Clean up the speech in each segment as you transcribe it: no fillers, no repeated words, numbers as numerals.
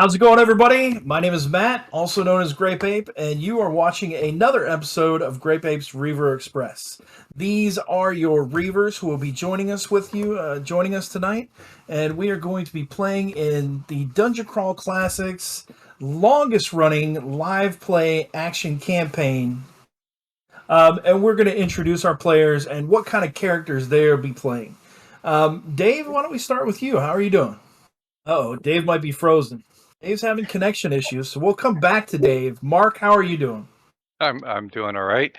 How's it going, everybody? My name is Matt, also known as GrapeApe, and you are watching another episode of GrapeApe's Reaver Express. These are your Reavers who will be joining us tonight, and we are going to be playing in the Dungeon Crawl Classics longest-running live play action campaign. And we're going to introduce our players and what kind of characters they'll be playing. Dave, why don't we start with you? How are you doing? Oh, Dave might be frozen. Dave's having connection issues, so we'll come back to Dave. Mark, how are you doing? I'm doing all right.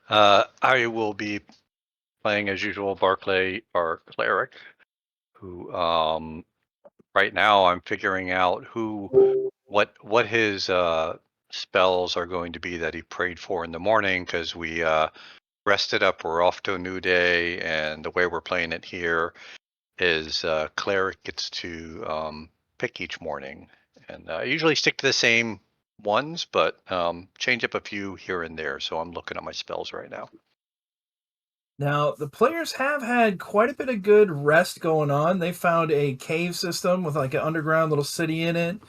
I will be playing as usual Barclay, our cleric, who right now I'm figuring out what his spells are going to be that he prayed for in the morning, because we rested up. We're off to a new day, and the way we're playing it here is cleric gets to pick each morning, and I usually stick to the same ones, but change up a few here and there. So I'm looking at my spells right now. Now, the players have had quite a bit of good rest going on. They found a cave system with like an underground little city in it.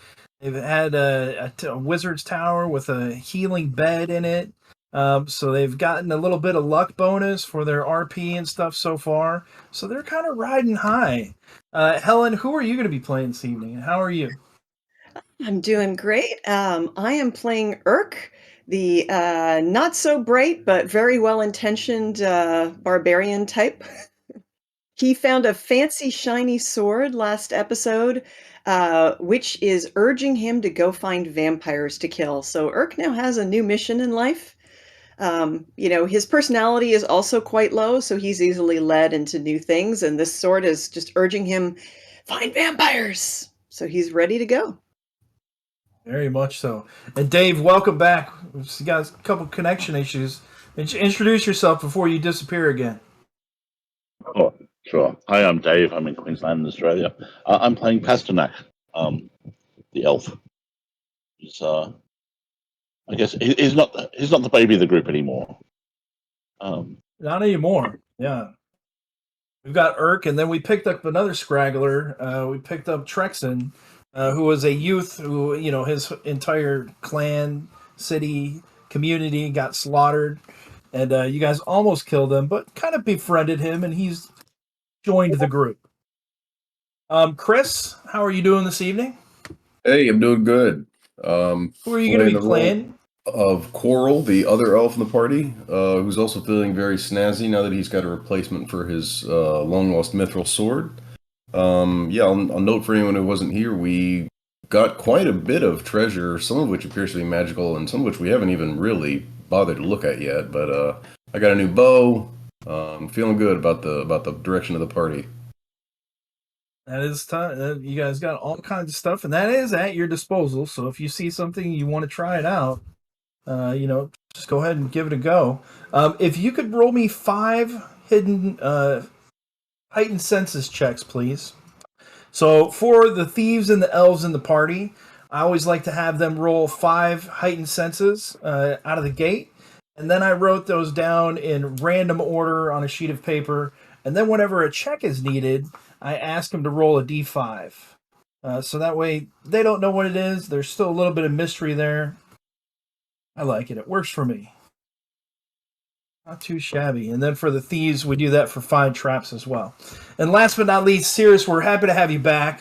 They've had a wizard's tower with a healing bed in it. So they've gotten a little bit of luck bonus for their RP and stuff so far. So they're kind of riding high. Helen, who are you going to be playing this evening, and how are you? I'm doing great. I am playing Urk, the not so bright but very well intentioned barbarian type. He found a fancy shiny sword last episode, which is urging him to go find vampires to kill. So Urk now has a new mission in life. His personality is also quite low, so he's easily led into new things. And this sword is just urging him, find vampires. So he's ready to go. Very much so. And Dave, welcome back. We've got a couple connection issues. Introduce yourself before you disappear again. Oh, sure. Hi, I'm Dave. I'm in Queensland, Australia. I'm playing Pasternak, the elf. He's, I guess, he's not the baby of the group anymore. Not anymore. Yeah. We've got Urk, and then we picked up another scraggler. We picked up Trexen, who was a youth who, his entire clan, city, community got slaughtered. And you guys almost killed him, but kind of befriended him, and he's joined the group. Chris, how are you doing this evening? Hey, I'm doing good. Who are you going to be playing? Of Coral, the other elf in the party, who's also feeling very snazzy now that he's got a replacement for his long-lost mithril sword. I'll note for anyone who wasn't here, we got quite a bit of treasure, some of which appears to be magical, and some of which we haven't even really bothered to look at yet. But I got a new bow. I'm feeling good about the direction of the party. That is time. You guys got all kinds of stuff, and that is at your disposal. So if you see something you want to try it out, just go ahead and give it a go. If you could roll me 5 hidden heightened senses checks, please. So for the thieves and the elves in the party, I always like to have them roll 5 heightened senses out of the gate, and then I wrote those down in random order on a sheet of paper. And then whenever a check is needed, I ask them to roll a d5. So that way they don't know what it is. There's still a little bit of mystery there. I like it. It works for me. Not too shabby. And then for the thieves, we do that for 5 traps as well. And last but not least, Sirius, we're happy to have you back.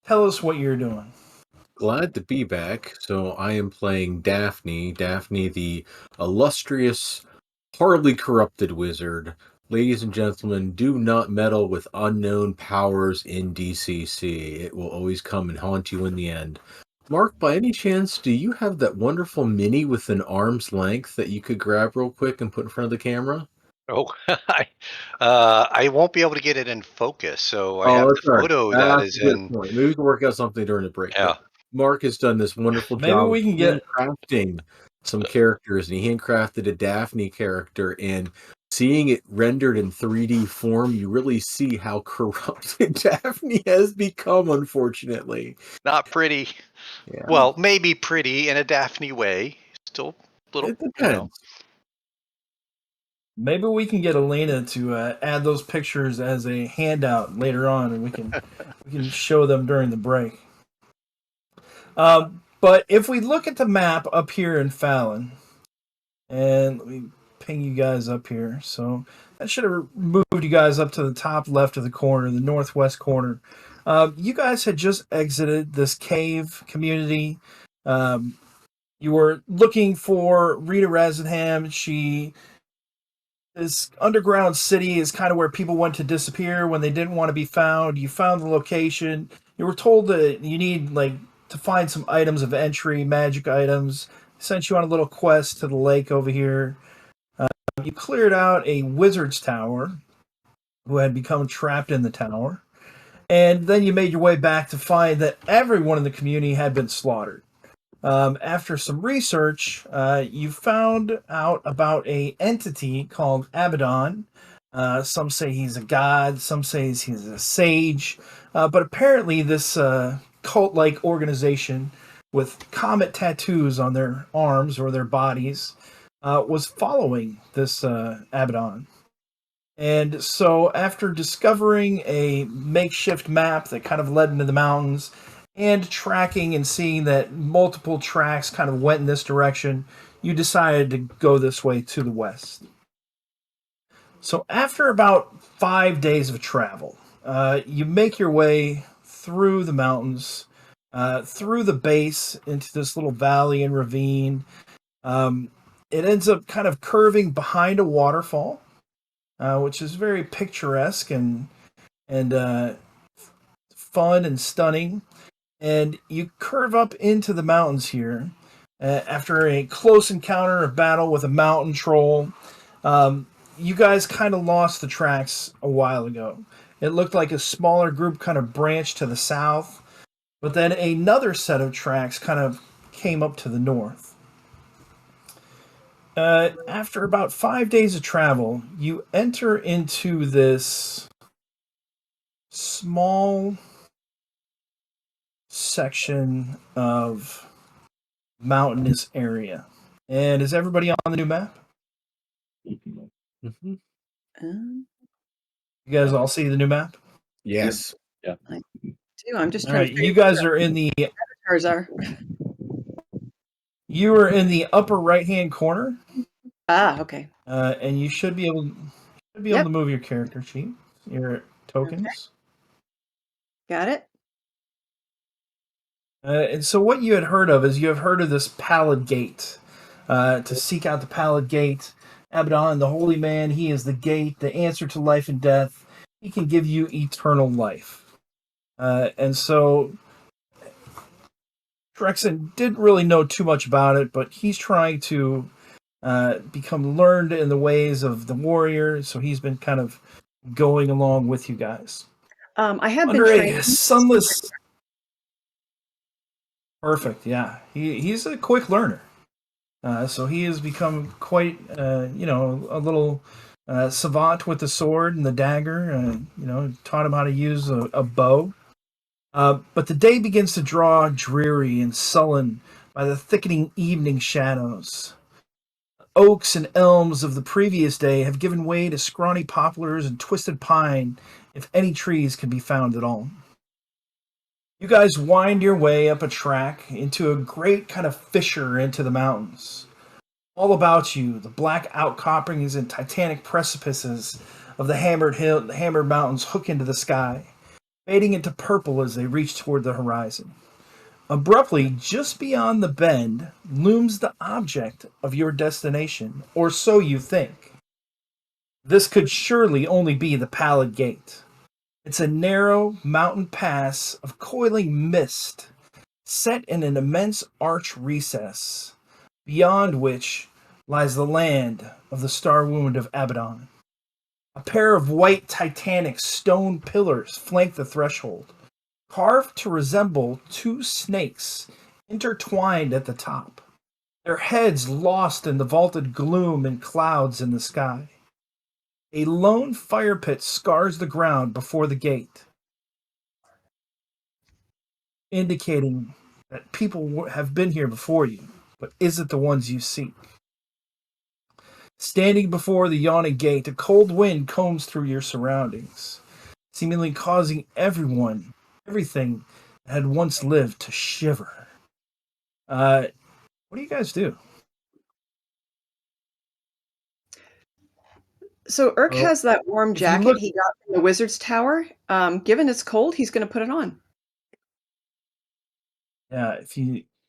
Tell us what you're doing. Glad to be back. So I am playing Daphne. Daphne, the illustrious, horribly corrupted wizard. Ladies and gentlemen, do not meddle with unknown powers in DCC. It will always come and haunt you in the end. Mark, by any chance, do you have that wonderful mini with an arm's length that you could grab real quick and put in front of the camera? Oh, I won't be able to get it in focus, so I have the photo that is in. Point. Maybe we can work out something during the break. Yeah. Mark has done this wonderful Maybe job we can get crafting some characters, and he handcrafted a Daphne character, and seeing it rendered in 3D form, you really see how corrupted Daphne has become, unfortunately. Not pretty. Yeah. Well, maybe pretty in a Daphne way. Still a little. It depends. Maybe we can get Elena to add those pictures as a handout later on, and we can show them during the break. But if we look at the map up here in Fallon, and let me ping you guys up here. So that should have moved you guys up to the top left of the corner, the northwest corner. You guys had just exited this cave community. You were looking for Rita Razenham. This underground city is kind of where people went to disappear when they didn't want to be found. You found the location. You were told that you need to find some items of entry, magic items. Sent you on a little quest to the lake over here. You cleared out a wizard's tower who had become trapped in the tower. And then you made your way back to find that everyone in the community had been slaughtered. After some research, you found out about a entity called Abbadon. Some say he's a god, some say he's a sage, but apparently this cult-like organization with comet tattoos on their arms or their bodies was following this Abbadon. And so after discovering a makeshift map that kind of led into the mountains, and tracking and seeing that multiple tracks kind of went in this direction, you decided to go this way to the west. So after about 5 days of travel, you make your way through the mountains, through the base into this little valley and ravine. It ends up kind of curving behind a waterfall, which is very picturesque and fun and stunning. And you curve up into the mountains here after a close encounter, a battle with a mountain troll. You guys kind of lost the tracks a while ago. It looked like a smaller group kind of branched to the south, but then another set of tracks kind of came up to the north. After about 5 days of travel, you enter into this small section of mountainous area. And is everybody on the new map? Mm-hmm. Um, You guys all see the new map? Yes. too. I'm just All trying right, to figure you guys are in the cars are. you are in the upper right-hand corner, Okay. and you should be able Yep. to move your character sheet, your tokens. Got it. And so what you had heard of is you have heard of this Pallid Gate. To seek out the Pallid Gate, Abbadon, the Holy Man, he is the gate, the answer to life and death. He can give you eternal life. And so Drexen didn't really know too much about it, but he's trying to become learned in the ways of the warrior, so he's been kind of going along with you guys. I have Under been a trained. sunless... Perfect, yeah. He's a quick learner. So he has become quite, a little savant with the sword and the dagger. Taught him how to use a bow. But the day begins to draw dreary and sullen by the thickening evening shadows. Oaks and elms of the previous day have given way to scrawny poplars and twisted pine, if any trees can be found at all. You guys wind your way up a track into a great kind of fissure into the mountains. All about you, the black outcroppings and titanic precipices of the hammered mountains hook into the sky, fading into purple as they reach toward the horizon. Abruptly, just beyond the bend, looms the object of your destination, or so you think. This could surely only be the Pallid Gate. It's a narrow mountain pass of coiling mist, set in an immense arch recess, beyond which lies the land of the Starwound of Abbadon. A pair of white titanic stone pillars flank the threshold, carved to resemble two snakes intertwined at the top, their heads lost in the vaulted gloom and clouds in the sky. A lone fire pit scars the ground before the gate, indicating that people have been here before you, but is it the ones you seek? Standing before the yawning gate, a cold wind combs through your surroundings, seemingly causing everything that had once lived to shiver. What do you guys do? So Urk Well, has that warm if you jacket look, he got from the wizard's tower. Given it's cold, he's going to put it on. yeah,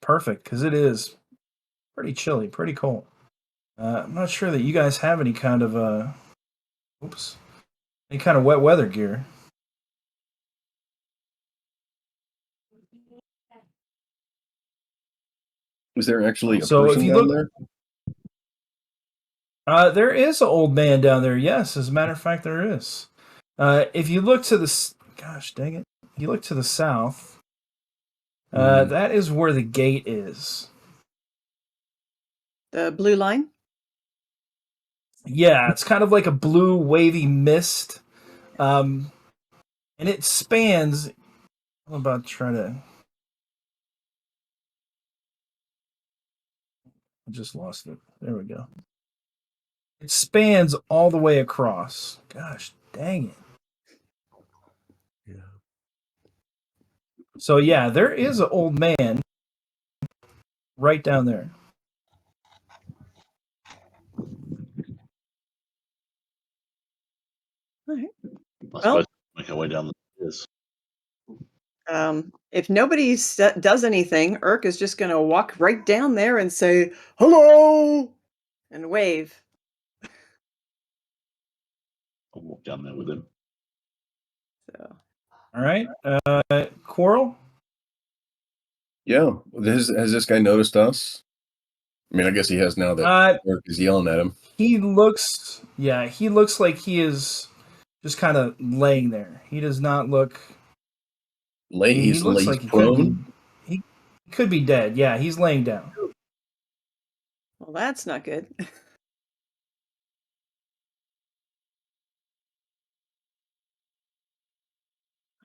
perfect, because it is pretty chilly, pretty cold. I'm not sure that you guys have any kind of any kind of wet weather gear. Is there actually a So if person you down look, there is an old man down there. Yes, as a matter of fact, there is. If you look to gosh dang it, you look to the south. That is where the gate is. The blue line? Yeah, it's kind of like a blue wavy mist, and it spans. I'm about to try to. I just lost it. There we go. It spans all the way across. Gosh dang it. Yeah. So yeah, there is an old man right down there. All right. I suppose Well, make our way down the stairs. if nobody does anything, Urk is just going to walk right down there and say, hello, and wave. I'll walk down there with him. So, All right, Quarrel. Yeah. Has this guy noticed us? I mean, I guess he has now that Orc is yelling at him. He looks like he is just kind of laying there. He does not look. He looks like he could be. prone. He could be dead. Yeah, he's laying down. well, that's not good.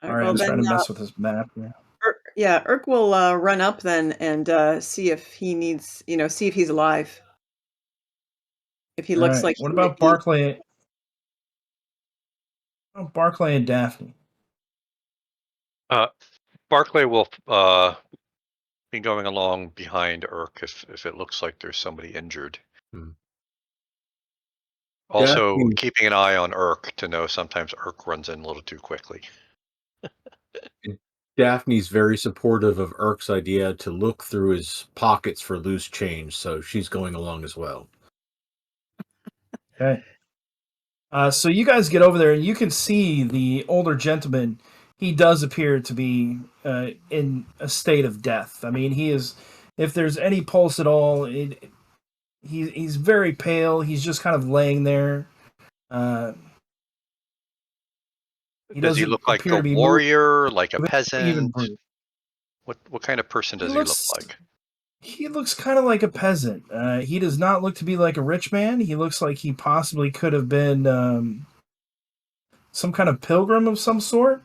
All right, I'm trying to mess with his map here. Urk will run up then and see if he needs, see if he's alive. If he All looks right. like What he might about be. Barclay? Barclay and Daphne. Barclay will be going along behind Urk if it looks like there's somebody injured. Hmm. Also, Daphne- keeping an eye on Urk to know sometimes Urk runs in a little too quickly. Daphne's very supportive of Urk's idea to look through his pockets for loose change, so she's going along as well. Okay. So you guys get over there, and you can see the older gentleman. He does appear to be in a state of death. I mean, he is. If there's any pulse at all, he's very pale. He's just kind of laying there. He Does he doesn't look like appear a to be warrior, like a moving, even peasant? breathe. What kind of person He does he look looks. like? He looks kind of like a peasant. He does not look to be like a rich man. He looks like he possibly could have been some kind of pilgrim of some sort.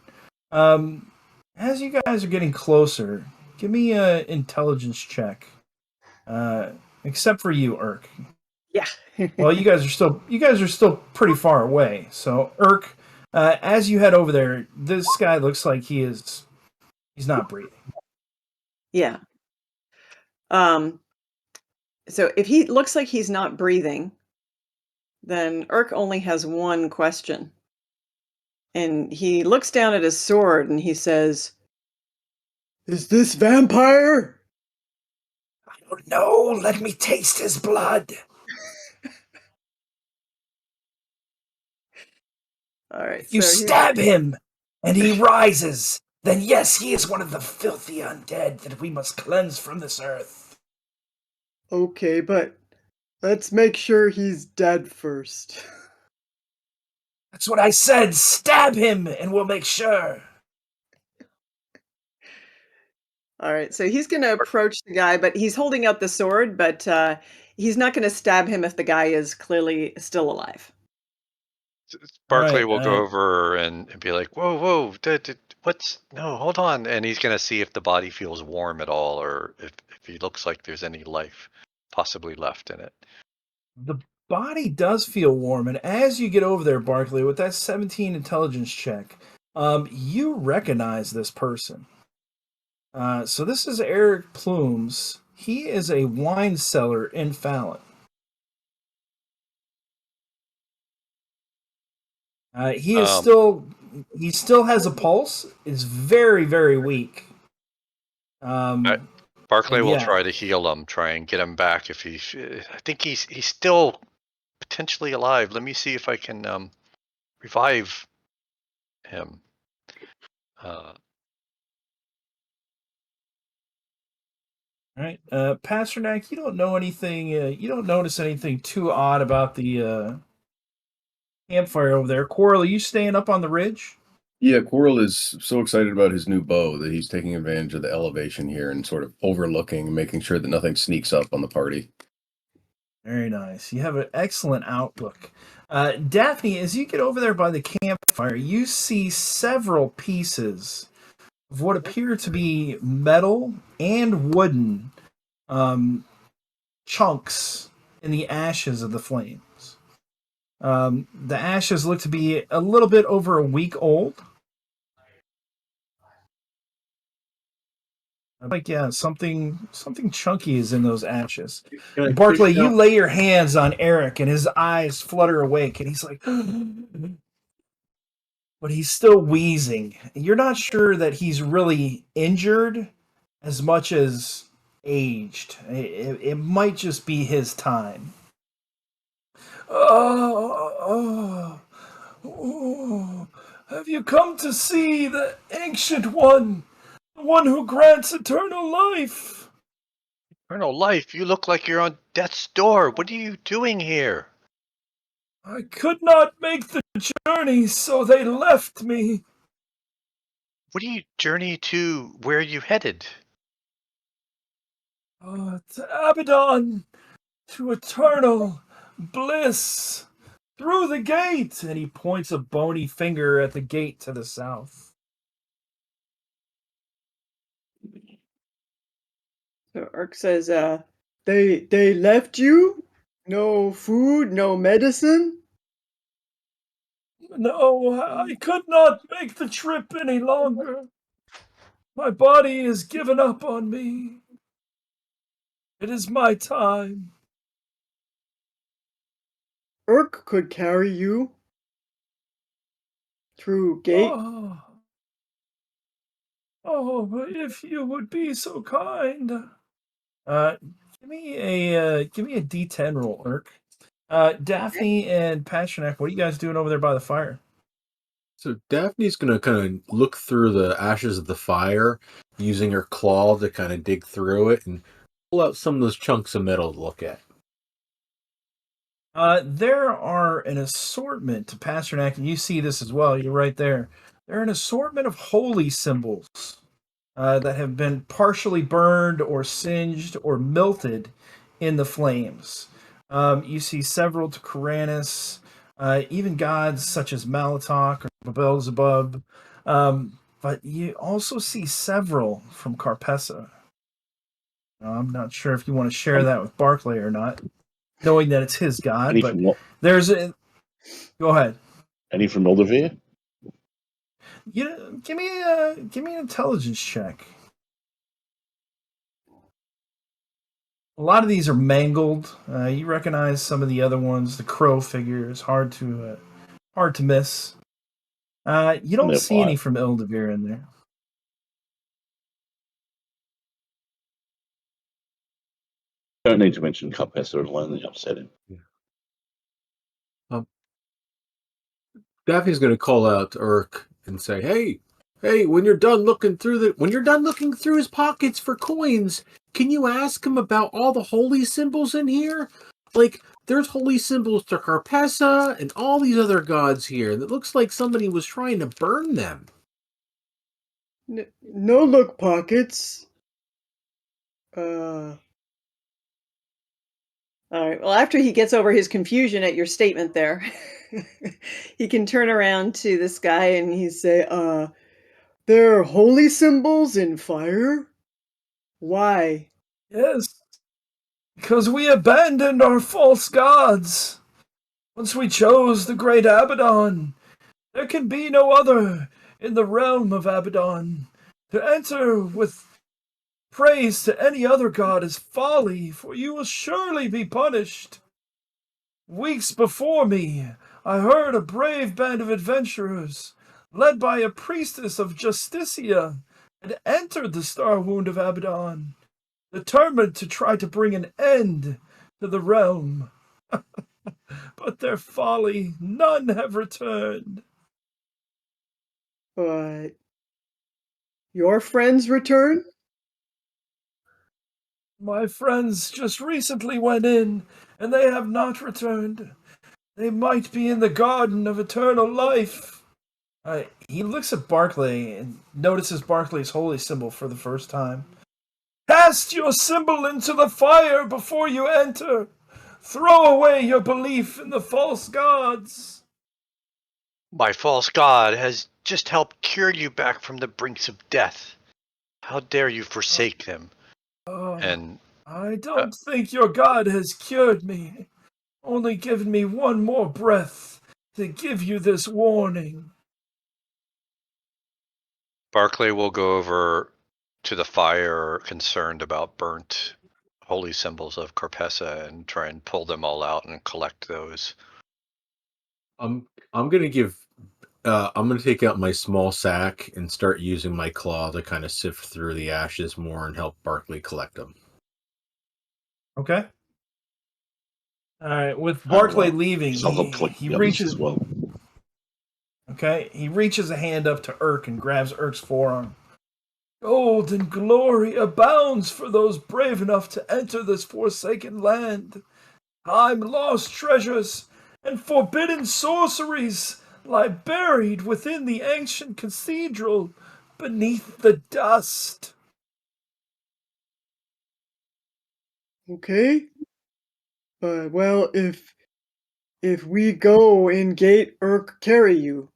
As you guys are getting closer, give me an intelligence check. Except for you, Urk. Yeah. Well, you guys are still pretty far away. So, Urk, as you head over there, this guy looks like he's not breathing. Yeah. So if he looks like he's not breathing, then Urk only has one question. And he looks down at his sword and he says, is this vampire? I don't know. Let me taste his blood. All right. If you stab him and he rises, then yes, he is one of the filthy undead that we must cleanse from this earth. Okay, but let's make sure he's dead first. That's what I said. Stab him and we'll make sure. All right. So he's going to approach the guy, but he's holding out the sword, but he's not going to stab him if the guy is clearly still alive. Barclay Right, will go over and be like, whoa, no, hold on. And he's going to see if the body feels warm at all, or if he looks like there's any life possibly left in it. The body does feel warm, and as you get over there, Barclay, with that 17 intelligence check, you recognize this person. So this is Eric Plumes. He is a wine cellar in Fallon. He is he still has a pulse. Is very, very weak. Barclay will yeah. try to heal him, try and get him back. If I think he's still potentially alive. Let me see if I can revive him. All right, Pasternak, you don't know anything. You don't notice anything too odd about the campfire over there. Coral, are you staying up on the ridge? Yeah, Coral is so excited about his new bow that he's taking advantage of the elevation here and sort of overlooking and making sure that nothing sneaks up on the party. Very nice. You have an excellent outlook. Daphne, as you get over there by the campfire, you see several pieces of what appear to be metal and wooden chunks in the ashes of the flames. The ashes look to be a little bit over a week old. Like, yeah, something chunky is in those ashes. Barclay, you lay your hands on Eric, and his eyes flutter awake, and he's like, but he's still wheezing. You're not sure that he's really injured as much as aged. It might just be his time. Oh, have you come to see the Ancient One? The one who grants eternal life. Eternal life? You look like you're on death's door. What are you doing here? I could not make the journey, so they left me. What do you journey to? Where are you headed? To Abbadon, to eternal bliss. Through the gate, and he points a bony finger at the gate to the south. So Urk says, they left you? No food, no medicine? No, I could not make the trip any longer. My body has given up on me. It is my time. Urk could carry you through gate. But if you would be so kind. Give me a D10 roll, Urk. Daphne and Pasternak, what are you guys doing over there by the fire? So Daphne's going to kind of look through the ashes of the fire, using her claw to kind of dig through it and pull out some of those chunks of metal to look at. There are an assortment to Pasternak, and you see this as well. You're right there. There are an assortment of holy symbols that have been partially burned or singed or melted in the flames. You see several to Kuranis, even gods such as Malatok or Beelzebub. But you also see several from Carpessa. I'm not sure if you want to share that with Barclay or not, knowing that it's his god. Any But from there's a. Go ahead. Any from Elderveer? Give me an intelligence check. A lot of these are mangled. You recognize some of the other ones. The crow figure is hard to miss. You don't see any from Elderveer in there. Don't need to mention Carpessa, it'll only upset him. Daphne's going to call out to Urk and say, "Hey! When you're done looking through his pockets for coins, can you ask him about all the holy symbols in here? Like, there's holy symbols to Carpessa and all these other gods here. And it looks like somebody was trying to burn them." No look pockets. All right. Well, after he gets over his confusion at your statement there, he can turn around to this guy and he say, there are holy symbols in fire? Why? Yes, because we abandoned our false gods. Once we chose the great Abbadon, there can be no other in the realm of Abbadon to enter with praise to any other god is folly, for you will surely be punished. Weeks before me, I heard a brave band of adventurers, led by a priestess of Justicia, had entered the Starwound of Abbadon, determined to try to bring an end to the realm. But their folly, none have returned. But your friends return? My friends just recently went in, and they have not returned. They might be in the garden of eternal life. He looks at Barclay and notices Barclay's holy symbol for the first time. Cast your symbol into the fire before you enter. Throw away your belief in the false gods. My false god has just helped cure you back from the brinks of death. How dare you forsake him? And I don't think your god has cured me. Only given me one more breath to give you this warning. Barclay will go over to the fire, concerned about burnt holy symbols of Carpessa, and try and pull them all out and collect those. I'm gonna give. I'm gonna take out my small sack and start using my claw to kind of sift through the ashes more and help Barkley collect them. Okay. All right. With Barclay leaving, So I'll collect he the others reaches. as well. Okay, he reaches a hand up to Urk and grabs Urk's forearm. Gold and glory abounds for those brave enough to enter this forsaken land. Time-lost treasures and forbidden sorceries lie buried within the ancient cathedral beneath the dust. Okay. Well, if we go in gate, Urk carry you.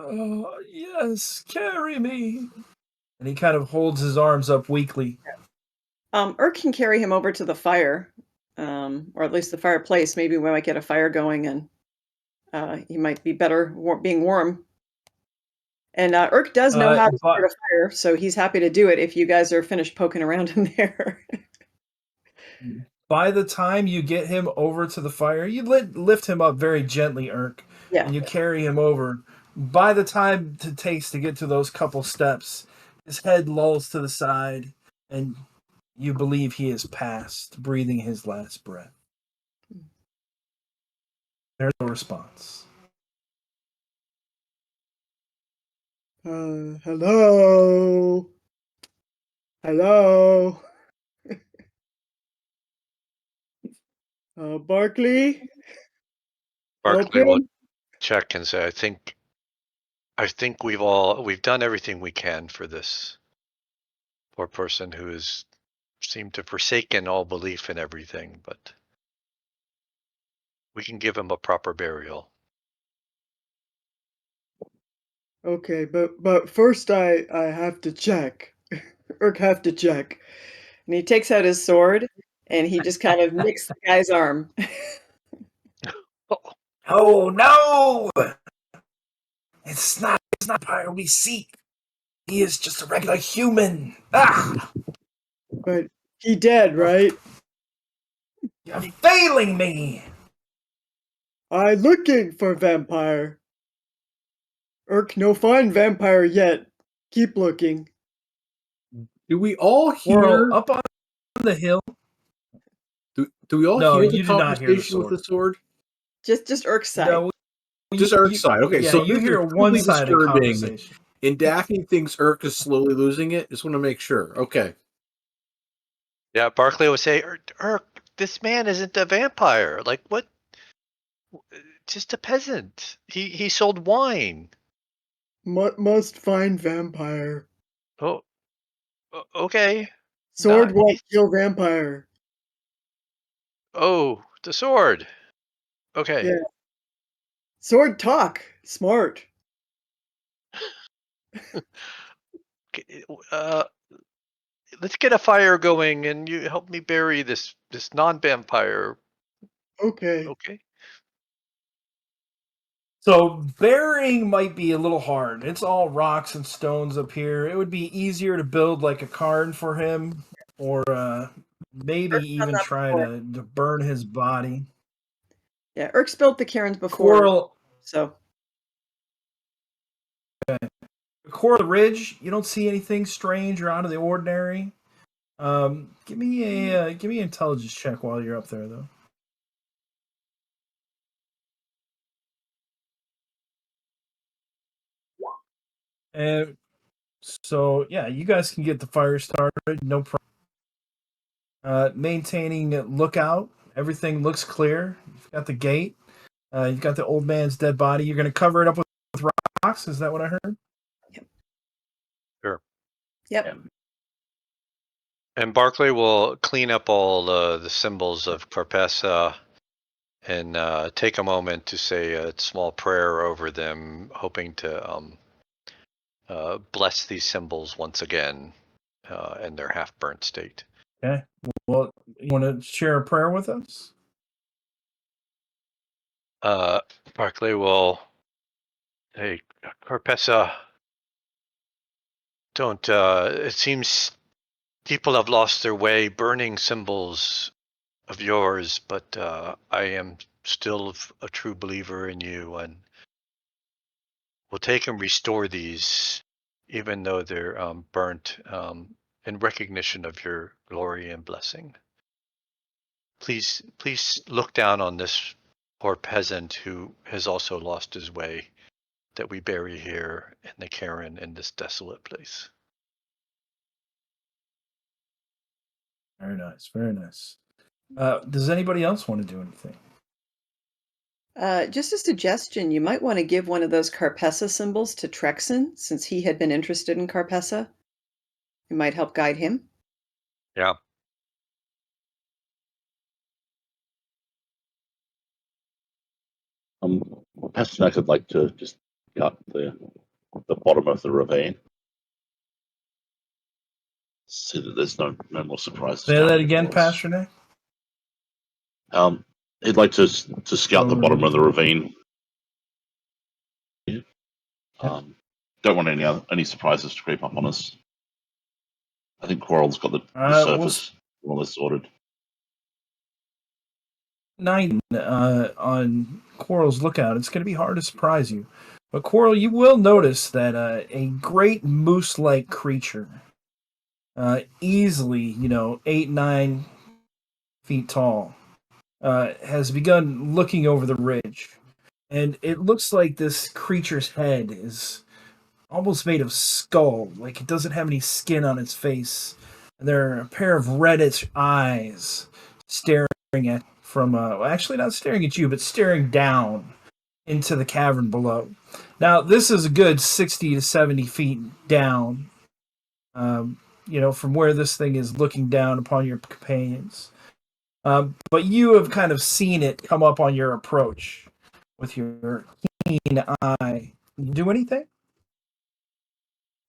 Oh, yes, carry me. And he kind of holds his arms up weakly. Urk can carry him over to the fire, or at least the fireplace. Maybe we might get a fire going, and he might be better being warm. And Urk does know how to start a fire, so he's happy to do it if you guys are finished poking around in there. By the time you get him over to the fire, you lift him up very gently, Urk, Yeah. and you carry him over. By the time it takes to get to those couple steps, his head lolls to the side, and you believe he is past, breathing his last breath. There's no response. Hello? Hello? Barkley? Barclay will Open? check and say, I think we've done everything we can for this poor person who has seemed to forsaken all belief in everything, but we can give him a proper burial. Okay, but first I have to check. Urk have to check. And he takes out his sword, and he just kind of nicks the guy's arm. Oh no! It's not fire we seek. He is just a regular human. Ah! But he dead, right? You're failing me! I looking for vampire. Urk no find vampire yet. Keep looking. Do we all Whirl hear? up on the hill. Do we all No, hear the you do not hear the conversation with sword. the sword? Just Urk's side. No, Just Urk's side. Okay, yeah, so you this hear is one truly side of the disturbing. conversation. And Daphne thinks Urk is slowly losing it. Just want to make sure. Okay. Yeah, Barclay would say, Urk, this man isn't a vampire. Like, what? Just a peasant. He sold wine. Must find vampire. Oh, okay. Sword Not- won't kill vampire. Oh, the sword. Okay. Yeah. Sword talk. Smart. Uh, let's get a fire going, and you help me bury this non-vampire. Okay. Okay. So burying might be a little hard. It's all rocks and stones up here. It would be easier to build like a cairn for him, or maybe Eric's done even that try before. to burn his body. Yeah, Eric's built the cairns before, Coral, so Coral Ridge. You don't see anything strange or out of the ordinary. Give me an intelligence check while you're up there, though. And so, yeah, you guys can get the fire started. No problem. Maintaining lookout. Everything looks clear. You've got the gate. You've got the old man's dead body. You're going to cover it up with rocks. Is that what I heard? Sure. yep. And Barclay will clean up all the symbols of Carpessa and take a moment to say a small prayer over them, hoping to bless these symbols once again in their half-burnt state. Okay. Well, you want to share a prayer with us? Barclay will, hey, Carpessa, don't, it seems people have lost their way burning symbols of yours, but I am still a true believer in you and will take and restore these, even though they're burnt, in recognition of your glory and blessing. Please look down on this poor peasant who has also lost his way, that we bury here in the cairn in this desolate place. Very nice. Very nice. Does anybody else want to do anything? Just a suggestion, you might want to give one of those Carpessa symbols to Trexen, since he had been interested in Carpessa. It might help guide him. Yeah. Pasternak would like to just cut the bottom of the ravine. See that there's no more surprises. Say that coming again, for us. Pasternak. He'd like to scout the bottom of the ravine. Don't want any surprises to creep up on us. I think Quarrel's got the surface well sorted. 9 on Quarrel's lookout. It's going to be hard to surprise you. But Quarrel, you will notice that a great moose-like creature, easily, 8, 9 feet tall, has begun looking over the ridge. And it looks like this creature's head is almost made of skull, like it doesn't have any skin on its face. And there are a pair of reddish eyes staring at from actually not staring at you, but staring down into the cavern below. Now, this is a good 60 to 70 feet down, from where this thing is looking down upon your companions. But you have kind of seen it come up on your approach with your keen eye. Do anything?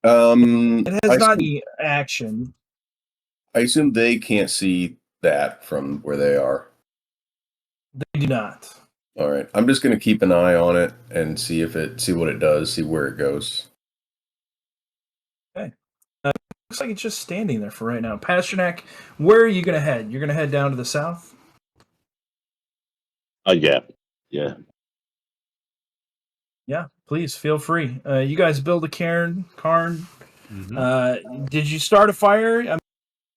It has not any action. I assume they can't see that from where they are. They do not. All right, I'm just going to keep an eye on it and see what it does, see where it goes. Okay. Looks like it's just standing there for right now. Pasternak, where are you going to head? You're going to head down to the south? Yeah. Yeah, please feel free. You guys build a cairn. Did you start a fire? I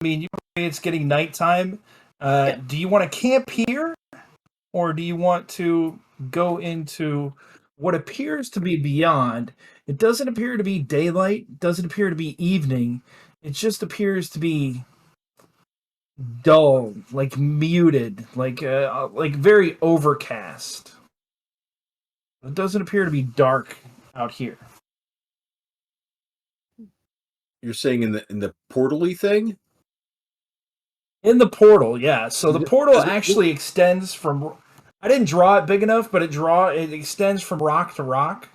mean, it's getting nighttime. Do you want to camp here, or do you want to go into what appears to be beyond? It doesn't appear to be daylight. It doesn't appear to be evening. It just appears to be dull, like muted, like very overcast. It doesn't appear to be dark out here. You're saying in the portal-y thing? In the portal, yeah. So the portal actually extends from. I didn't draw it big enough, but it extends from rock to rock.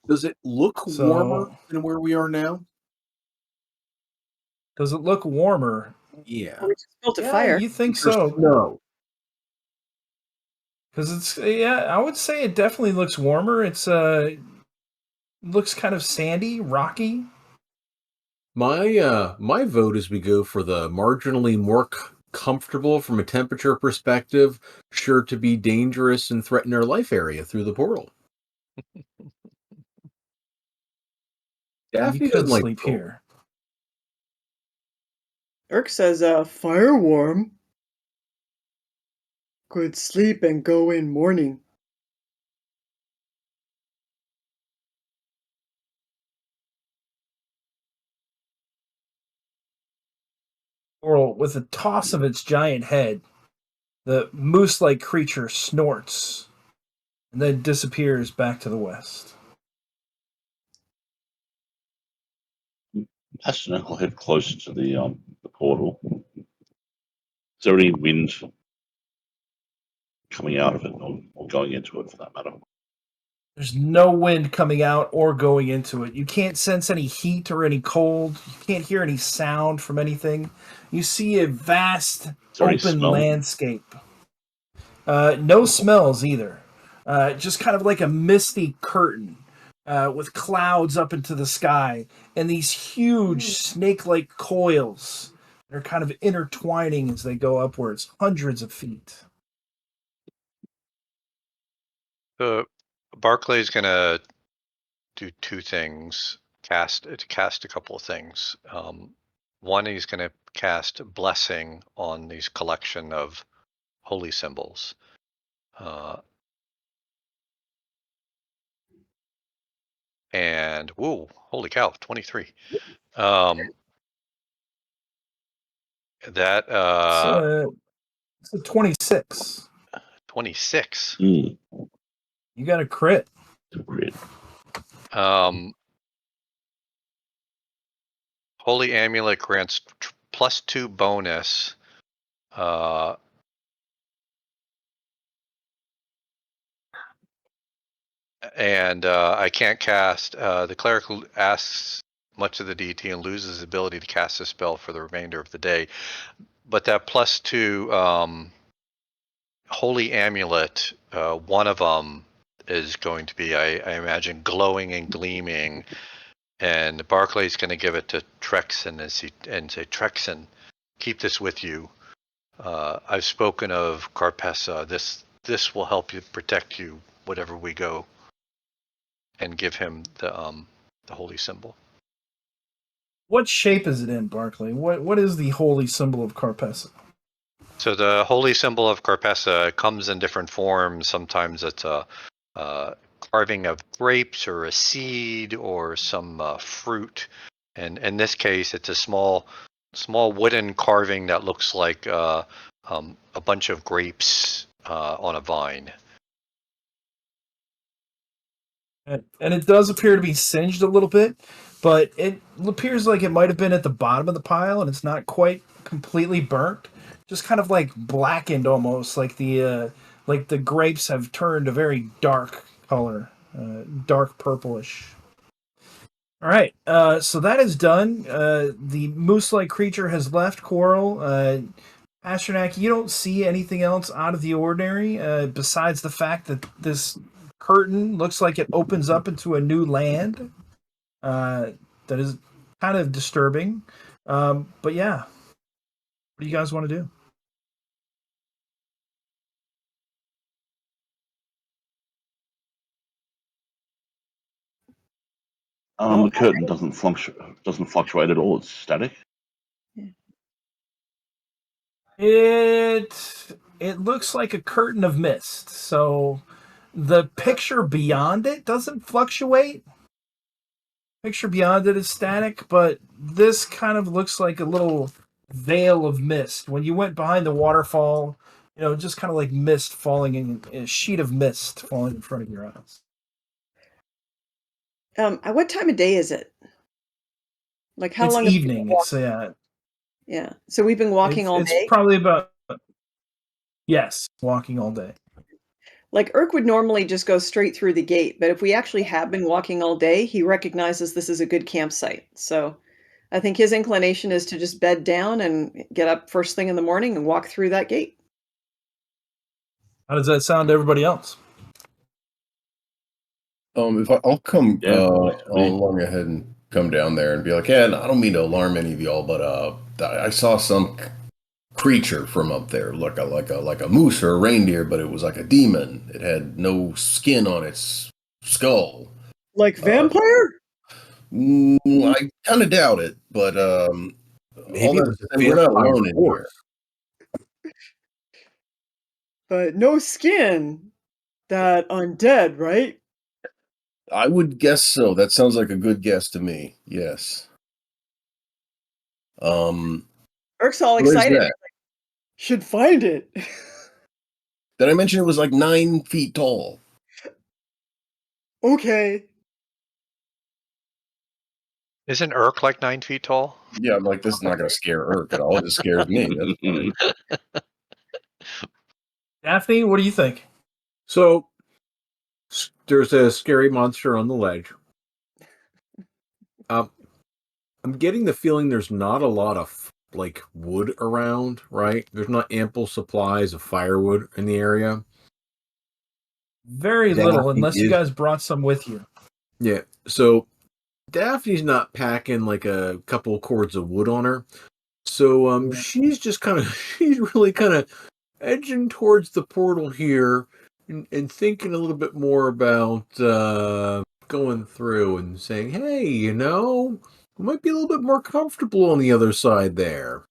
Does it look warmer than where we are now? Does it look warmer? Yeah. We just built a fire. You think so? No. Because I would say it definitely looks warmer. It's looks kind of sandy, rocky. My vote is we go for the marginally more comfortable from a temperature perspective, sure to be dangerous and threaten our life area through the portal. You Daphne could doesn't like sleep the cold. here. Irk says, fire warm. Could sleep and go in morning. Or with a toss of its giant head, the moose-like creature snorts and then disappears back to the west. Pasternak will head closer to the portal. Is there any wind coming out of it or going into it for that matter? There's no wind coming out or going into it. You can't sense any heat or any cold. You can't hear any sound from anything. You see a vast Is there any open smell? landscape. No smells either. Just kind of like a misty curtain with clouds up into the sky and these huge snake-like coils. They're kind of intertwining as they go upwards, hundreds of feet. Barclay's gonna do two things. Cast a couple of things. One, he's gonna cast blessing on these collection of holy symbols. And whoa, holy cow, 23. That It's a 26. 26. You got a crit. Great. Holy amulet grants +2 bonus. And I can't cast. The cleric asks much of the DT and loses his ability to cast a spell for the remainder of the day. But that +2 holy amulet, one of them is going to be, I imagine, glowing and gleaming. And Barclay's going to give it to Trexen and say, Trexen, keep this with you. I've spoken of Carpessa. This will help you, protect you, whatever we go. And give him the holy symbol. What shape is it in, Barclay? What is the holy symbol of Carpessa? So the holy symbol of Carpessa comes in different forms. Sometimes it's a carving of grapes or a seed or some fruit. And in this case, it's a small wooden carving that looks like a bunch of grapes on a vine. And it does appear to be singed a little bit, but it appears like it might have been at the bottom of the pile, and it's not quite completely burnt. Just kind of like blackened almost, like the grapes have turned a very dark color, dark purplish. All right, so that is done. The moose-like creature has left Coral. Pasternak, you don't see anything else out of the ordinary besides the fact that this curtain looks like it opens up into a new land. That is kind of disturbing. But yeah, what do you guys want to do? The curtain doesn't fluctuate at all. It's static. It looks like a curtain of mist. So the picture beyond it doesn't fluctuate. Picture beyond it is static, but this kind of looks like a little veil of mist. When you went behind the waterfall, just kind of like mist falling in a sheet of mist falling in front of your eyes. At what time of day is it? Like how It's long? Have we been evening. walking? Yeah. So we've been walking all it's day. probably about walking all day. Like Urk would normally just go straight through the gate, but if we actually have been walking all day, he recognizes this is a good campsite. So I think his inclination is to just bed down and get up first thing in the morning and walk through that gate. How does that sound to everybody else? I'll come Yeah, works for me. along ahead and come down there and be like, yeah, I don't mean to alarm any of y'all, but I saw some creature from up there, like a moose or a reindeer, but it was like a demon. It had no skin on its skull. Like vampire? I kind of doubt it, but Maybe all it that was a said, we're not vampire alone in horse. here. But no skin. That undead, right? I would guess so. That sounds like a good guess to me. Yes. Erk's all Where's excited. that? Should find it. Did I mention it was like 9 feet tall? Okay. Isn't Urk like 9 feet tall? Yeah, I'm like, this is not going to scare Urk at all. It just scares me. That's fine. Daphne, what do you think? So there's a scary monster on the ledge. I'm getting the feeling there's not a lot of like wood around, right? There's not ample supplies of firewood in the area. Very Daphne little, unless you is- guys brought some with you. Yeah. So Daphne's not packing like a couple of cords of wood on her. So she's just kind of she's really kind of edging towards the portal here and thinking a little bit more about going through and saying, hey, you know, it might be a little bit more comfortable on the other side there.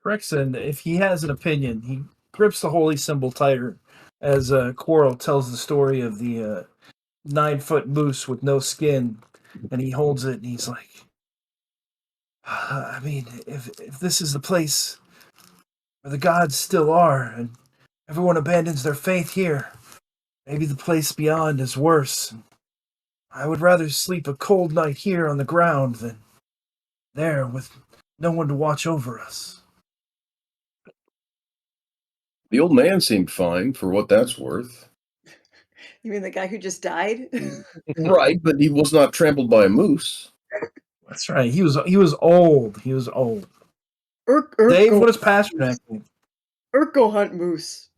Rexon, if he has an opinion, he grips the holy symbol tighter as Quirrell tells the story of the 9-foot moose with no skin, and he holds it and he's like, I mean, if this is the place where the gods still are and everyone abandons their faith here, maybe the place beyond is worse. I would rather sleep a cold night here on the ground than there with no one to watch over us. The old man seemed fine for what that's worth. You mean the guy who just died? Right, but he was not trampled by a moose. That's right. He was old. He was old. Urk Dave, go, what is Pasternak think? Urk go hunt moose.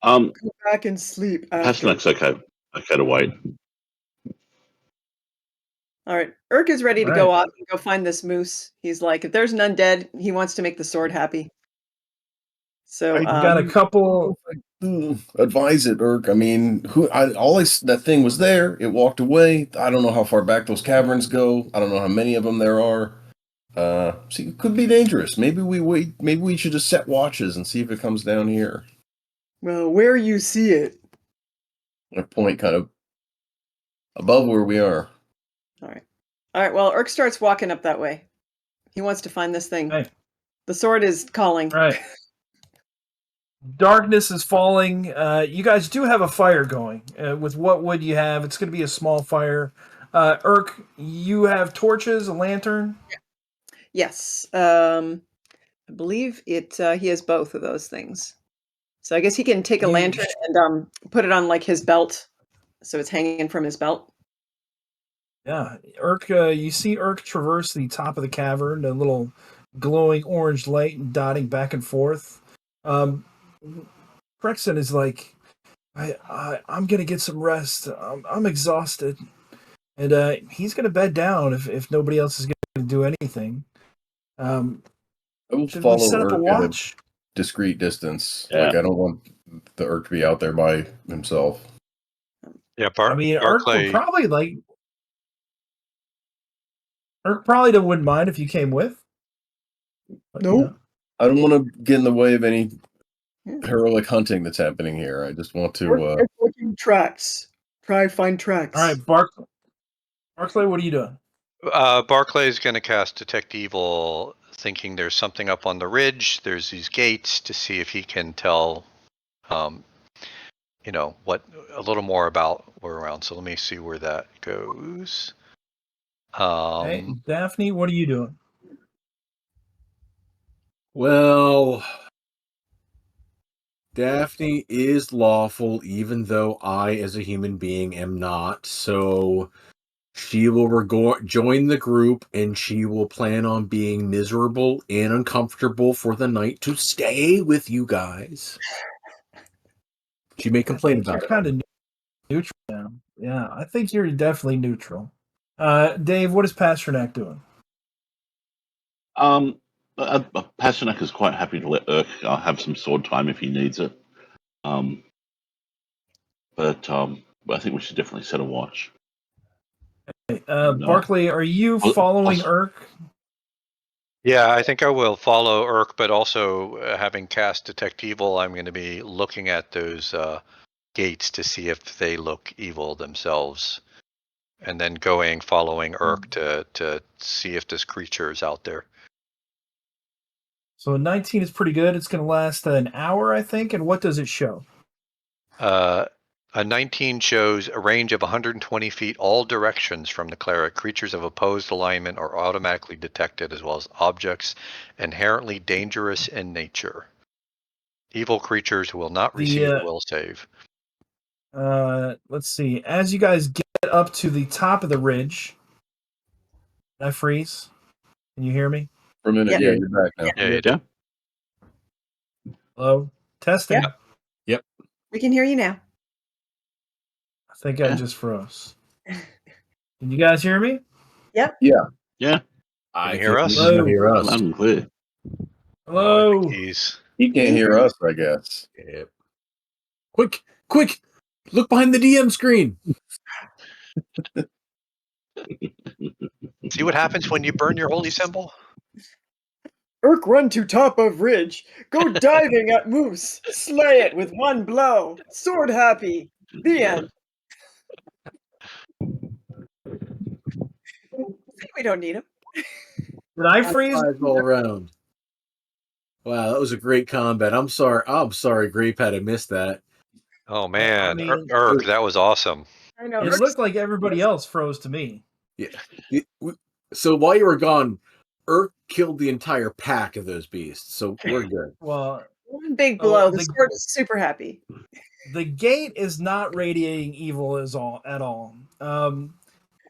Um, Go back and sleep after. Pasternak's okay. Okay to wait. All right. Urk is ready to Right. go off and go find this moose. He's like, if there's an undead, he wants to make the sword happy. So, We've got a couple. Advise it, Urk. I mean, that thing was there. It walked away. I don't know how far back those caverns go. I don't know how many of them there are. See, it could be dangerous. Maybe we wait. Maybe we should just set watches and see if it comes down here. Well, where you see it. A point kind of above where we are. all right. All right. Well, Urk starts walking up that way. He wants to find this thing. Right. The sword is calling. Right. Darkness is falling. You guys do have a fire going. With what wood you have, it's going to be a small fire. Urk, you have torches, a lantern. Yes. I believe it. He has both of those things. So I guess he can take a lantern and put it on like his belt, so it's hanging from his belt. Yeah, Urk. You see Urk traverse the top of the cavern, a little glowing orange light dotting back and forth. Crexon is like, I'm gonna get some rest. I'm exhausted, and he's gonna bed down if nobody else is gonna do anything. I will Should we follow set up a Urk at a watch? discreet distance. Yeah. Like I don't want the Urk to be out there by himself. Yeah, I mean, Urk would Barclay. probably like. Urk probably wouldn't mind if you came with. But, you Nope. know. I don't want to get in the way of any Yeah. heroic hunting that's happening here. I just want to. Urk is looking tracks. Try find tracks. All right, Barclay, what are you doing? Barclay is going to cast Detect Evil, thinking there's something up on the ridge. There's these gates to see if he can tell, what a little more about where around. So let me see where that goes. Hey, Daphne, what are you doing? Well, Daphne is lawful, even though I, as a human being, am not. So She will join the group, and she will plan on being miserable and uncomfortable for the night to stay with you guys. She may complain about You're it. kind of neutral now. Yeah, I think you're definitely neutral. Dave, what is Pasternak doing? Pasternak is quite happy to let Urk have some sword time if he needs it. But I think we should definitely set a watch. Barclay, are you following Urk? Yeah, I think I will follow Urk, but also having cast Detect Evil, I'm going to be looking at those gates to see if they look evil themselves. And then following Urk to see if this creature is out there. So 19 is pretty good. It's going to last an hour, I think. And what does it show? A 19 shows a range of 120 feet all directions from the cleric. Creatures of opposed alignment are automatically detected, as well as objects inherently dangerous in nature. Evil creatures will not receive a will save. Let's see. As you guys get up to the top of the ridge, did I freeze? Can you hear me? For a minute, Yeah. yeah, you're back now. Yeah, you do. Hello? Testing. Yep. Yep. We can hear you now. I think I just froze. Can you guys hear me? Yep. Yeah, Can you hear us? Hello. Hear us. loud and clear. Hello? I think he's... He can't hear us, I guess. Yep. Quick! Look behind the DM screen. See what happens when you burn your holy symbol? Urk run to top of ridge. Go diving at moose. Slay it with one blow. Sword happy. The end. We don't need him. Did I freeze? Eyes all around. Wow, that was a great combat. I'm sorry, Grape had to miss that. Oh man, I mean, Urk, that was awesome. I know. It looked like everybody else froze to me. Yeah. So while you were gone, Urk killed the entire pack of those beasts, so we're good. Well, One big blow. The the- sword is super happy. the gate is not radiating evil at all.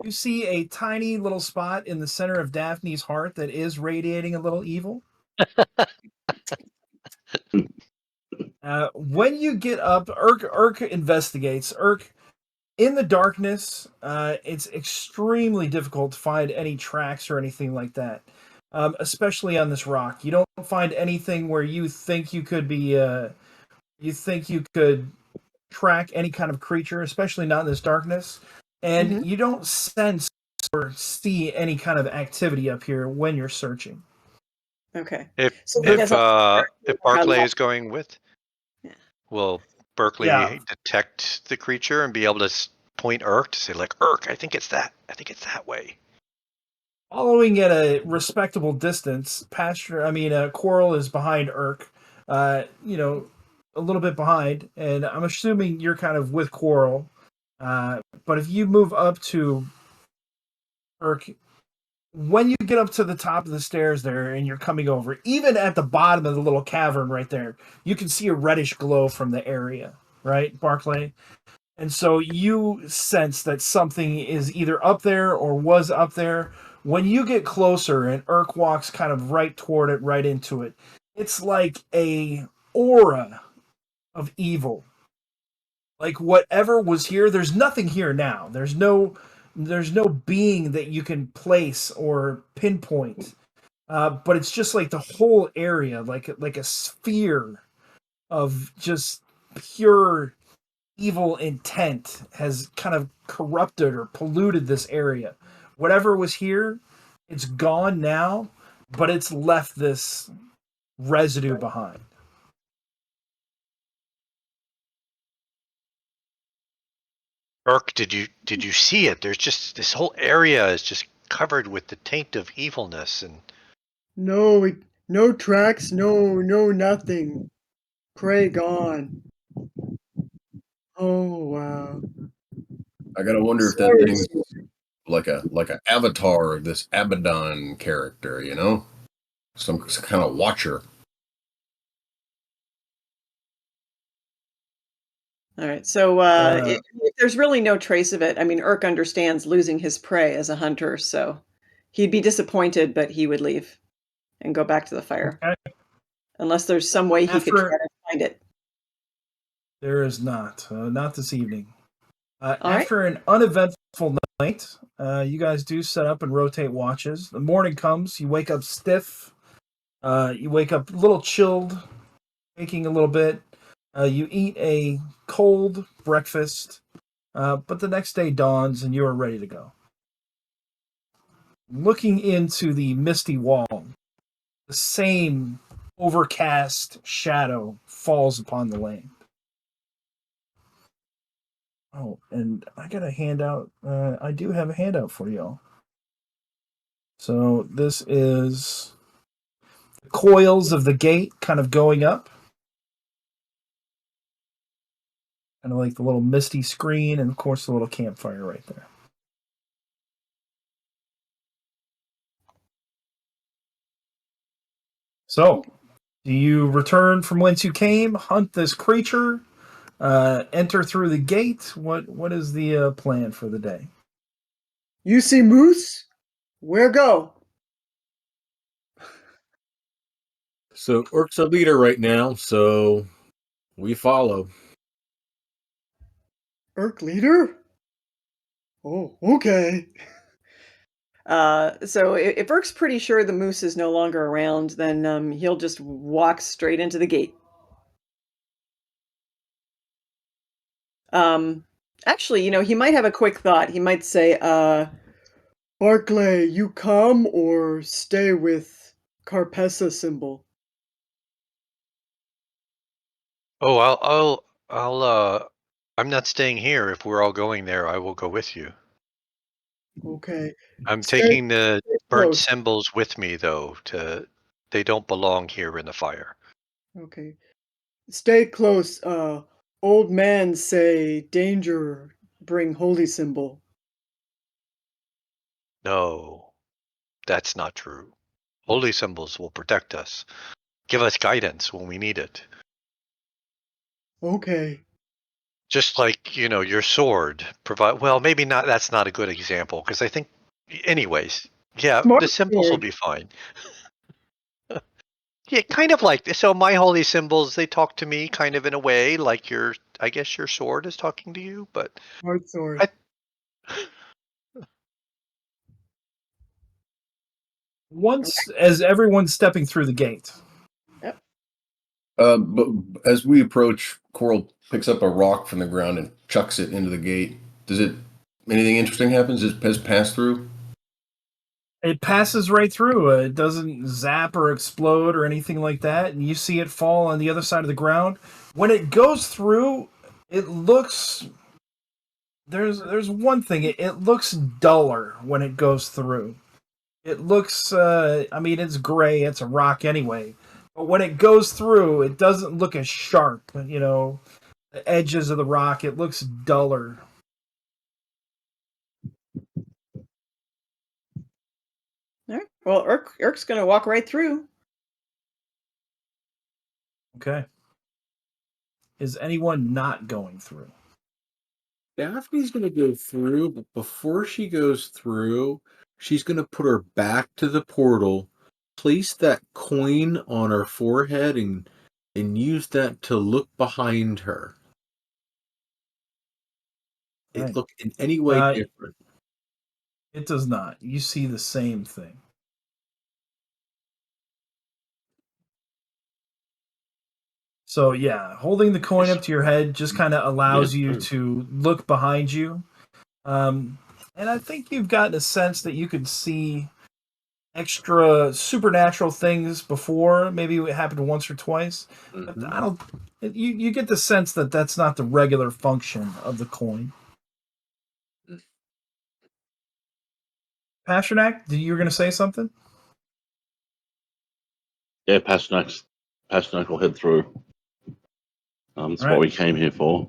You see a tiny little spot in the center of Daphne's heart that is radiating a little evil. When you get up, Urk investigates. Urk, in the darkness, it's extremely difficult to find any tracks or anything like that, especially on this rock. You don't find anything where you think you could be, you think you could track any kind of creature, especially not in this darkness. And you don't sense or see any kind of activity up here when you're searching. Okay. If So I guess if Barclay is going with, Yeah. will Berkeley detect the creature and be able to point Urk to say, like, Urk, I think it's that way. Following at a respectable distance, Coral is behind Urk, a little bit behind, and I'm assuming you're kind of with Coral. But if you move up to Urk, when you get up to the top of the stairs there and you're coming over, even at the bottom of the little cavern right there, you can see a reddish glow from the area, right, Barclay? And so you sense that something is either up there or was up there. When you get closer and Urk walks kind of right toward it, right into it, it's like a aura of evil. Like whatever was here, there's nothing here now. There's no being that you can place or pinpoint. But it's just like the whole area, like a sphere of just pure evil intent has kind of corrupted or polluted this area. Whatever was here, it's gone now, but it's left this residue behind. Urk, did you see it? There's just this whole area is just covered with the taint of evilness, and No tracks, no nothing. Prey gone. Oh wow. I gotta wonder if that Sorry. thing's like a avatar of this Abbadon character, you know? Some kind of watcher. All right. So if there's really no trace of it, I mean, Urk understands losing his prey as a hunter, so he'd be disappointed, but he would leave and go back to the fire. Okay. Unless there's some way he could try After to find it. there is not this evening. All right. After an uneventful night, you guys do set up and rotate watches. The morning comes, you wake up stiff. You wake up a little chilled, aching a little bit. You eat a cold breakfast, but the next day dawns and you are ready to go. Looking into the misty wall, the same overcast shadow falls upon the land. Oh, and I got a handout. I do have a handout for y'all. So this is the coils of the gate kind of going up. Kind of like the little misty screen, and of course the little campfire right there. So, do you return from whence you came, hunt this creature, enter through the gate? What is the plan for the day? You see moose? Where go? So Urk's our leader right now, so we follow. Urk leader? Oh, okay. So if Urk's pretty sure the moose is no longer around, then he'll just walk straight into the gate. Actually, he might have a quick thought. He might say, Barclay, you come or stay with Carpessa symbol? Oh, I'm not staying here. If we're all going there, I will go with you. Okay. I'm Stay taking the burnt close. symbols with me, though. They don't belong here in the fire. Okay. Stay close. Old man say danger bring holy symbol. No, that's not true. Holy symbols will protect us, give us guidance when we need it. Okay. Just like, your sword provide. Well, maybe not. That's not a good example because I think, anyways, yeah, Smart the symbols will sword. be fine. Yeah, kind of like so. My holy symbols, they talk to me kind of in a way like I guess your sword is talking to you, but Smart sword. Once, as everyone's stepping through the gate, Yep. But as we approach, Coral picks up a rock from the ground and chucks it into the gate. Does it? Anything interesting happens? Does it pass through? it passes right through. It doesn't zap or explode or anything like that, and you see it fall on the other side of the ground. When it goes through, it looks. There's one thing. It looks duller when it goes through. It looks. I mean, it's gray. It's a rock anyway. But when it goes through, it doesn't look as sharp. The edges of the rock. It looks duller. All right. Well, Urk's going to walk right through. Okay. Is anyone not going through? Daphne's going to go through, but before she goes through, she's going to put her back to the portal, place that coin on her forehead, and use that to look behind her. Right. It look in any way different. It does not. You see the same thing. So yeah, holding the coin up to your head just kind of allows you to look behind you. And I think you've gotten a sense that you could see extra supernatural things before. Maybe it happened once or twice. But I don't. You get the sense that that's not the regular function of the coin. Pasternak, you were going to say something? Yeah, Pasternak will head through. That's Right. what we came here for.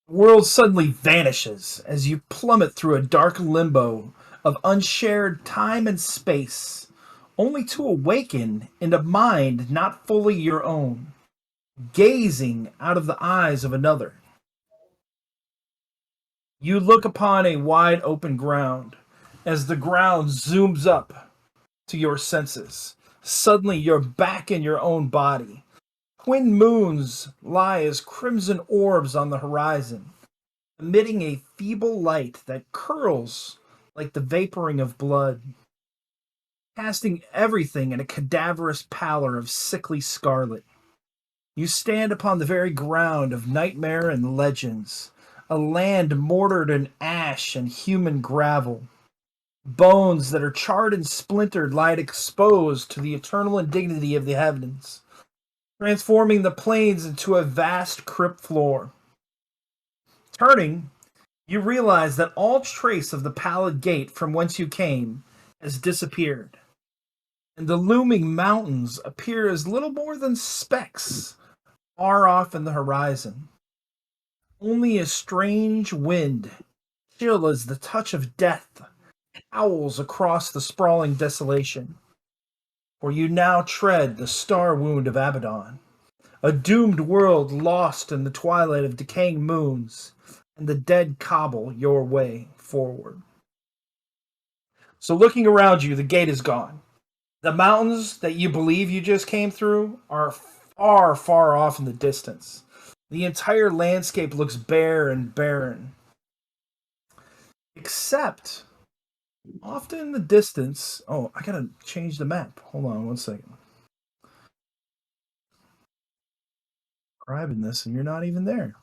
The world suddenly vanishes as you plummet through a dark limbo of unshared time and space, only to awaken in a mind not fully your own. gazing out of the eyes of another. You look upon a wide open ground as the ground zooms up to your senses. Suddenly, you're back in your own body. Twin moons lie as crimson orbs on the horizon, emitting a feeble light that curls like the vaporing of blood, casting everything in a cadaverous pallor of sickly scarlet. You stand upon the very ground of nightmare and legends, a land mortared in ash and human gravel. Bones that are charred and splintered lie exposed to the eternal indignity of the heavens, transforming the plains into a vast crypt floor. Turning, you realize that all trace of the pallid gate from whence you came has disappeared, and the looming mountains appear as little more than specks far off in the horizon. Only a strange wind, chill as the touch of death, howls across the sprawling desolation. For you now tread the Starwound of Abbadon, a doomed world lost in the twilight of decaying moons, and the dead cobble your way forward. So looking around you, the gate is gone. The mountains that you believe you just came through are far, far off in the distance. The entire landscape looks bare and barren. Except, off in the distance... Oh, I gotta change the map. Hold on one second. Describing this, and you're not even there.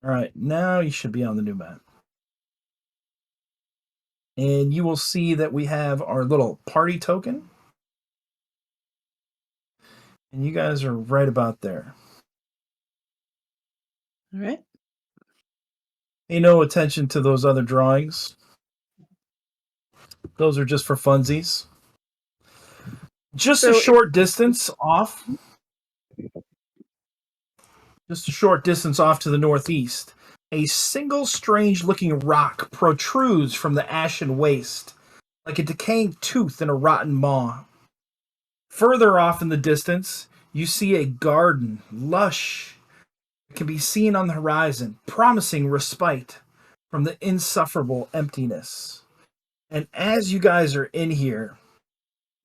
Alright, now you should be on the new map. And you will see that we have our little party token. And you guys are right about there. All right. Pay no attention to those other drawings. Those are just for funsies. Just a short distance off to the northeast, a single strange-looking rock protrudes from the ashen waste, like a decaying tooth in a rotten maw. Further off in the distance, you see a garden, lush, can be seen on the horizon, promising respite from the insufferable emptiness. And as you guys are in here,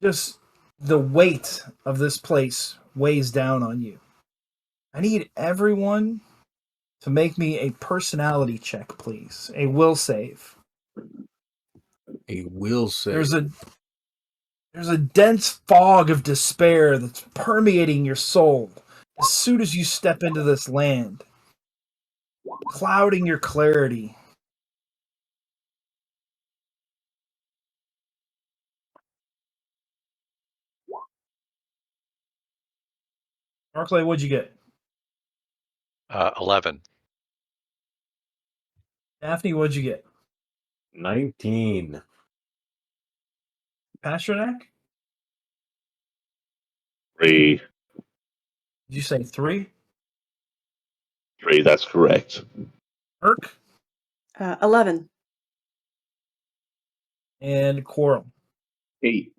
just the weight of this place weighs down on you. I need everyone to make me a personality check, please. A will save. A will save. There's a dense fog of despair that's permeating your soul as soon as you step into this land, clouding your clarity. Barclay, what'd you get? 11. Daphne, what'd you get? 19. Pasternak? 3. Did you say 3? 3, that's correct. Irk? 11. And Coral. 8.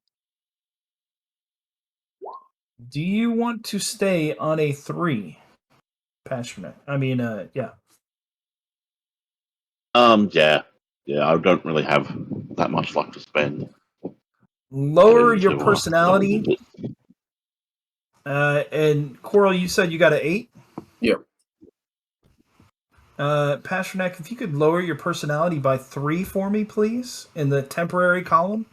Do you want to stay on a 3? Pasternak. Yeah. Yeah. Yeah, I don't really have that much luck to spend. Lower Into, your personality. And Coral, you said you got an 8? Yep. Pasternak, if you could lower your personality by 3 for me, please, in the temporary column.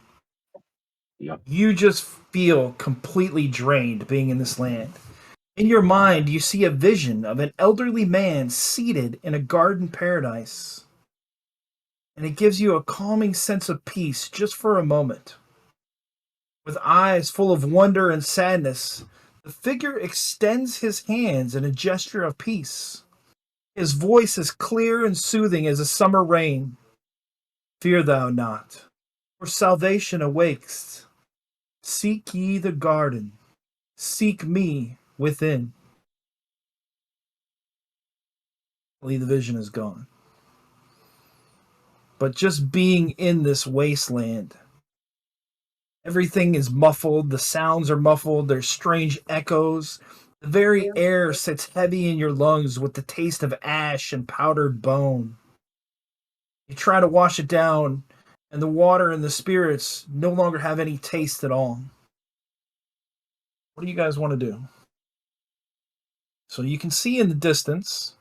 Yep. You just feel completely drained being in this land. In your mind, you see a vision of an elderly man seated in a garden paradise. And it gives you a calming sense of peace just for a moment. With eyes full of wonder and sadness, the figure extends his hands in a gesture of peace. His voice is clear and soothing as a summer rain. Fear thou not, for salvation awakes. Seek ye the garden, seek me within. The vision is gone. But just being in this wasteland, everything is muffled, the sounds are muffled, there's strange echoes. The very air sits heavy in your lungs with the taste of ash and powdered bone. You try to wash it down, and the water and the spirits no longer have any taste at all. What do you guys want to do? So you can see in the distance,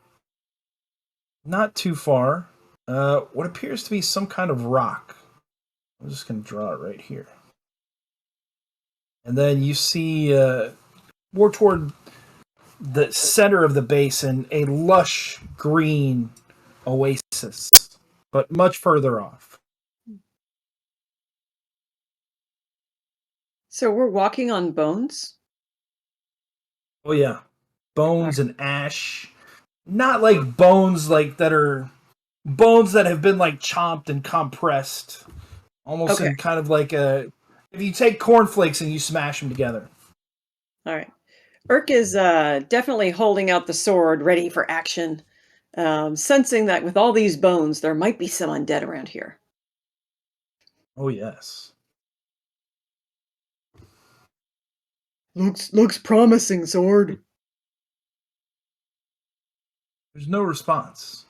not too far, what appears to be some kind of rock. I'm just going to draw it right here. And then you see more toward the center of the basin a lush green oasis, but much further off. So we're walking on bones? Oh yeah, bones and ash. Not like bones like that are bones that have been like chomped and compressed, almost Okay. in kind of like a if you take cornflakes and you smash them together. All right. Urk is definitely holding out the sword, ready for action, sensing that with all these bones, there might be some undead around here. Oh yes. Looks promising, sword. There's no response.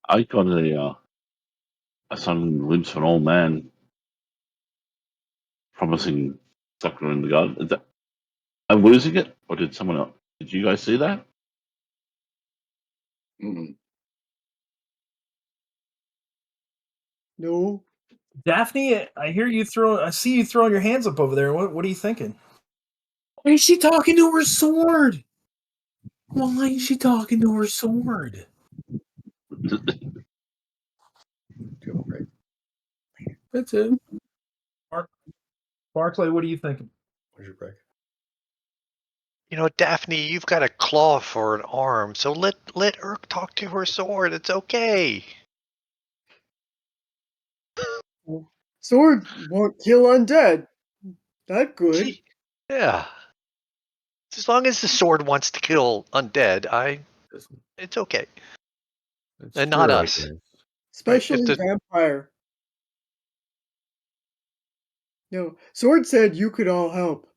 I got a son lives for an old man promising sucker in the garden. Is that, I'm losing it, or did someone else? Did you guys see that? No. Daphne, I see you throwing your hands up over there. What are you thinking? Why is she talking to her sword? Why is she talking to her sword? That's it. Barclay, what are you thinking? Where's your break? You know, Daphne, you've got a claw for an arm, so let Urk talk to her sword. It's okay. Sword won't kill undead. That good. Yeah. As long as the sword wants to kill undead, it's okay. That's And not true, I us. guess. Especially the- vampire. No. Sword said you could all help.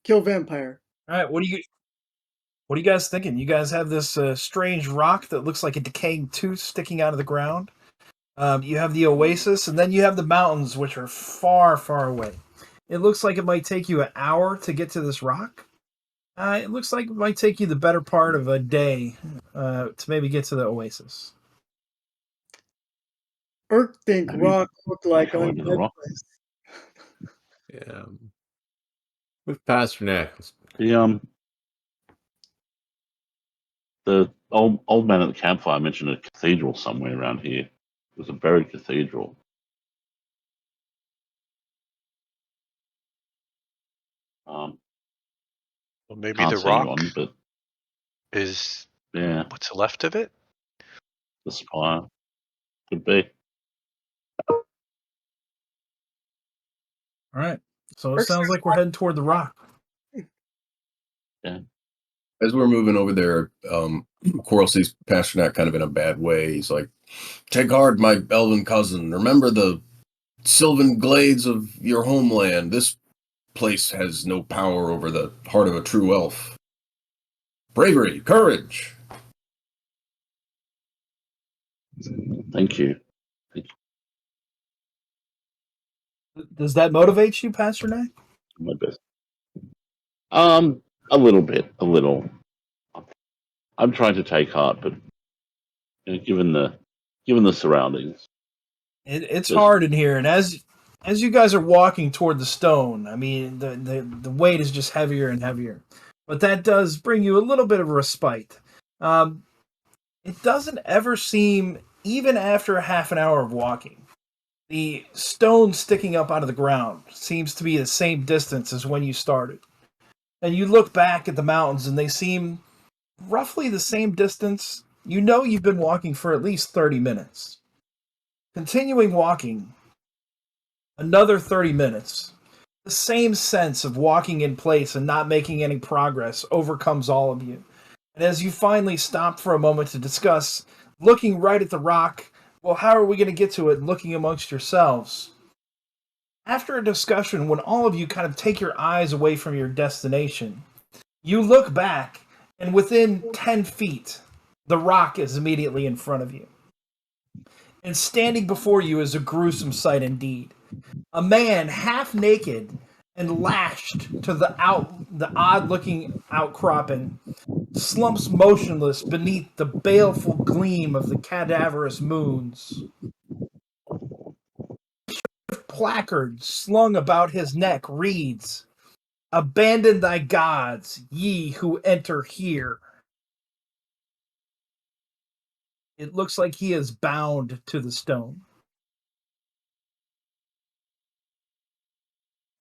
Kill vampire. All right, what are you guys thinking? You guys have this strange rock that looks like a decaying tooth sticking out of the ground. You have the oasis, and then you have the mountains, which are far, far away. It looks like it might take you an hour to get to this rock. It looks like it might take you the better part of a day to maybe get to the oasis. Urk think Maybe rock look like go into the undead rock. place. Yeah. With Pasternak. The old man at the campfire mentioned a cathedral somewhere around here. It was a buried cathedral. Well, maybe Can't the see rock one, but is yeah, what's left of it. the spire could be. All right, so it Urk's sounds like we're heading toward the rock. Yeah. As we're moving over there, Coral sees Pasternak kind of in a bad way. He's like, "Take heart, my elven cousin. Remember the sylvan glades of your homeland. This place has no power over the heart of a true elf. Bravery, courage." Thank you. Does that motivate you, Pasternak? My best. A little bit, a little. I'm trying to take heart, but given the surroundings, It's Just- hard in here, and as you guys are walking toward the stone, I mean, the weight is just heavier and heavier. But that does bring you a little bit of a respite. It doesn't ever seem, even after a half an hour of walking, the stone sticking up out of the ground seems to be the same distance as when you started. And you look back at the mountains, and they seem roughly the same distance. You know you've been walking for at least 30 minutes. Continuing walking, another 30 minutes. The same sense of walking in place and not making any progress overcomes all of you. And as you finally stop for a moment to discuss, looking right at the rock, Well, how are we going to get to it looking amongst yourselves? After a discussion, when all of you kind of take your eyes away from your destination, you look back, and within 10 feet, the rock is immediately in front of you. And standing before you is a gruesome sight indeed. A man half naked and lashed to the odd-looking outcropping slumps motionless beneath the baleful gleam of the cadaverous moons. A placard slung about his neck reads, "Abandon thy gods, ye who enter here." It looks like he is bound to the stone.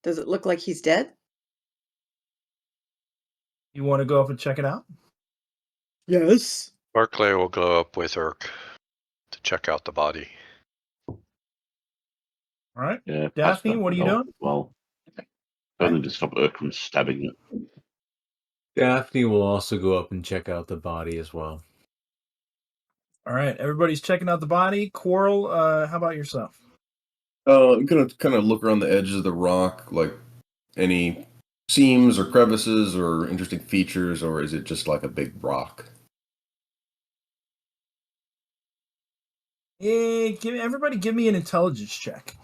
Does it look like he's dead? You want to go up and check it out? Yes. Barclay will go up with Urk to check out the body. All right. Yeah, Daphne, Pasta, what are you doing? Well, only to stop Urk from stabbing it. Daphne will also go up and check out the body as well. All right. Everybody's checking out the body. Quarrel, how about yourself? I'm gonna kind of look around the edges of the rock, like any seams or crevices or interesting features, or is it just like a big rock? Everybody give me an intelligence check.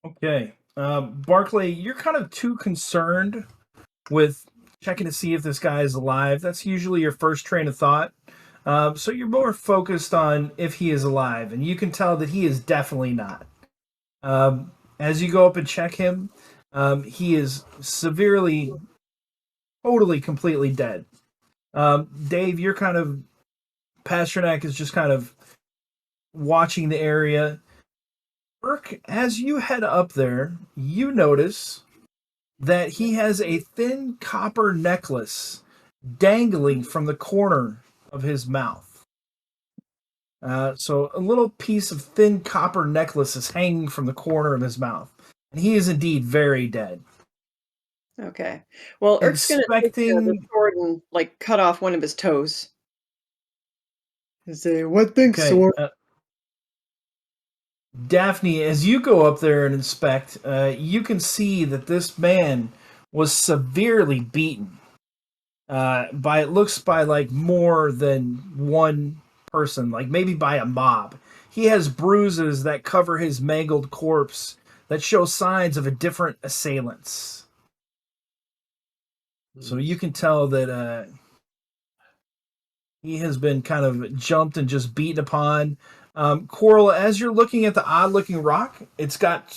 Okay. Barclay, you're kind of too concerned with checking to see if this guy is alive. That's usually your first train of thought. So you're more focused on if he is alive, and you can tell that he is definitely not. As you go up and check him, he is severely, totally, completely dead. Dave, you're kind of, Pasternak is just kind of watching the area. Burke, as you head up there, you notice that he has a thin copper necklace dangling from the corner of his mouth. So a little piece of thin copper necklace is hanging from the corner of his mouth. And he is indeed very dead. Okay. Well, Urk's going to take the Inspecting. sword and like cut off one of his toes. And say, what thinks Okay. sword? Daphne, as you go up there and inspect, you can see that this man was severely beaten. By it looks by like more than one person, like maybe by a mob. He has bruises that cover his mangled corpse that show signs of a different assailants. So you can tell that he has been kind of jumped and just beaten upon. Coral, as you're looking at the odd-looking rock, it's got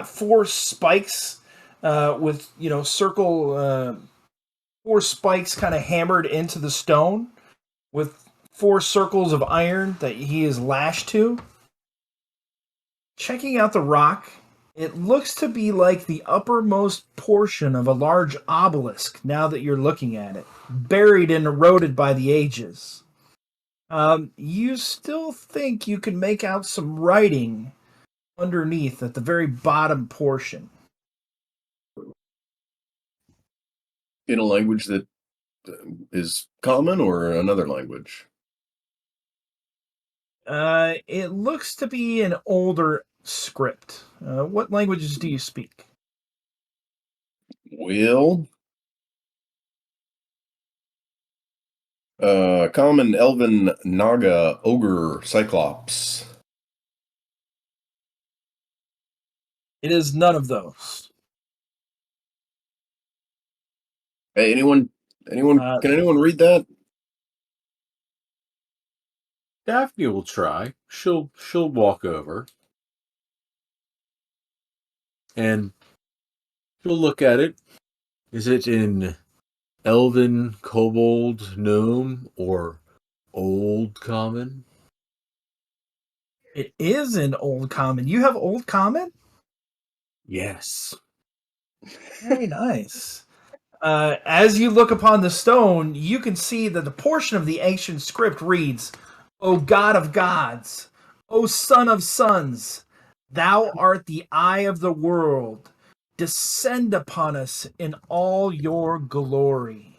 four spikes with circle. Four spikes kind of hammered into the stone with four circles of iron that he is lashed to. Checking out the rock, it looks to be like the uppermost portion of a large obelisk now that you're looking at it, buried and eroded by the ages. You still think you can make out some writing underneath at the very bottom portion. In a language that is common or another language? It looks to be an older script. What languages do you speak? Well, common, elven, naga, ogre, cyclops. It is none of those. Hey, anyone? Can anyone read that? Daphne will try. She'll walk over and she'll look at it. Is it in Elven, Kobold, Gnome, or Old Common? It is in Old Common. You have Old Common? Yes. Very nice. As you look upon the stone, you can see that the portion of the ancient script reads, "O God of gods, O Son of sons, Thou art the eye of the world. Descend upon us in all your glory.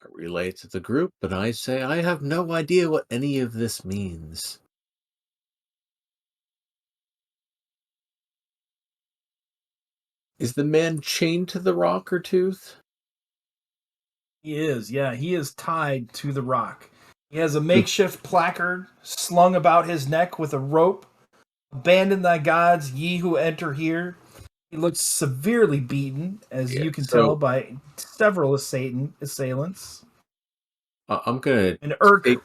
I relay it to the group, but I say I have no idea what any of this means. Is the man chained to the rock or tooth? He is, yeah, he is tied to the rock. He has a makeshift placard slung about his neck with a rope. Abandon thy gods, ye who enter here. He looks severely beaten, as Yeah, you can so- tell by several assailants. I'm gonna And Urk, take.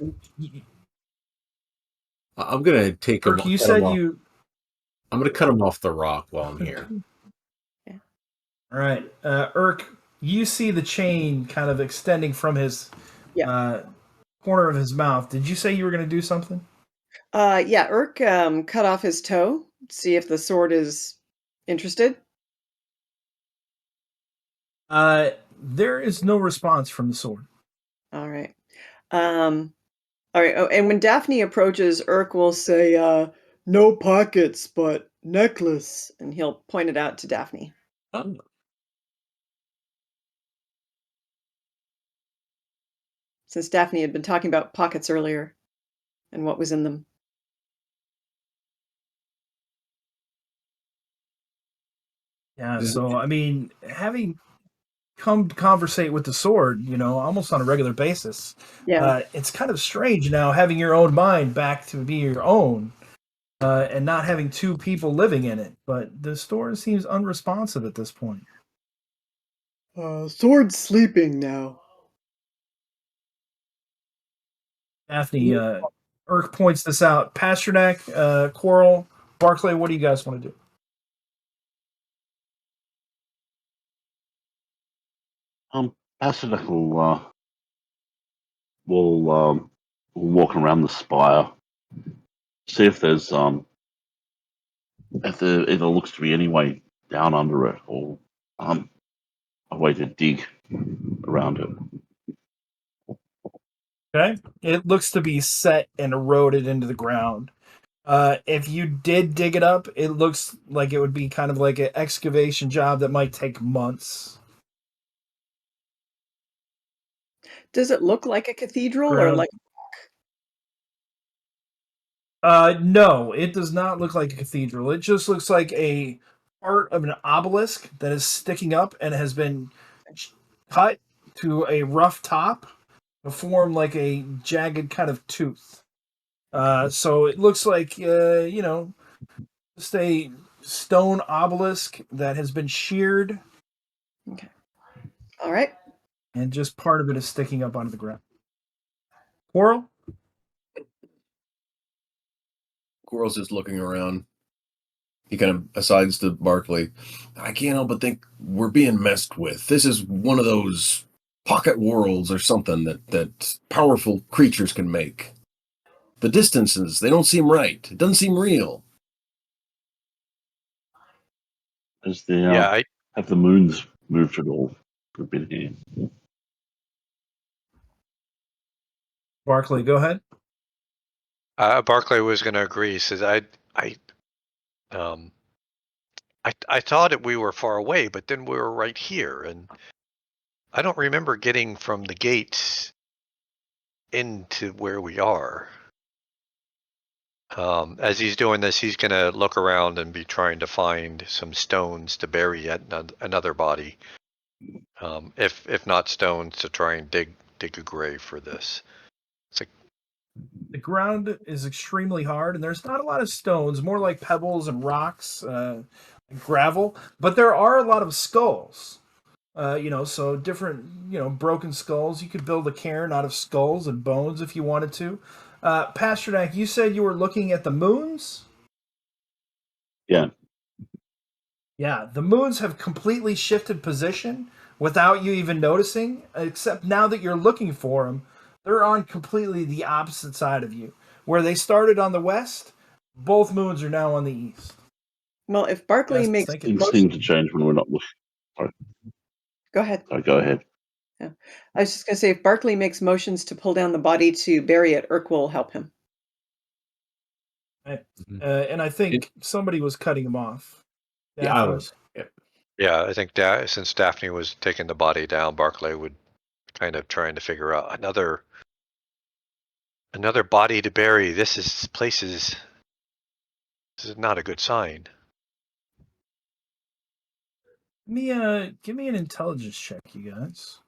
I'm gonna take him. Urk, you cut him said off. you. I'm gonna cut him off the rock while I'm here. All right, Urk, you see the chain kind of extending from his corner of his mouth. Did you say you were going to do something? Yeah, Urk cut off his toe. See if the sword is interested. There is no response from the sword. All right. All right. Oh, and when Daphne approaches, Urk will say, "No pockets, but necklace," and he'll point it out to Daphne. Oh. Since Daphne had been talking about pockets earlier and what was in them. Yeah, so I mean, having come to conversate with the sword, almost on a regular basis, Yeah. it's kind of strange now having your own mind back to be your own, and not having two people living in it. But the sword seems unresponsive at this point. Sword's sleeping now. Daphne, Urk points this out. Pasternak, Coral, Barclay, what do you guys want to do? Pasternak will walk around the spire, see if there's if there looks to be any way down under it, or a way to dig around it. Okay. It looks to be set and eroded into the ground. If you did dig it up, it looks like it would be kind of like an excavation job that might take months. Does it look like a cathedral or Ground. like? No, it does not look like a cathedral. It just looks like a part of an obelisk that is sticking up and has been cut to a rough top to form like a jagged kind of tooth. So it looks like, just a stone obelisk that has been sheared. Okay. All right. And just part of it is sticking up onto the ground. Coral? Coral's just looking around. He kind of asides to Barkley. I can't help but think we're being messed with. This is one of those pocket worlds or something that powerful creatures can make. The distances, they don't seem right. It doesn't seem real. Has the have the moons moved at all for a bit here? Barkley, go ahead. Barclay was going to agree. He says, I thought that we were far away, but then we were right here, and I don't remember getting from the gates into where we are. As he's doing this, he's going to look around and be trying to find some stones to bury another body. If not stones, to try and dig a grave for this. The ground is extremely hard, and there's not a lot of stones, more like pebbles and rocks, gravel. But there are a lot of skulls. So different, broken skulls. You could build a cairn out of skulls and bones if you wanted to. Pasternak, you said you were looking at the moons? Yeah. Yeah, the moons have completely shifted position without you even noticing, except now that you're looking for them, they're on completely the opposite side of you. Where they started on the west, both moons are now on the east. Well, if Barkley Yes, makes Things seem to change when we're not looking. Sorry. Go ahead. Sorry, go ahead. Yeah. I was just going to say, if Barkley makes motions to pull down the body to bury it, Urk will help him. And I think somebody was cutting him off. Yeah, I Daphne? was. Yeah. Yeah, I think since Daphne was taking the body down, Barclay would kind of trying to figure out another body to bury. This is not a good sign. Give me an intelligence check, you guys.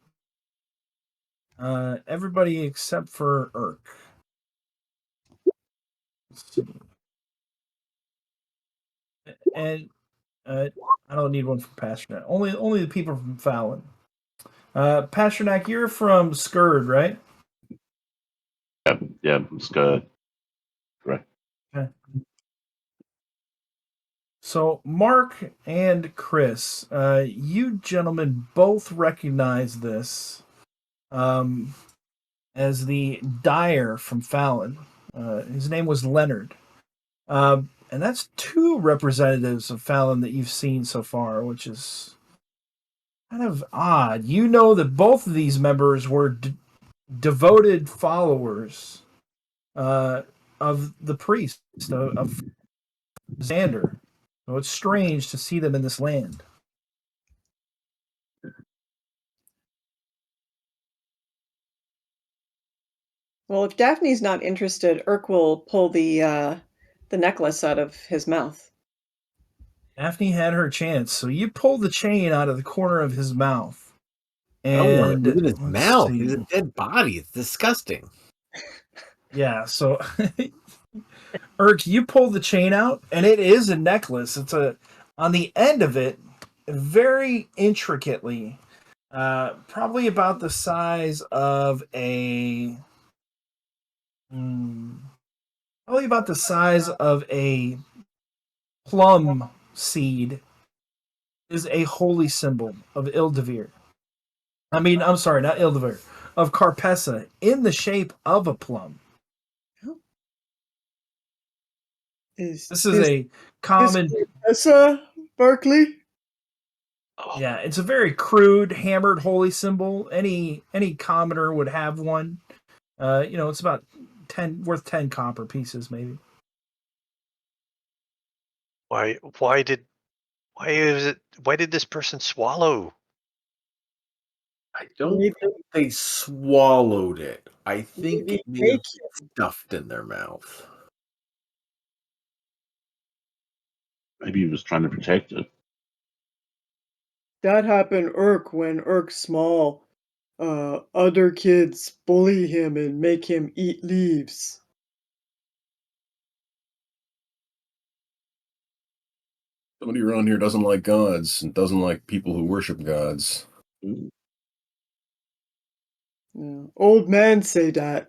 Everybody except for Urk. Let's see. And I don't need one from Pasternak. Only the people from Fallon. Pasternak, you're from Skurd, right? Yeah, it's good. Correct. Okay. So Mark and Chris, you gentlemen both recognize this as the dyer from Fallon. His name was Leonard. And that's two representatives of Fallon that you've seen so far, which is kind of odd. You know that both of these members were devoted followers of the priest of Xander. So it's strange to see them in this land. Well, if Daphne's not interested, Urk will pull the necklace out of his mouth. Daphne had her chance, so you pull the chain out of the corner of his mouth. I don't want And to in his let's mouth. see. He's a dead body. It's disgusting. Yeah, so Urk, you pull the chain out, and it is a necklace. It's on the end of it, very intricately, probably about the size of a, probably about the size of a plum seed, is a holy symbol of Ildavir. I'm sorry, not Ildavir, of Carpessa, in the shape of a plum. This is a common. Essa, Barkley? Oh, Yeah, it's a very crude, hammered holy symbol. Any commoner would have one. It's about worth 10 copper pieces, maybe. why did this person swallow? I don't think they swallowed it. I think Maybe it may make have stuffed in their mouth. Maybe he was trying to protect it. that happen Urk when Urk's small. Other kids bully him and make him eat leaves. Somebody around here doesn't like gods and doesn't like people who worship gods. Ooh. Yeah. Old man say that.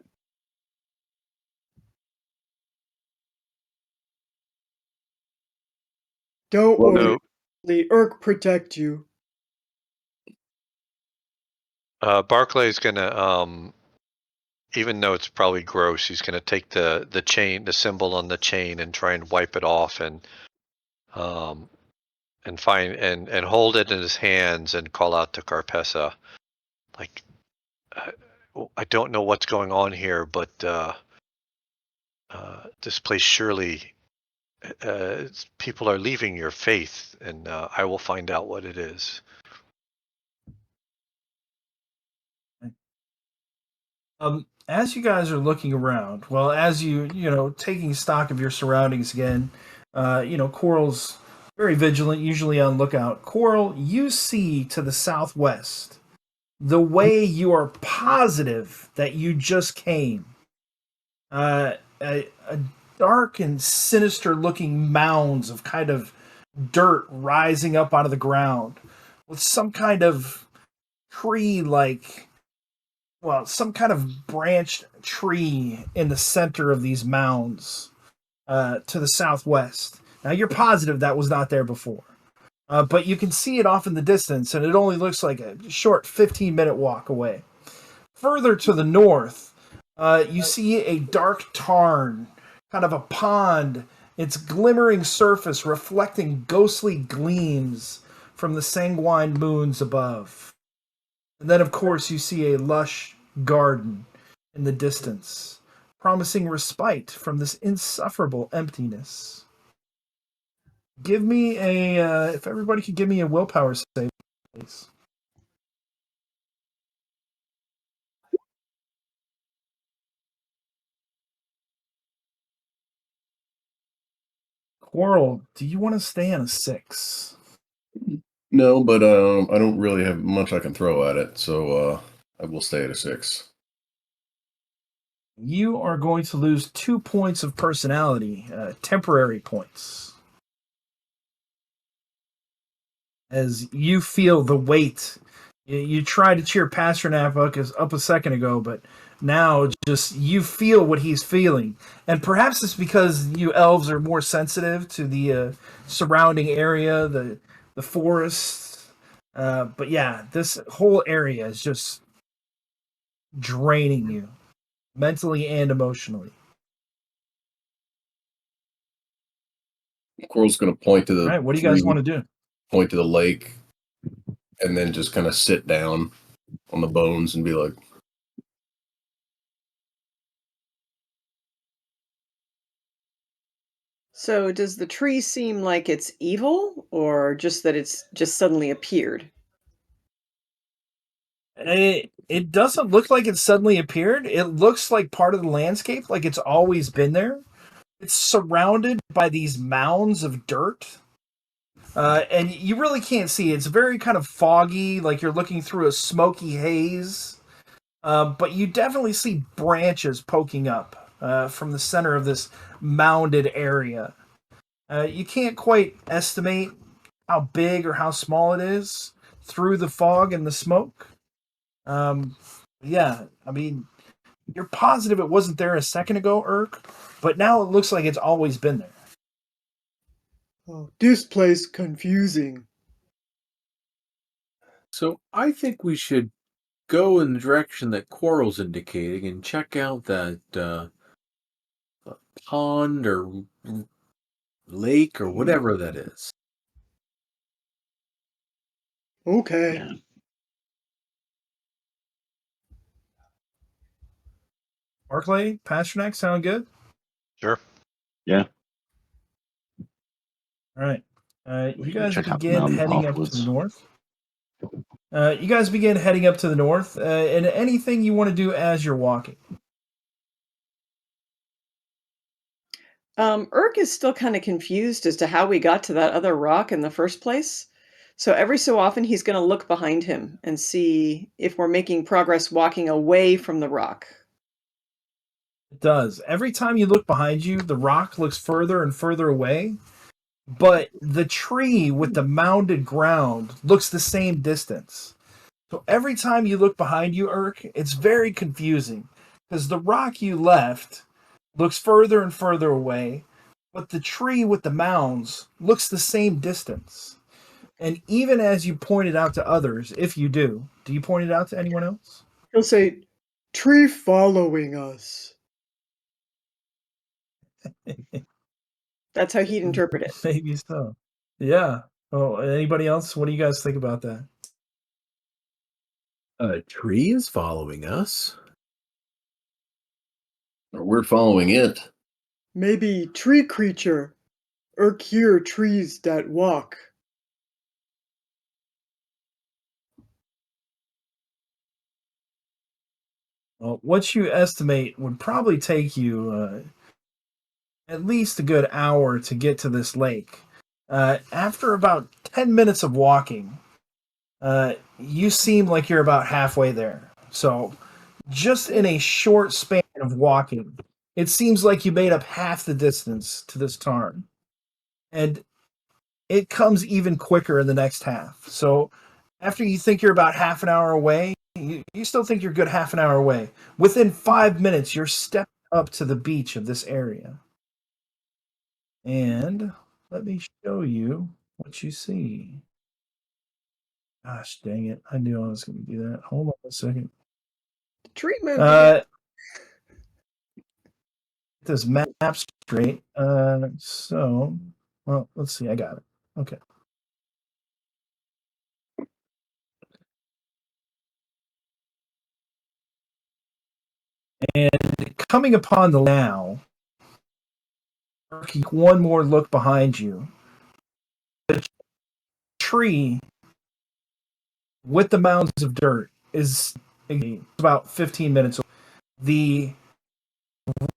Don't Well, worry, No, Urk protect you. Barclay's gonna even though it's probably gross, he's gonna take the chain, the symbol on the chain, and try and wipe it off, and find and hold it in his hands and call out to Carpessa, like, I don't know what's going on here, but this place surely, people are leaving your faith, and I will find out what it is. As you guys are looking around, well, as taking stock of your surroundings again, Coral's very vigilant, usually on lookout. Coral, you see to the southwest, the way you are positive that you just came. A dark and sinister looking mounds of kind of dirt rising up out of the ground with some kind of tree like, well, some kind of branched tree in the center of these mounds to the southwest. Now, you're positive that was not there before. But you can see it off in the distance, and it only looks like a short 15-minute walk away. Further to the north, you see a dark tarn, kind of a pond, its glimmering surface reflecting ghostly gleams from the sanguine moons above. And then, of course, you see a lush garden in the distance, promising respite from this insufferable emptiness. Give me if everybody could give me a willpower save, please. Quarrel, do you want to stay on a 6? No, but I don't really have much I can throw at it, so I will stay at a 6. You are going to lose 2 points of personality, temporary points. As you feel the weight. You tried to cheer Pasternak up a second ago, but now just you feel what he's feeling. And perhaps it's because you elves are more sensitive to the surrounding area, the forests. But yeah, this whole area is just draining you, mentally and emotionally. Coral's going to point to the All right, what do you guys want to do? point to the lake, and then just kind of sit down on the bones and be like, So does the tree seem like it's evil or just that it's just suddenly appeared? It doesn't look like it suddenly appeared. It looks like part of the landscape, like it's always been there. It's surrounded by these mounds of dirt. And you really can't see. It's very kind of foggy, like you're looking through a smoky haze. But you definitely see branches poking up from the center of this mounded area. You can't quite estimate how big or how small it is through the fog and the smoke. Yeah, I mean, you're positive it wasn't there a second ago, Urk, but now it looks like it's always been there. Oh, this place confusing. So I think we should go in the direction that Quarrel's indicating and check out that pond or lake or whatever that is. Okay. Yeah. Barclay, Pasternak, sound good? Sure. Yeah. All right. We You can guys check out the begin mountain heading up to the afterwards. north. You guys begin heading up to the north, and anything you want to do as you're walking. Urk is still kind of confused as to how we got to that other rock in the first place. So every so often he's going to look behind him and see if we're making progress walking away from the rock. It does. Every time you look behind you, the rock looks further and further away, but the tree with the mounded ground looks the same distance. So every time you look behind you, Urk, it's very confusing because the rock you left looks further and further away, but the tree with the mounds looks the same distance. And even as you point it out to others, if you do you point it out to anyone else? He'll say, tree following us. That's how he'd interpret it. Maybe so. Yeah. Oh, anybody else? What do you guys think about that? A tree is following us. or we're following it. Maybe tree creature. Urk hear trees that walk. Well, what you estimate would probably take you at least a good hour to get to this lake. After about 10 minutes of walking, you seem like you're about halfway there. So, just in a short span of walking, it seems like you made up half the distance to this tarn. And it comes even quicker in the next half. So, after you think you're about half an hour away, you still think you're a good half an hour away. Within 5 minutes, you're stepping up to the beach of this area. And let me show you what you see. Gosh dang it. I knew I was going to do that. Hold on a second. The tree moved again. Get this map straight. Well, let's see. I got it. Okay. And coming upon the now, one more look behind you. The tree with the mounds of dirt is about 15 minutes away. The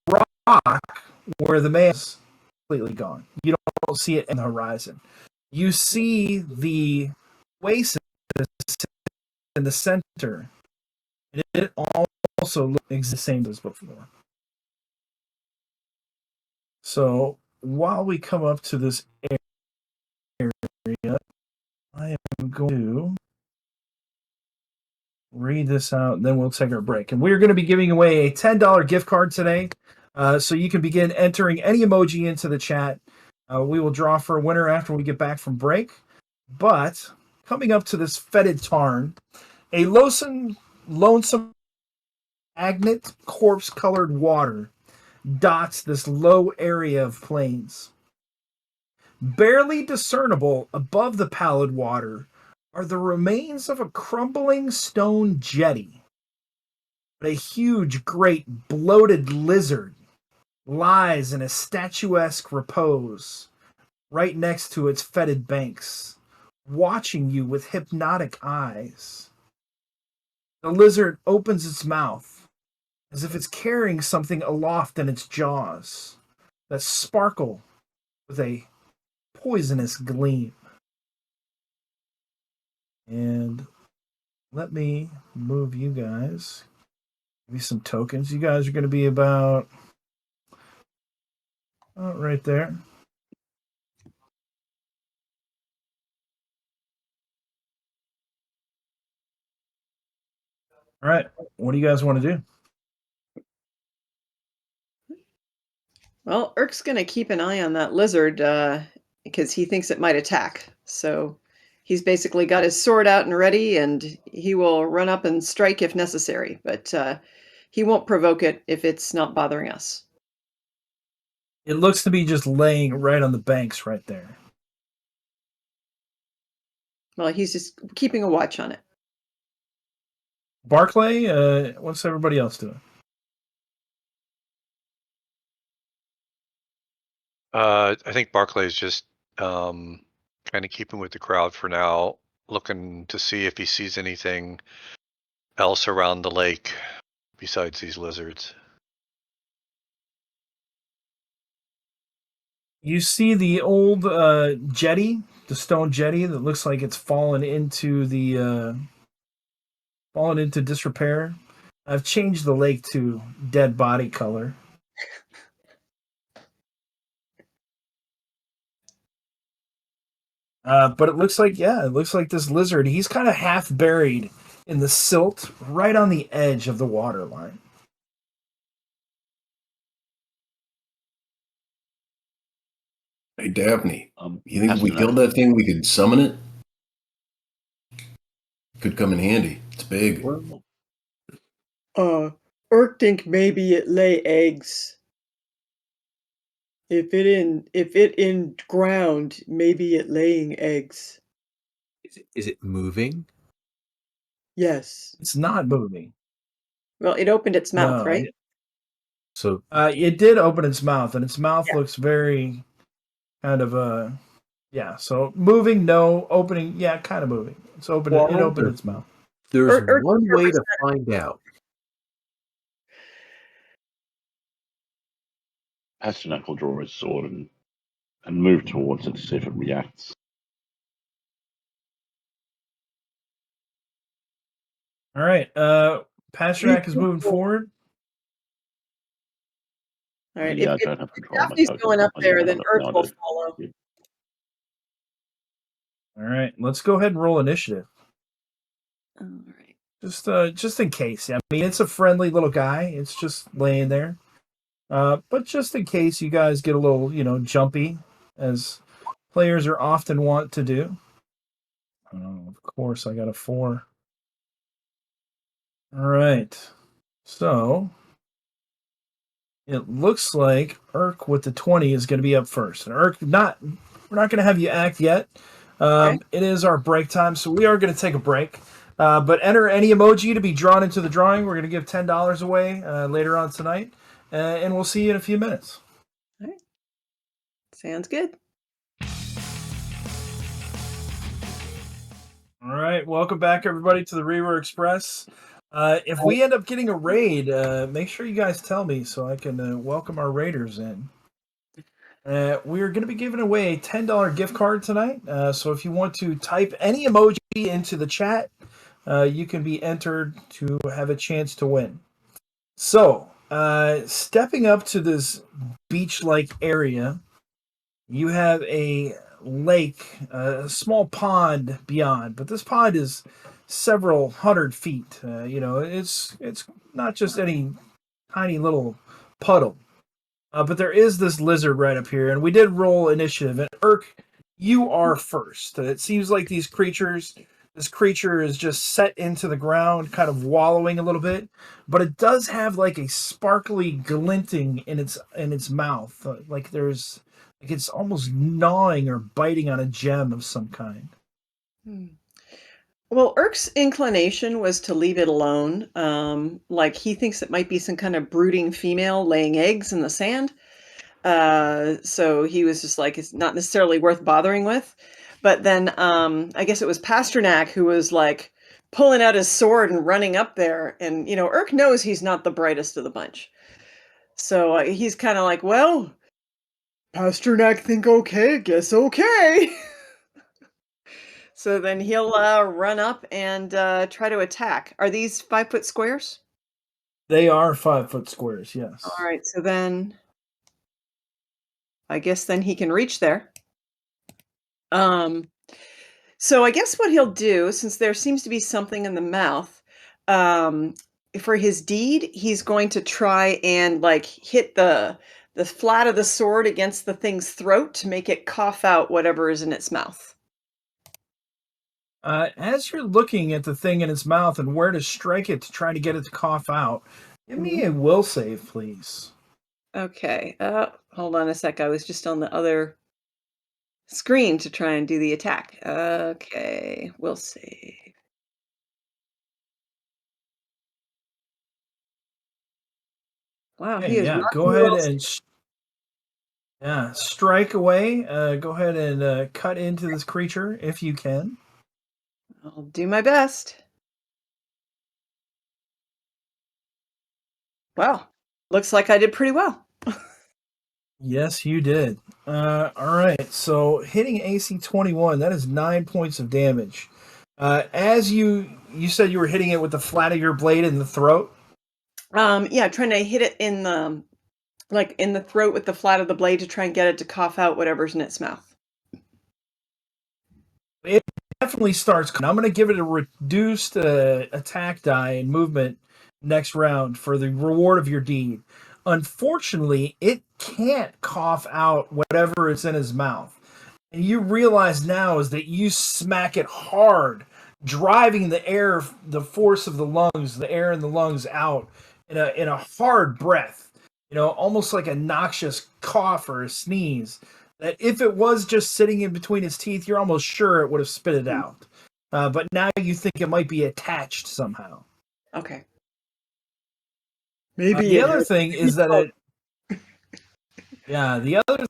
rock where the man is completely gone. You don't see it in the horizon. You see the oasis in the center. And it also looks the same as before. So while we come up to this area, I am going to read this out, and then we'll take our break. And we're going to be giving away a $10 gift card today, so you can begin entering any emoji into the chat. We will draw for a winner after we get back from break. But coming up to this fetid tarn, a lonesome agate corpse-colored water dots this low area of plains. Barely discernible above the pallid water are the remains of a crumbling stone jetty. A huge, great, bloated lizard lies in a statuesque repose right next to its fetid banks, watching you with hypnotic eyes. The lizard opens its mouth as if it's carrying something aloft in its jaws that sparkle with a poisonous gleam. And let me move you guys. Give you some tokens. You guys are going to be about right there. All right. What do you guys want to do? Well, Urk's going to keep an eye on that lizard because he thinks it might attack. So he's basically got his sword out and ready, and he will run up and strike if necessary. But he won't provoke it if it's not bothering us. It looks to be just laying right on the banks right there. Well, he's just keeping a watch on it. Barclay, what's everybody else doing? I think Barclay's just kind of keeping with the crowd for now, looking to see if he sees anything else around the lake besides these lizards. You see the old jetty, the stone jetty that looks like it's fallen into disrepair. I've changed the lake to dead body color. But it looks like this lizard, he's kind of half buried in the silt right on the edge of the water line. Hey, Daphne, you think if we Pasternak. killed that thing, we could summon it? Could come in handy. It's big. Urk think maybe it lay eggs. If it in ground, maybe it laying eggs. Is it moving? Yes. It's not moving. Well, it opened its mouth, No, right? So it did open its mouth, and its mouth Yeah. looks very kind of yeah. So moving, no. Opening, yeah, kind of moving. It's open. It opened its mouth. there's Urk one way to 100%. find out. Pasternak will draw his sword and move towards it to see if it reacts. All right. Pasternak is moving forward. All right. Yeah, I If don't have control of my Daphne's tokens. going up I there, know then that Urk now I will do. follow. All right. Let's go ahead and roll initiative. All right. Just in case. I mean, it's a friendly little guy. It's just laying there. But just in case you guys get a little, jumpy, as players are often wont to do. Oh, of course, I got a 4. All right. So it looks like Urk with the 20 is going to be up first. And Urk, we're not going to have you act yet. Okay. It is our break time, so we are going to take a break. But enter any emoji to be drawn into the drawing. We're going to give $10 away later on tonight, and we'll see you in a few minutes. All right. Sounds good. All right, welcome back, everybody, to the Reaver Express. If we end up getting a raid, make sure you guys tell me so I can welcome our raiders in. We're going to be giving away a $10 gift card tonight. So if you want to type any emoji into the chat, you can be entered to have a chance to win. So, stepping up to this beach-like area, you have a lake, a small pond beyond, but this pond is several hundred feet. It's not just any tiny little puddle. But there is this lizard right up here, and we did roll initiative. And Urk, you are first. It seems like this creature is just set into the ground, kind of wallowing a little bit, but it does have like a sparkly glinting in its mouth, like it's almost gnawing or biting on a gem of some kind. Well, Urk's inclination was to leave it alone. Like he thinks it might be some kind of brooding female laying eggs in the sand. So he was just like, it's not necessarily worth bothering with. But then I guess it was Pasternak who was like pulling out his sword and running up there. And, Urk knows he's not the brightest of the bunch. So he's kind of like, well, Pasternak think okay, guess okay. so then he'll run up and try to attack. Are these 5-foot squares? They are 5-foot squares, yes. All right, so then I guess then he can reach there. So I guess what he'll do, since there seems to be something in the mouth, for his deed, he's going to try and like hit the flat of the sword against the thing's throat to make it cough out whatever is in its mouth. As you're looking at the thing in its mouth and where to strike it to try to get it to cough out, give me a will save, please. Okay. Hold on a sec. I was just on the other screen to try and do the attack. Okay, we'll see. Wow, Okay, he is yeah, not go ahead and strike away. Go ahead and cut into this creature if you can. I'll do my best. Wow, looks like I did pretty well. Yes, you did. All right, so hitting AC 21, that is 9 points of damage. As you said you were hitting it with the flat of your blade in the throat. Yeah, trying to hit it in the throat with the flat of the blade to try and get it to cough out whatever's in its mouth. It definitely starts. I'm going to give it a reduced attack die and movement next round for the reward of your deed. Unfortunately, it can't cough out whatever is in his mouth. And you realize now is that you smack it hard, driving the force of the air in the lungs out in a hard breath. Almost like a noxious cough or a sneeze. That if it was just sitting in between his teeth, you're almost sure it would have spit it out. But now you think it might be attached somehow. Okay. Maybe The it other hurt. thing is that the other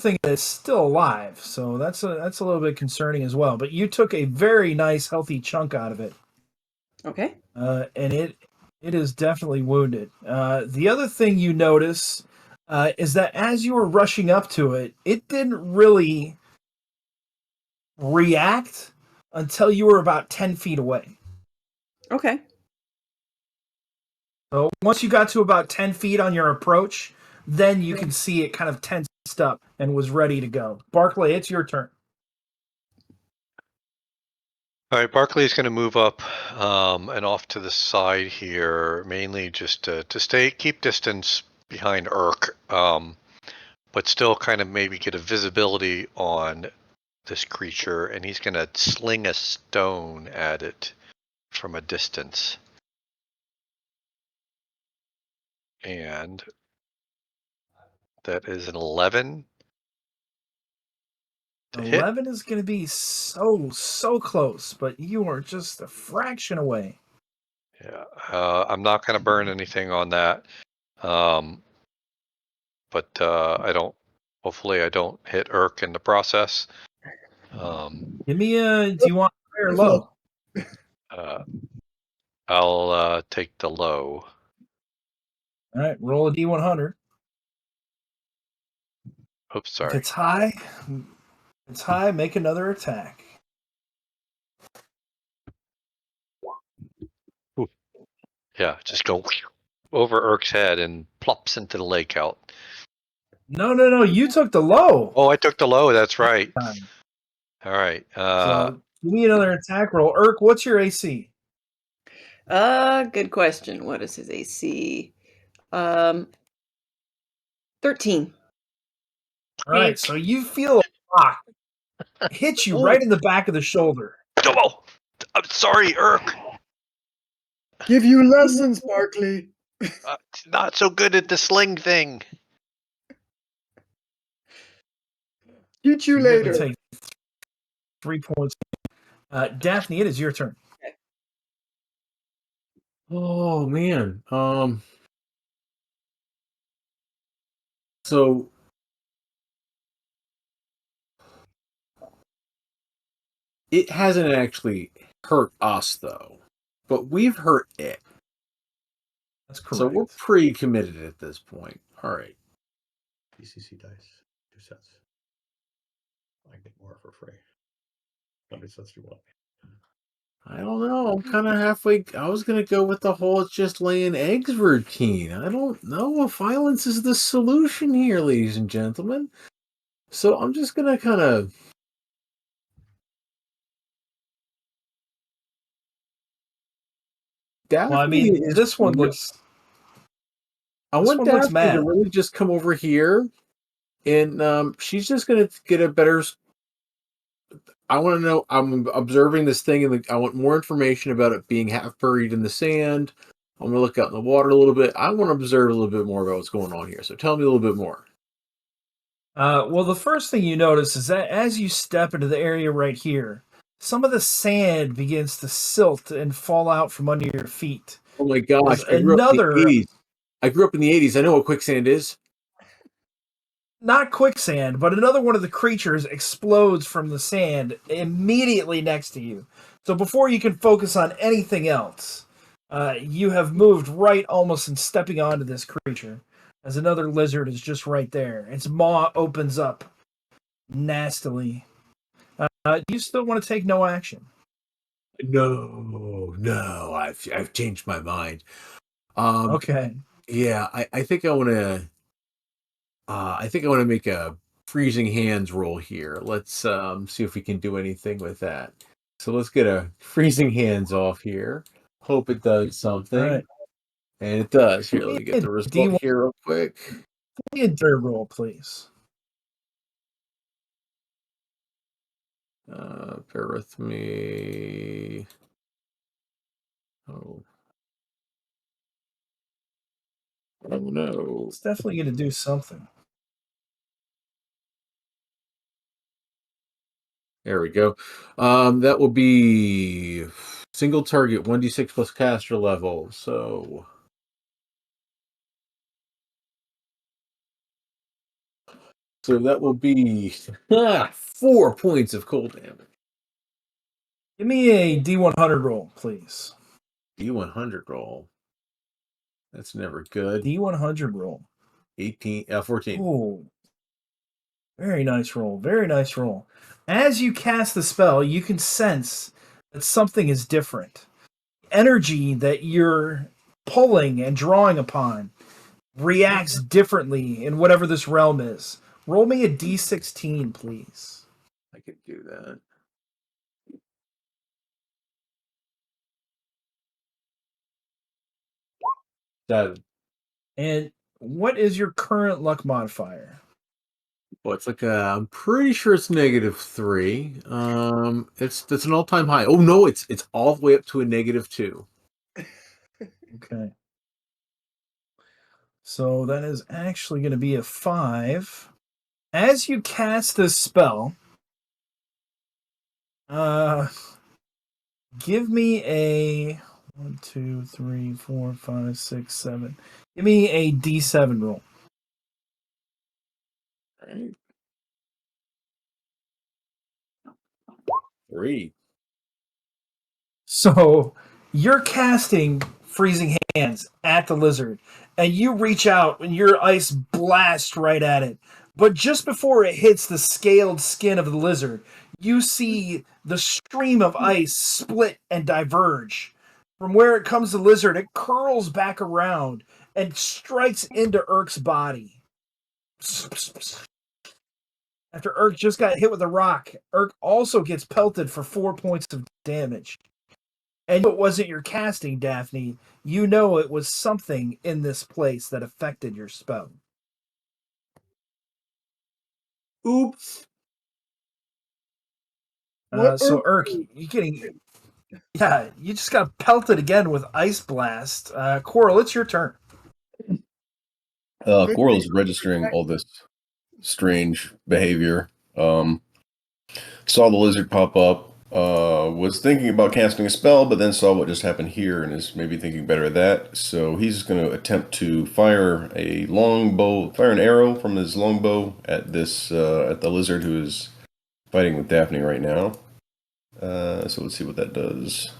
thing is it's still alive, so that's a little bit concerning as well. But you took a very nice, healthy chunk out of it. Okay. And it is definitely wounded. The other thing you notice is that as you were rushing up to it, it didn't really react until you were about 10 feet away. Okay. So once you got to about 10 feet on your approach, then you can see it kind of tensed up and was ready to go. Barclay, it's your turn. All right, Barclay's going to move up and off to the side here, mainly just to keep distance behind Urk, but still kind of maybe get a visibility on this creature, and he's going to sling a stone at it from a distance. And that is an 11. to hit. 11 is going to be so close, but you are just a fraction away. Yeah, I'm not going to burn anything on that. But I don't. Hopefully, I don't hit Irk in the process. Give me a. Do you want high or low? I'll take the low. All right, roll a d100. Oops, If sorry. it's high, make another attack. Ooh. Yeah, just go over Irk's head and plops into the lake out. No, you took the low. Oh, I took the low. That's right. Time. All right. So give me another attack roll. Irk, what's your AC? Good question. What is his AC? 13. All right, so you feel a rock hit you right in the back of the shoulder. Oh, I'm sorry, Irk. Give you lessons, Barkley. Not so good at the sling thing. Teach you You're gonna later. take 3 points. Daphne, it is your turn. Oh man. So it hasn't actually hurt us though, but we've hurt it. That's correct. So we're pretty committed at this point. All right. DCC dice, 2 sets. I get more for free. How many sets do you want? I don't know. I'm kind of halfway. I was gonna go with the whole "it's just laying eggs" routine. I don't know if violence is the solution here, ladies and gentlemen. So I'm just gonna kind of. Daphne Well, I mean, is this one looks. I this want one looks Daphne to mad. really just come over here, and she's just gonna get a better. I want to know. I'm observing this thing, and I want more information about it being half buried in the sand. I'm gonna look out in the water a little bit. I want to observe a little bit more about what's going on here. So tell me a little bit more. Well, the first thing you notice is that as you step into the area right here, some of the sand begins to silt and fall out from under your feet. Oh my gosh! There's another, I grew up in the 80s. I know what quicksand is. not quicksand, but another one of the creatures explodes from the sand immediately next to you. So before you can focus on anything else, you have moved right almost in stepping onto this creature, as another lizard is just right there. Its maw opens up nastily. You still want to take no action? No, I've changed my mind. Okay. Yeah, I think I want to. I think I want to make a freezing hands roll here. Let's see if we can do anything with that. So let's get a freezing hands off here. Hope it does something. All right. And it does. Here, let me get the result D1 here real quick. Give me a dirt roll, please. Bear with me. Oh. Oh no. It's definitely going to do something. There we go. That will be single target 1d6 plus caster level. So that will be 4 points of cold damage. Give me a D100 roll, please. D100 roll. That's never good. D100 roll. 14. Oh, very nice roll. Very nice roll. As you cast the spell, you can sense that something is different. Energy that you're pulling and drawing upon reacts differently in whatever this realm is. Roll me a D16, please. I could do that. That. And what is your current luck modifier? Well, it's like I'm pretty sure it's -3. That's an all-time high. Oh no, it's all the way up to a -2. Okay. So that is actually going to be a 5. As you cast this spell, Give me a 1, 2, 3, 4, 5, 6, 7. Give me a D7 roll. Right. 3. So you're casting freezing hands at the lizard, and you reach out and your ice blasts right at it. But just before it hits the scaled skin of the lizard, you see the stream of ice split and diverge. From where it comes the lizard, it curls back around and strikes into Urk's body. After Urk just got hit with a rock, Urk also gets pelted for 4 points of damage. And it wasn't your casting, Daphne. You know it was something in this place that affected your spell. Oops. So Urk, you getting you just got pelted again with Ice Blast. Coral, it's your turn. Coral's registering all this strange behavior. Saw the lizard pop up. Was thinking about casting a spell, but then saw what just happened here and is maybe thinking better of that. So he's going to attempt to fire an arrow from his longbow at at the lizard who is fighting with Daphne right now. So let's see what that does.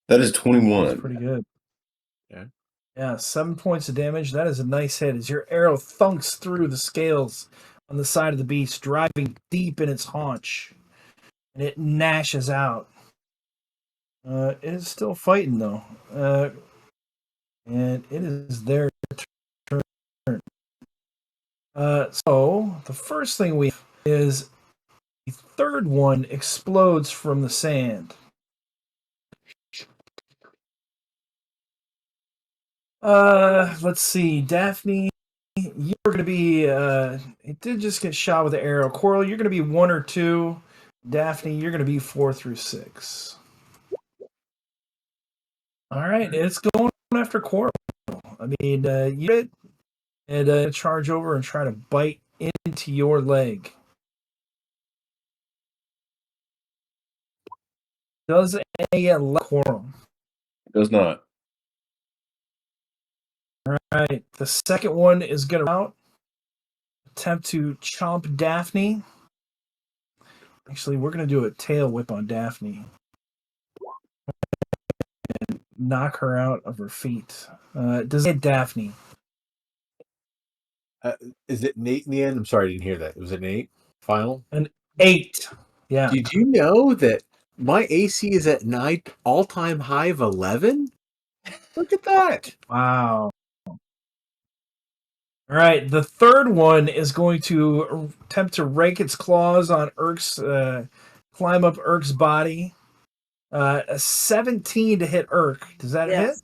That is 21. That's pretty good. Yeah. Yeah, 7 points of damage. That is a nice hit as your arrow thunks through the scales on the side of the beast, driving deep in its haunch. And it gnashes out. It is still fighting, though. And it is their turn. So, the first thing we have is the third one explodes from the sand. Let's see. Daphne, you're going to be, it did just get shot with an arrow. Coral, you're going to be 1 or 2. Daphne, you're going to be 4 through 6. All right, it's going after Coral. I mean, you hit and charge over and try to bite into your leg. Does a Coral. Does not. All right, the second one is going to attempt to chomp Daphne. Actually, we're going to do a tail whip on Daphne. And knock her out of her feet. Does it hit Daphne? Is it Nate in the end? I'm sorry, I didn't hear that. Was it Nate? Final? An 8. Yeah. Did you know that my AC is at all-time high of 11? Look at that. Wow. All right, the third one is going to attempt to rake its claws on Urk's, climb up Urk's body. A 17 to hit Urk. Does that hit?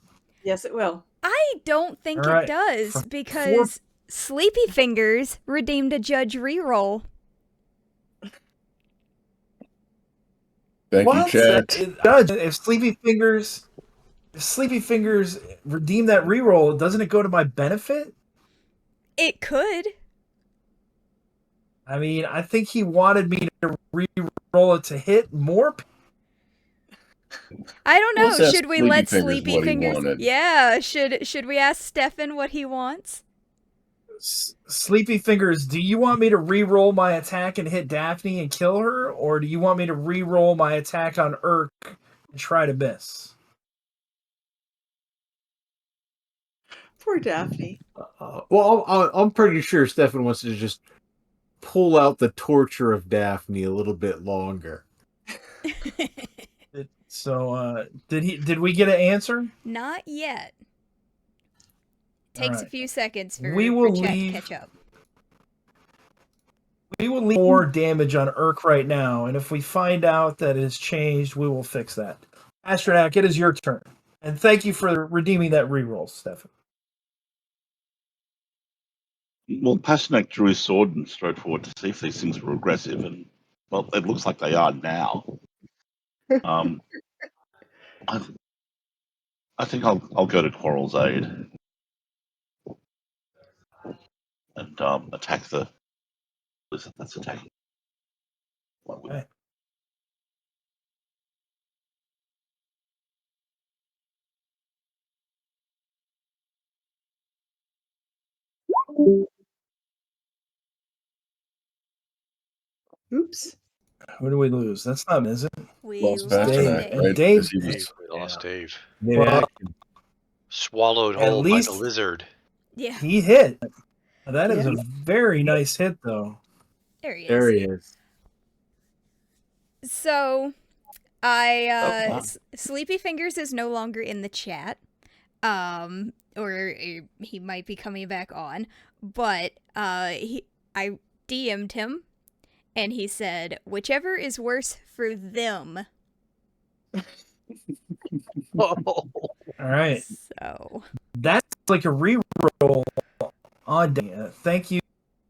Yes, it will. I don't think All right. it does For because Sleepy Fingers redeemed a judge reroll. Thank you, chat. It does. If Sleepy Fingers redeem that reroll, doesn't it go to my benefit? It could. I mean, I think he wanted me to re-roll it to hit more. I don't know. Let's ask Should we Sleepy let Fingers Sleepy what he Fingers? wanted. Yeah. Should we ask Stefan what he wants? Sleepy Fingers, do you want me to re-roll my attack and hit Daphne and kill her, or do you want me to re-roll my attack on Urk and try to miss? Poor Daphne. Well, I'm pretty sure Stefan wants to just pull out the torture of Daphne a little bit longer. So, did we get an answer? Not yet. Takes a right. few seconds for, We will for chat leave- to catch up. We will leave more damage on Urk right now, and if we find out that it has changed, we will fix that. Astronaut, it is your turn. And thank you for redeeming that reroll, Stefan. Well, Pasternak drew his sword and strode forward to see if these things were aggressive, and well, it looks like they are now. I think I'll go to Coral's aid and attack the That's attacking. Okay. Oops. Who do we lose? That's not, is it? We Lost lost Dave. Pasternak, Dave. And right? Dave, Because he was Dave, we lost Dave. Maybe Well, Swallowed at whole by the least lizard. Yeah, he hit. That is Yeah. a very nice hit, though. there he there is. he is. So, wow. Sleepy Fingers is no longer in the chat. Or he might be coming back on, but I DM'd him, and he said, "Whichever is worse for them." Oh, All right. So, That's like a reroll on Daphne. Thank you,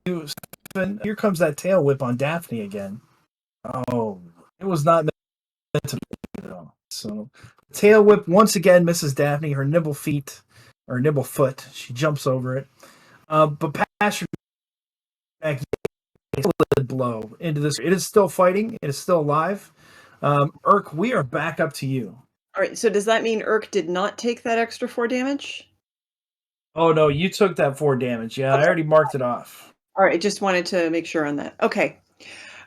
Stephen. Here comes that tail whip on Daphne again. Oh, it was not meant to be, though. So, tail whip once again misses Daphne. Her nimble feet, or nimble foot. She jumps over it. But Pasternak blow into this. It is still fighting. It is still alive. Urk, we are back up to you. All right. So does that mean Urk did not take that extra 4 damage? Oh no, you took that 4 damage. Yeah, I Okay. already marked it off. All right. I just wanted to make sure on that. Okay.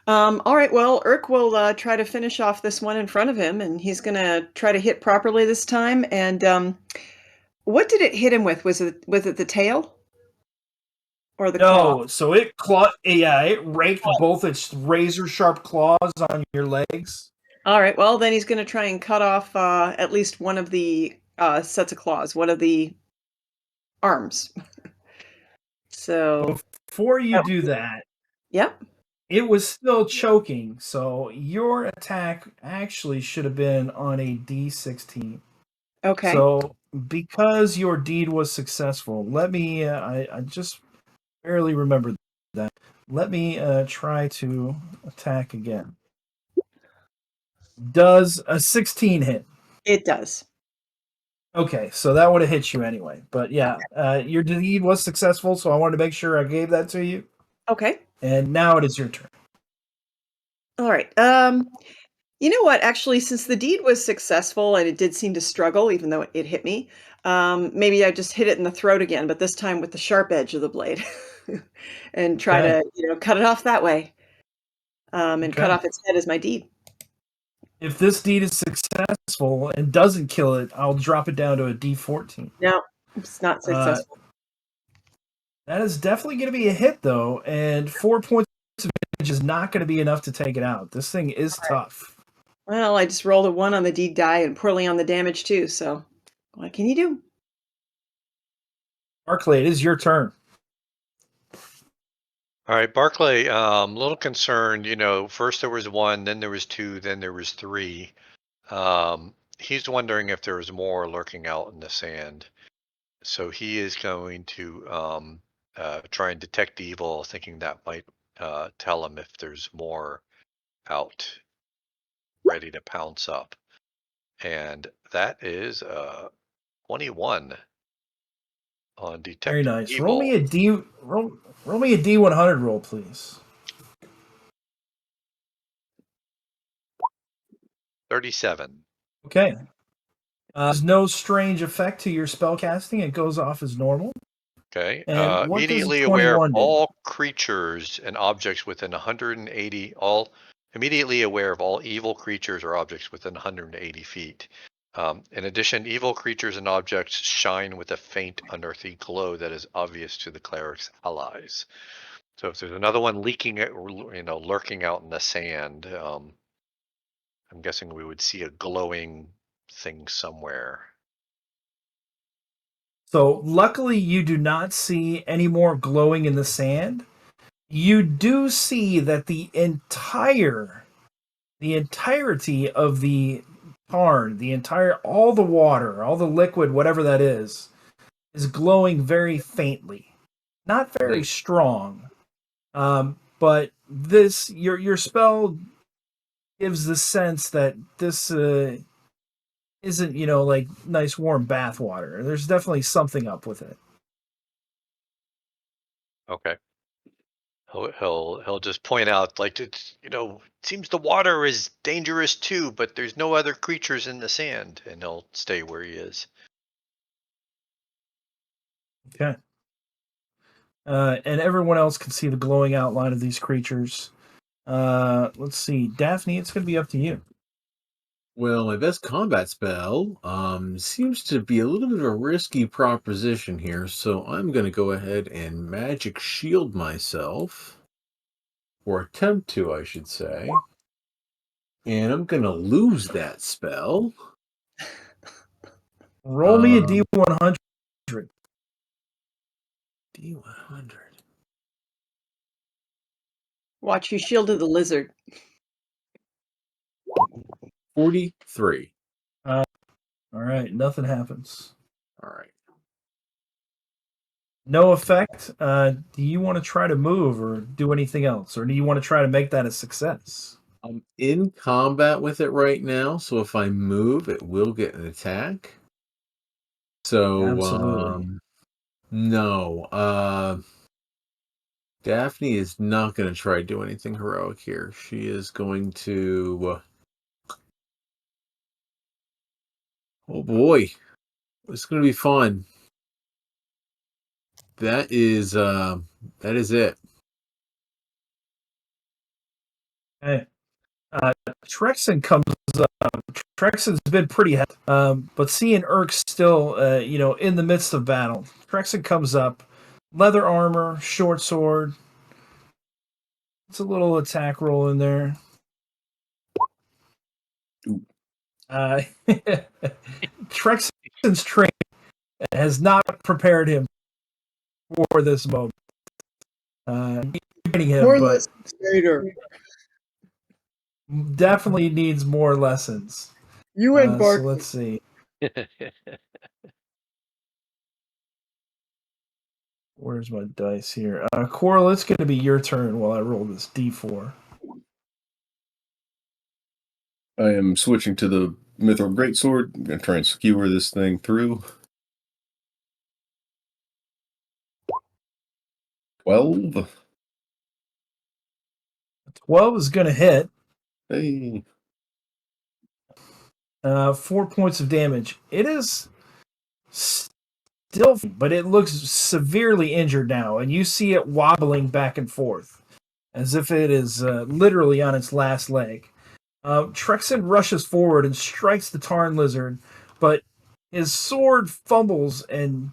All right. Well, Urk will try to finish off this one in front of him, and he's going to try to hit properly this time. And what did it hit him with? Was it the tail or the claw? No, so it clawed. Yeah, it raked both its razor sharp claws on your legs. All right. Well, then he's going to try and cut off at least one of the sets of claws, one of the arms. So, Before you do that, yep. it was still choking. So your attack actually should have been on a D16. Okay. So because your deed was successful, let me. I just barely remembered that. Let me try to attack again. Does a 16 hit? It does. Okay, so that would have hit you anyway. But yeah, your deed was successful, so I wanted to make sure I gave that to you. Okay. And now it is your turn. All right. You know what? Actually, since the deed was successful and it did seem to struggle, even though it hit me, maybe I just hit it in the throat again, but this time with the sharp edge of the blade, and try Okay. to cut it off that way, and cut Okay. off its head as my deed. If this deed is successful and doesn't kill it, I'll drop it down to a D14. No, it's not successful. That is definitely going to be a hit, though, and 4 points of damage is not going to be enough to take it out. This thing is tough. Well, I just rolled a 1 on the deed die and poorly on the damage too. So, what can you do? Barclay, it is your turn. all right, Barclay. A little concerned. First there was 1, then there was 2, then there was 3. He's wondering if there was more lurking out in the sand. So he is going to try and detect evil, thinking that might tell him if there's more out, ready to pounce up. And that is 21 on detect Very nice. evil. Roll me a D100 roll, please. 37. Okay. There's no strange effect to your spell casting. It goes off as normal. Okay. And what does Immediately aware of 21 do? all creatures and objects within 180. Immediately aware of all evil creatures or objects within 180 feet. In addition, evil creatures and objects shine with a faint unearthly glow that is obvious to the cleric's allies. So if there's another one lurking out in the sand, I'm guessing we would see a glowing thing somewhere. So luckily you do not see any more glowing in the sand. You do see that the entirety of the tarn, all the water, all the liquid, whatever that is glowing very faintly. Not very strong. But this your spell gives the sense that this isn't, like nice warm bath water. There's definitely something up with it. Okay. He'll just point out, like, it's, it seems the water is dangerous too, but there's no other creatures in the sand, and he'll stay where he is. Okay. And everyone else can see the glowing outline of these creatures. Let's see, Daphne, it's going to be up to you. Well, my best combat spell seems to be a little bit of a risky proposition here, so I'm going to go ahead and magic shield myself, or attempt to, I should say. And I'm going to lose that spell. Roll me a D100. D100. Watch you shielded the lizard. 43. All right, nothing happens. All right. No effect. Do you want to try to move or do anything else, or do you want to try to make that a success? I'm in combat with it right now, so if I move, it will get an attack. So, Absolutely. no. Daphne is not going to try to do anything heroic here. She is going to... oh boy. It's going to be fun. That is it. Hey, Trexen comes up. Trexen's been pretty, but seeing Urk still, in the midst of battle, Trexen comes up, leather armor, short sword. It's a little attack roll in there. Trexen's training has not prepared him for this moment. Training him, More but lessons later. definitely needs more lessons. You and So Barkley. let's see. Where's my dice here? Coral, it's going to be your turn while I roll this D4. I am switching to the Mithril Greatsword. I'm going to try and skewer this thing through. 12. 12 is going to hit. Hey. 4 points of damage. It is still, but it looks severely injured now, and you see it wobbling back and forth as if it is literally on its last leg. Trexen rushes forward and strikes the Tarn Lizard, but his sword fumbles and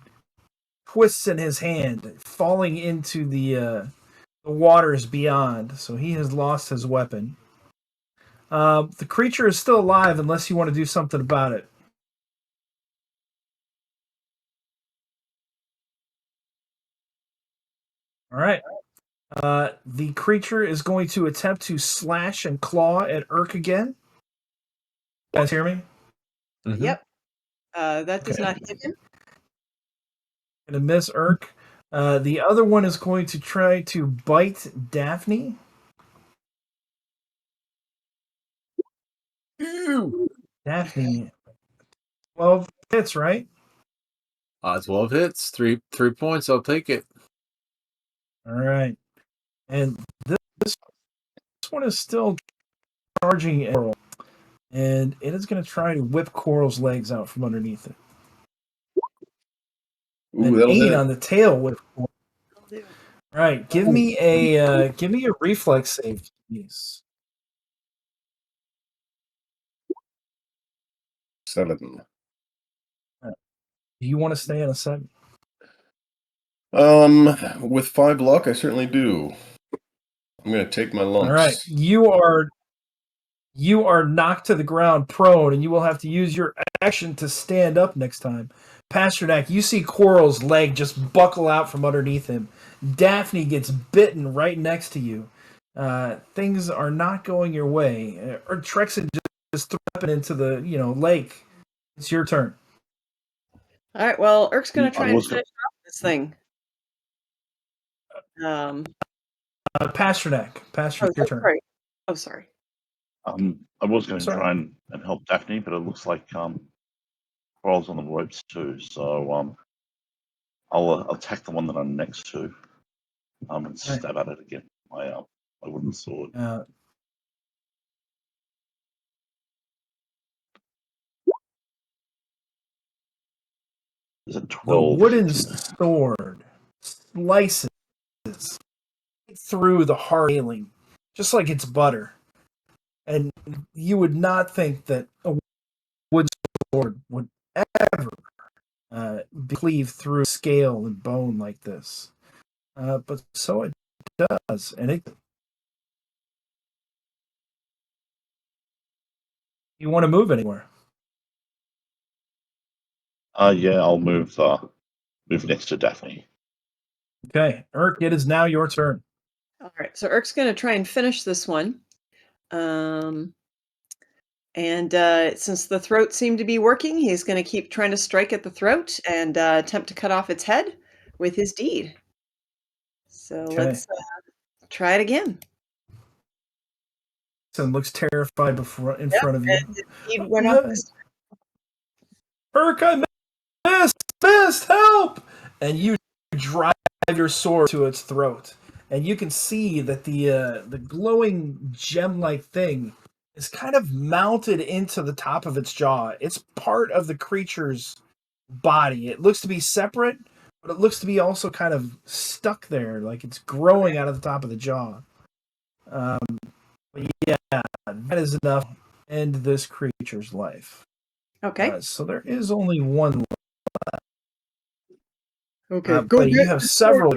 twists in his hand, falling into the waters beyond, so he has lost his weapon. The creature is still alive unless you want to do something about it. All right. The creature is going to attempt to slash and claw at Urk again. You guys hear me? Mhm. Yep. That does Okay. not hit him. Gonna miss Urk. The other one is going to try to bite Daphne. Ew. Daphne. 12 hits, right? 12 hits, 3 points. I'll take it. All right. And this one is still charging at Coral. And it is going to try to whip Coral's legs out from underneath it. Ooh, An that'll 8 hit. on the tail whip. All right, give me a reflex save, please. 7. Do you want to stay in a 7? With 5 luck, I certainly do. I'm going to take my lumps. All right, you are knocked to the ground prone, and you will have to use your action to stand up next time. Pasternak, you see Coral's leg just buckle out from underneath him. Daphne gets bitten right next to you. Things are not going your way. Trexen just threw into the lake. It's your turn. All right. Well, Urk's going to I try and was finish off this thing. Pasternak, your turn. Sorry. Oh, sorry. I was going to Sorry. try and help Daphne, but it looks like Coral's on the ropes too. So I'll attack the one that I'm next to and stab at it again. my wooden sword. Is it The 12? wooden sword slices through the hard railing, just like it's butter. And you would not think that a wood sword would ever cleave through scale and bone like this. But so it does. And it. You want to move anywhere? Yeah, I'll move next to Daphne. Okay, Urk, it is now your turn. All right, so Urk's going to try and finish this one. And since the throat seemed to be working, he's going to keep trying to strike at the throat and attempt to cut off its head with his deed. So let's try it again. Son looks terrified in front of you. And his deed went off this time. Urk, I missed, help! And you drive your sword to its throat. And you can see that the glowing gem-like thing is kind of mounted into the top of its jaw. It's part of the creature's body. It looks to be separate, but it looks to be also kind of stuck there, like it's growing out of the top of the jaw. But yeah, that is enough to end this creature's life. Okay. So there is only one left. Okay, go but you have several.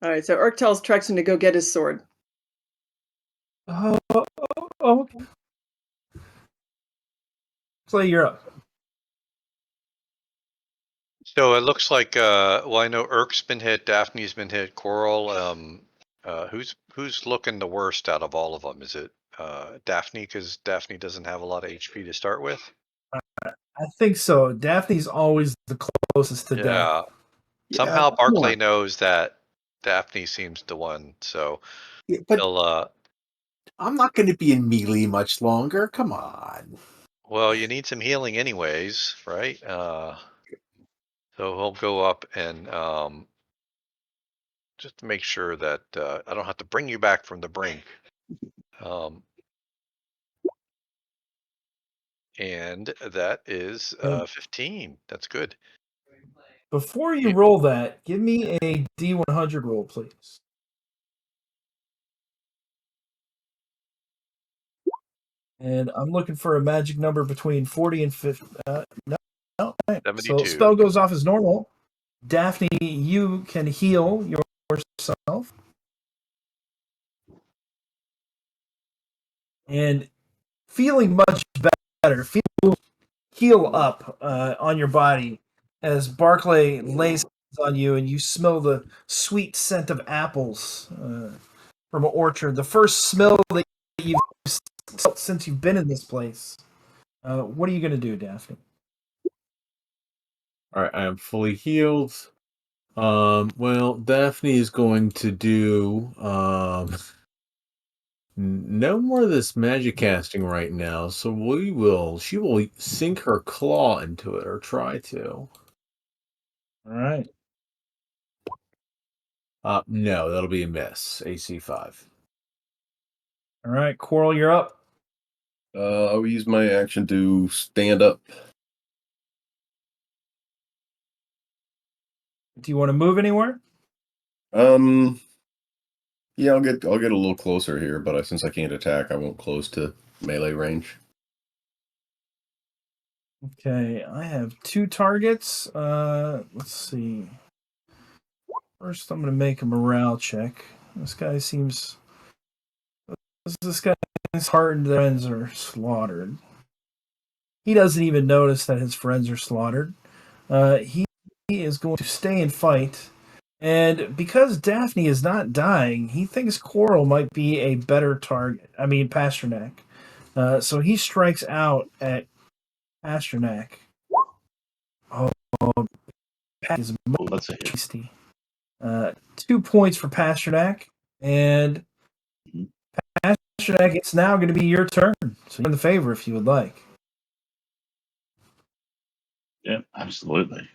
All right, so Urk tells Trexon to go get his sword. Oh. Clay, you're up. So it looks like, well, I know Urk's been hit, Daphne's been hit, Coral. Who's looking the worst out of all of them? Is it Daphne? Because Daphne doesn't have a lot of HP to start with. I think so. Daphne's always the closest to death. Somehow Barclay knows that Daphne seems the one, so but he'll. I'm not going to be in melee much longer. Come on. Well, you need some healing anyways, right? So he'll go up and just to make sure that I don't have to bring you back from the brink. And that is 15. That's good. Before you roll that, give me a D100 roll, please. And I'm looking for a magic number between 40 and 50. No. 72. So spell goes off as normal. Daphne, you can heal yourself. And feeling much better. Heal up on your body as Barclay lays on you and you smell the sweet scent of apples from an orchard. The first smell that you've smelled since you've been in this place. What are you going to do, Daphne? All right, I am fully healed. Well, Daphne is going to do no more of this magic casting right now, so she will sink her claw into it or try to. All right. No, that'll be a miss. AC 5. All right, Coral, you're up. I'll use my action to stand up. Do you want to move anywhere? Yeah, I'll get a little closer here, but since I can't attack, I won't close to melee range. Okay, I have 2 targets. Let's see. First, I'm going to make a morale check. This guy's heart and friends are slaughtered. He doesn't even notice that his friends are slaughtered. He is going to stay and fight. And because Daphne is not dying, he thinks Coral might be a better target. I mean, Pasternak. So he strikes out at Pasternak. Oh, Pat is tasty. 2 points for Pasternak. And Pasternak, it's now going to be your turn. So you're in the favor if you would like. Yeah, absolutely.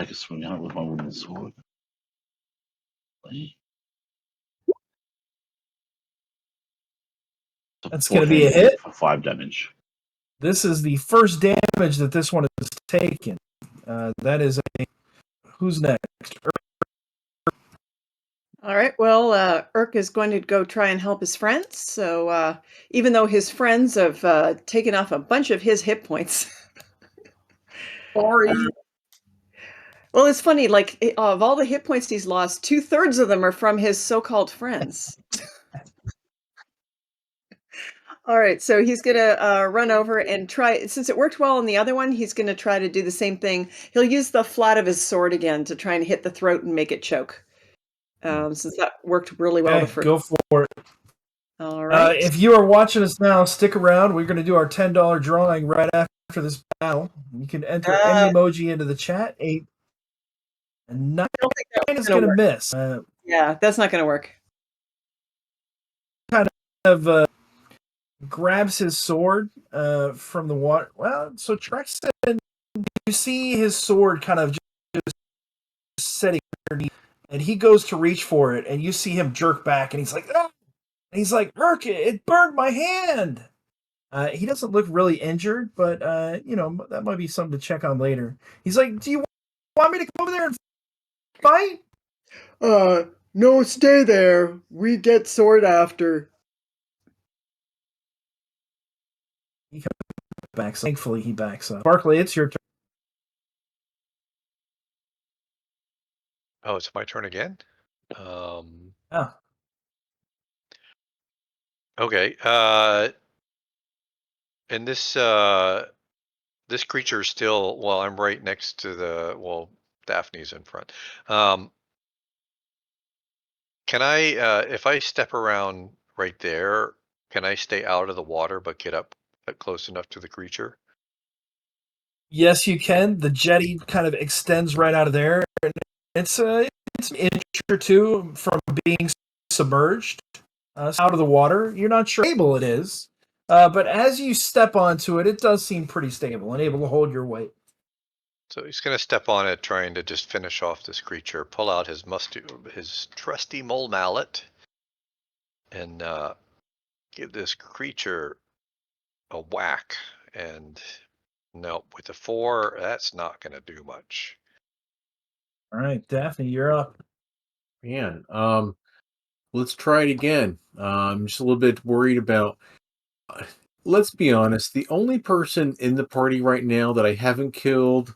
take a swing at it with my wooden sword. That's going to be a hit. For 5 damage. This is the first damage that this one has taken. That is a... Who's next? All right. Well, Urk is going to go try and help his friends. So even though his friends have taken off a bunch of his hit points. Sorry. Well, it's funny. Like of all the hit points he's lost, 2/3 of them are from his so-called friends. All right. So he's going to run over and try. Since it worked well on the other one, he's going to try to do the same thing. He'll use the flat of his sword again to try and hit the throat and make it choke. Since that worked really well the first. Go for it. All right. If you are watching us now, stick around. We're going to do our $10 drawing right after this battle. You can enter any emoji into the chat. 8 and 9 is going to miss. Yeah, that's not going to work. Kind of grabs his sword from the water. Well, so Trex said you see his sword kind of just sitting underneath, and he goes to reach for it, and you see him jerk back, and he's like, ah! And he's like, Urk, it burned my hand. He doesn't look really injured, but that might be something to check on later. He's like, do you want me to come over there and fight? No, stay there. We get sword after. He comes back. Thankfully, he backs up. Barkley, it's your turn. Oh, it's my turn again? Okay. And this creature is still, well, I'm right next to Daphne's in front. Can I, if I step around right there, can I stay out of the water but get up close enough to the creature? Yes, you can. The jetty kind of extends right out of there. And it's an inch or two from being submerged out of the water. You're not sure how stable it is, but as you step onto it, it does seem pretty stable and able to hold your weight. So he's going to step on it, trying to just finish off this creature, pull out his trusty mole mallet, and give this creature a whack. And no, with a 4, that's not going to do much. All right, Daphne, you're up. Man, let's try it again. I'm just a little bit worried about. Let's be honest. The only person in the party right now that I haven't killed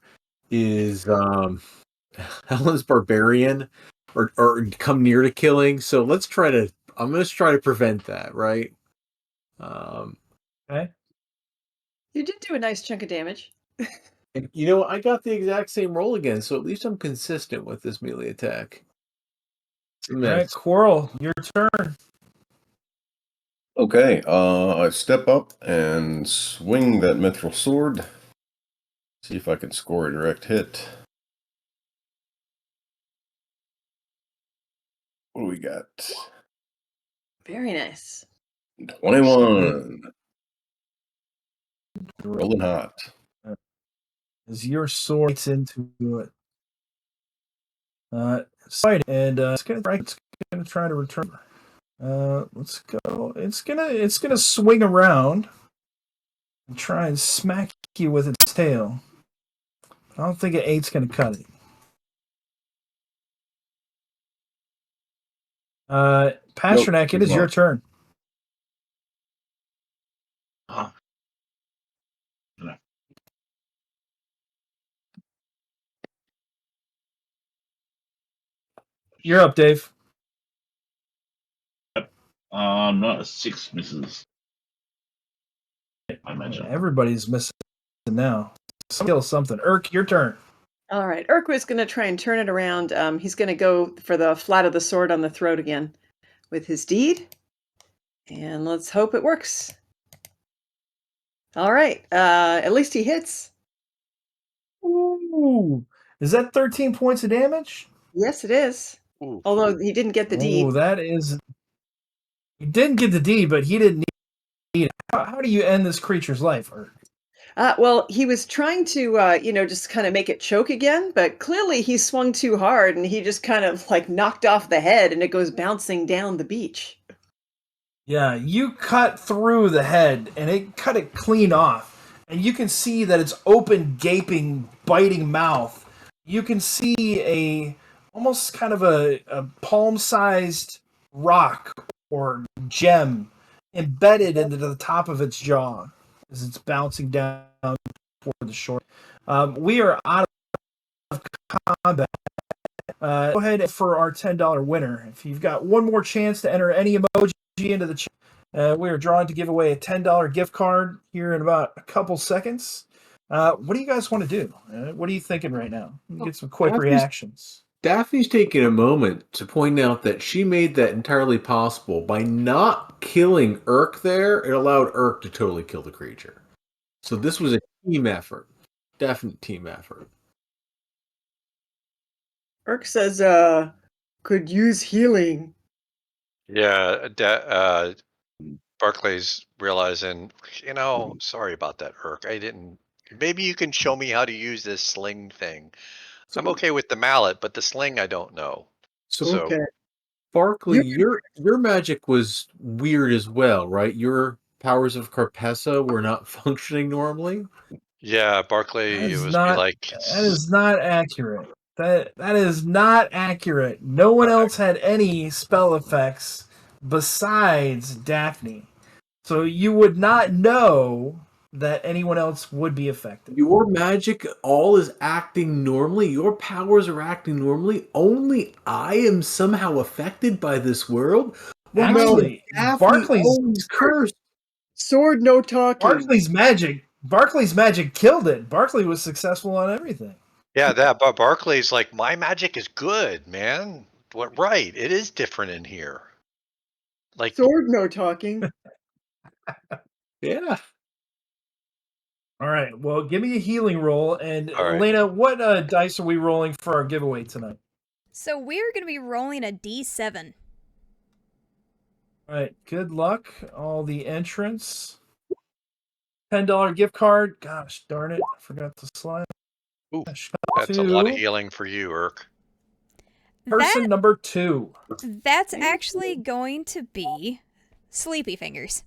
is Helen's barbarian, or come near to killing. So let's try to. I'm going to try to prevent that. Right. Okay. You did do a nice chunk of damage. And I got the exact same roll again, so at least I'm consistent with this melee attack. All right, Quarrel, your turn. Okay, I step up and swing that mithril sword. See if I can score a direct hit. What do we got? Very nice. 21. Rolling hot. As your sword gets into it. And it's gonna try to return. Let's go. It's gonna swing around and try and smack you with its tail. I don't think an 8's gonna cut it. Pasternak, it is your turn. You're up, Dave. Not a 6 misses. I imagine. Everybody's missing now. Kill something. Urk, your turn. All right. Urk was going to try and turn it around. He's going to go for the flat of the sword on the throat again with his deed. And let's hope it works. All right. At least he hits. Ooh. Is that 13 points of damage? Yes, it is. Ooh. Although he didn't get the deed. Oh, that is... He didn't get the deed, but he didn't need it. How do you end this creature's life, Urk? Well, he was trying to, just kind of make it choke again, but clearly he swung too hard and he just kind of like knocked off the head and it goes bouncing down the beach. Yeah, you cut through the head and it cut it clean off. And you can see that it's open, gaping, biting mouth. You can see a almost kind of a palm-sized rock or gem embedded into the top of its jaw as it's bouncing down toward the shore. We are out of combat. Go ahead for our $10 winner. If you've got one more chance to enter any emoji into the chat, we are drawing to give away a $10 gift card here in about a couple seconds. What do you guys want to do? What are you thinking right now? Get some quick reactions. Daphne's taking a moment to point out that she made that entirely possible. By not killing Urk there, it allowed Urk to totally kill the creature. So this was a team effort. Definite team effort. Urk says, could use healing. Yeah, Barclay's realizing, sorry about that, Urk. I didn't. Maybe you can show me how to use this sling thing. I'm okay with the mallet, but the sling I don't know. So Okay. Barkley, your magic was weird as well, right? Your powers of Carpessa were not functioning normally. yeah, Barclay, it was that is not accurate. That is not accurate. No one else had any spell effects besides Daphne. So you would not know that anyone else would be affected. Your magic all is acting normally. Your powers are acting normally. Only I am somehow affected by this world. Well, actually, Barclay's cursed. Sword no talking. Barclay's magic killed it. Barclay was successful on everything. Yeah, but Barclay's like, my magic is good, man. What right? It is different in here. Like sword no talking. Yeah. All right. Well, give me a healing roll, and All right. Elena, what dice are we rolling for our giveaway tonight? So we're going to be rolling a D7. All right. Good luck. All the entrants. $10 gift card. Gosh darn it! I forgot to slide. Ooh, that's a lot of healing for you, Urk. Person number 2. That's actually going to be Sleepy Fingers.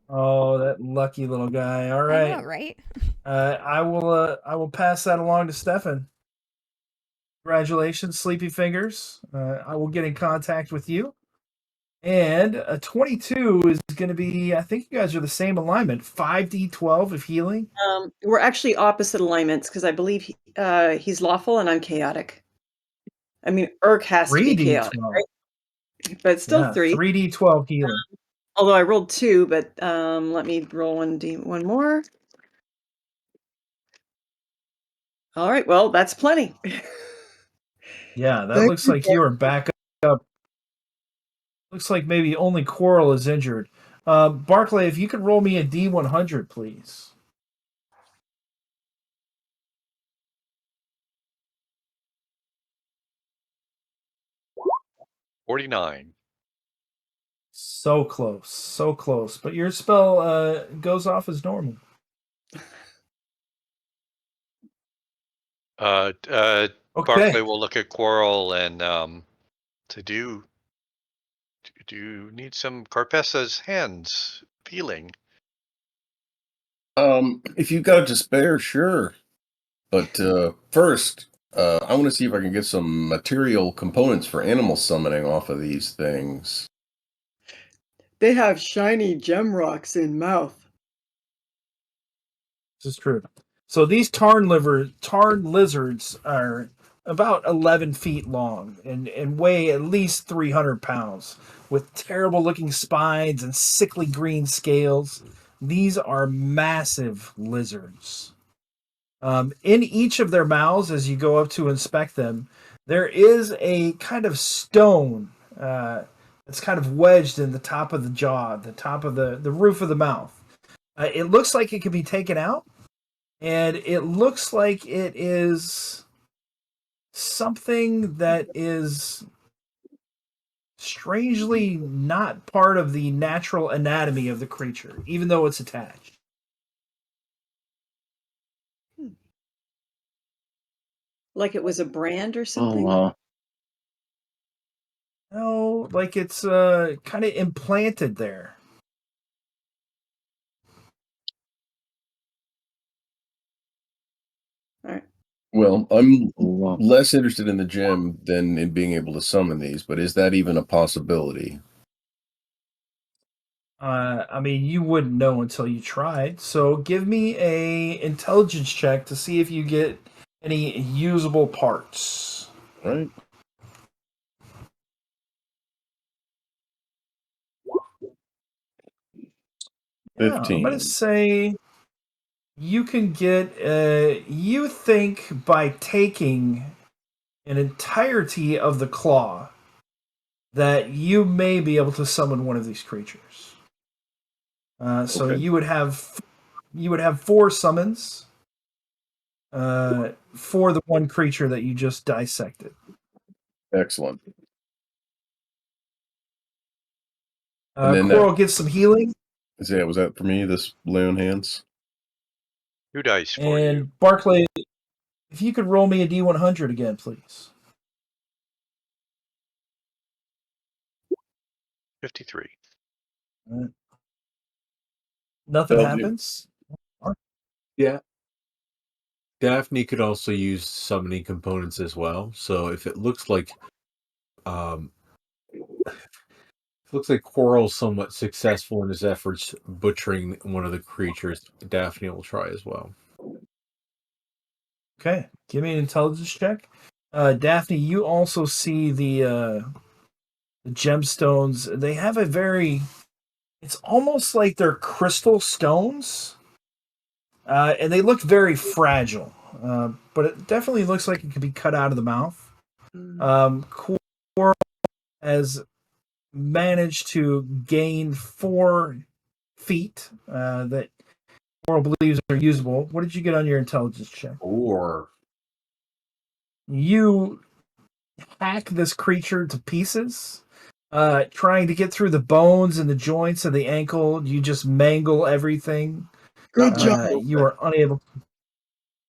Oh, that lucky little guy. All right. I know, right? I will pass that along to Stefan. Congratulations, Sleepy Fingers. I will get in contact with you. And a 22 is going to be, I think you guys are the same alignment, 5d12 of healing. We're actually opposite alignments because I believe he's lawful and I'm chaotic. I mean, Urk has to be chaotic, right? But still 3. 3d12 healing. Although I rolled 2, but let me roll one more. All right, well, that's plenty. Yeah, that looks like you are back up. Looks like maybe only Quarrel is injured. Barclay, if you could roll me a D100, please. $49. So close. But your spell goes off as normal. Okay. Barclay will look at Quarrel and do you need some Carpessa's hands healing? If you've got it to spare, sure. But first, I want to see if I can get some material components for animal summoning off of these things. They have shiny gem rocks in mouth. This is true. So these tarn lizards are about 11 feet long and weigh at least 300 pounds with terrible looking spines and sickly green scales. These are massive lizards. In each of their mouths, as you go up to inspect them, there is a kind of stone that's kind of wedged in the top of the jaw, the top of the roof of the mouth. It looks like it could be taken out, and it looks like it is something that is strangely not part of the natural anatomy of the creature, even though it's attached. Like it was a brand or Oh, something? No, like it's kind of implanted there. All right. Well, I'm wow. less interested in the gem than in being able to summon these, but is that even a possibility? I mean, you wouldn't know until you tried. So give me a intelligence check to see if you get any usable parts. Right? Yeah, I'm gonna 15. say you can get. You think by taking an entirety of the claw that you may be able to summon one of these creatures. So Okay. you would have 4 summons for the one creature that you just dissected. Excellent. And then Coral gets some healing, was that for me, this lay on hands? 2 dice for you. and Barclay, if you could roll me a D100 again, please. 53. Nothing That'll do. happens. Yeah. Daphne could also use summoning components as well. So if it looks like um Quarrel's somewhat successful in his efforts butchering one of the creatures, Daphne will try as well. Okay, give me an intelligence check. Daphne, you also see the gemstones. They have a very. It's almost like they're crystal stones, and they look very fragile. But it definitely looks like it could be cut out of the mouth. Quarrel has managed to gain 4 feet that Quarrel believes are usable. What did you get on your intelligence check? Or You hack this creature to pieces, trying to get through the bones and the joints of the ankle. You just mangle everything. Good job. You are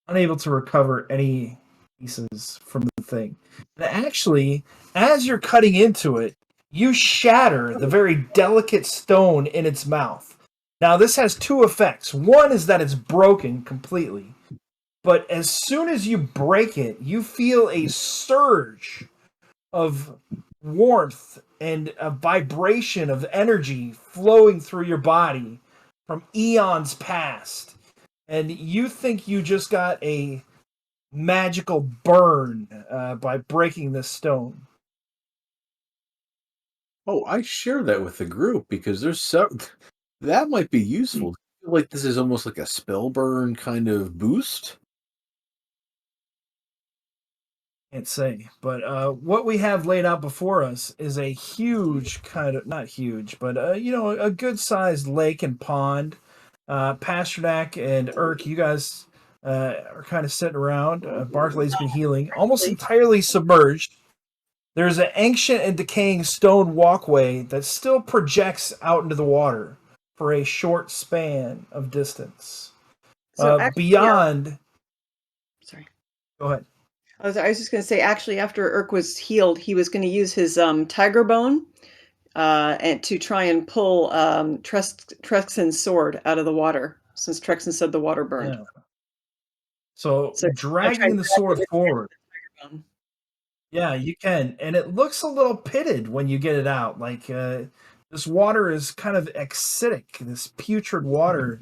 unable to recover any pieces from the thing. And actually, as you're cutting into it, you shatter the very delicate stone in its mouth. Now, this has 2 effects. One is that it's broken completely. But as soon as you break it, you feel a surge of warmth and a vibration of energy flowing through your body from eons past. And you think you just got a magical burn by breaking this stone. oh, I share that with the group because there's that might be useful. I feel like this is almost like a spell burn kind of boost. Can't say. But what we have laid out before us is a huge kind of, not huge, but a good sized lake and pond. Pasternak and Urk, you guys are kind of sitting around. Barclay's been healing, almost entirely submerged. There's an ancient and decaying stone walkway that still projects out into the water for a short span of distance. So actually, Beyond, sorry. go ahead. I was just going to say, actually, after Urk was healed, he was going to use his tiger bone and to try and pull Trexen's sword out of the water, since Trexen said the water burned. Yeah. So So dragging the sword forward. bone. Yeah, you can. And it looks a little pitted when you get it out. Like this water is kind of acidic. This putrid water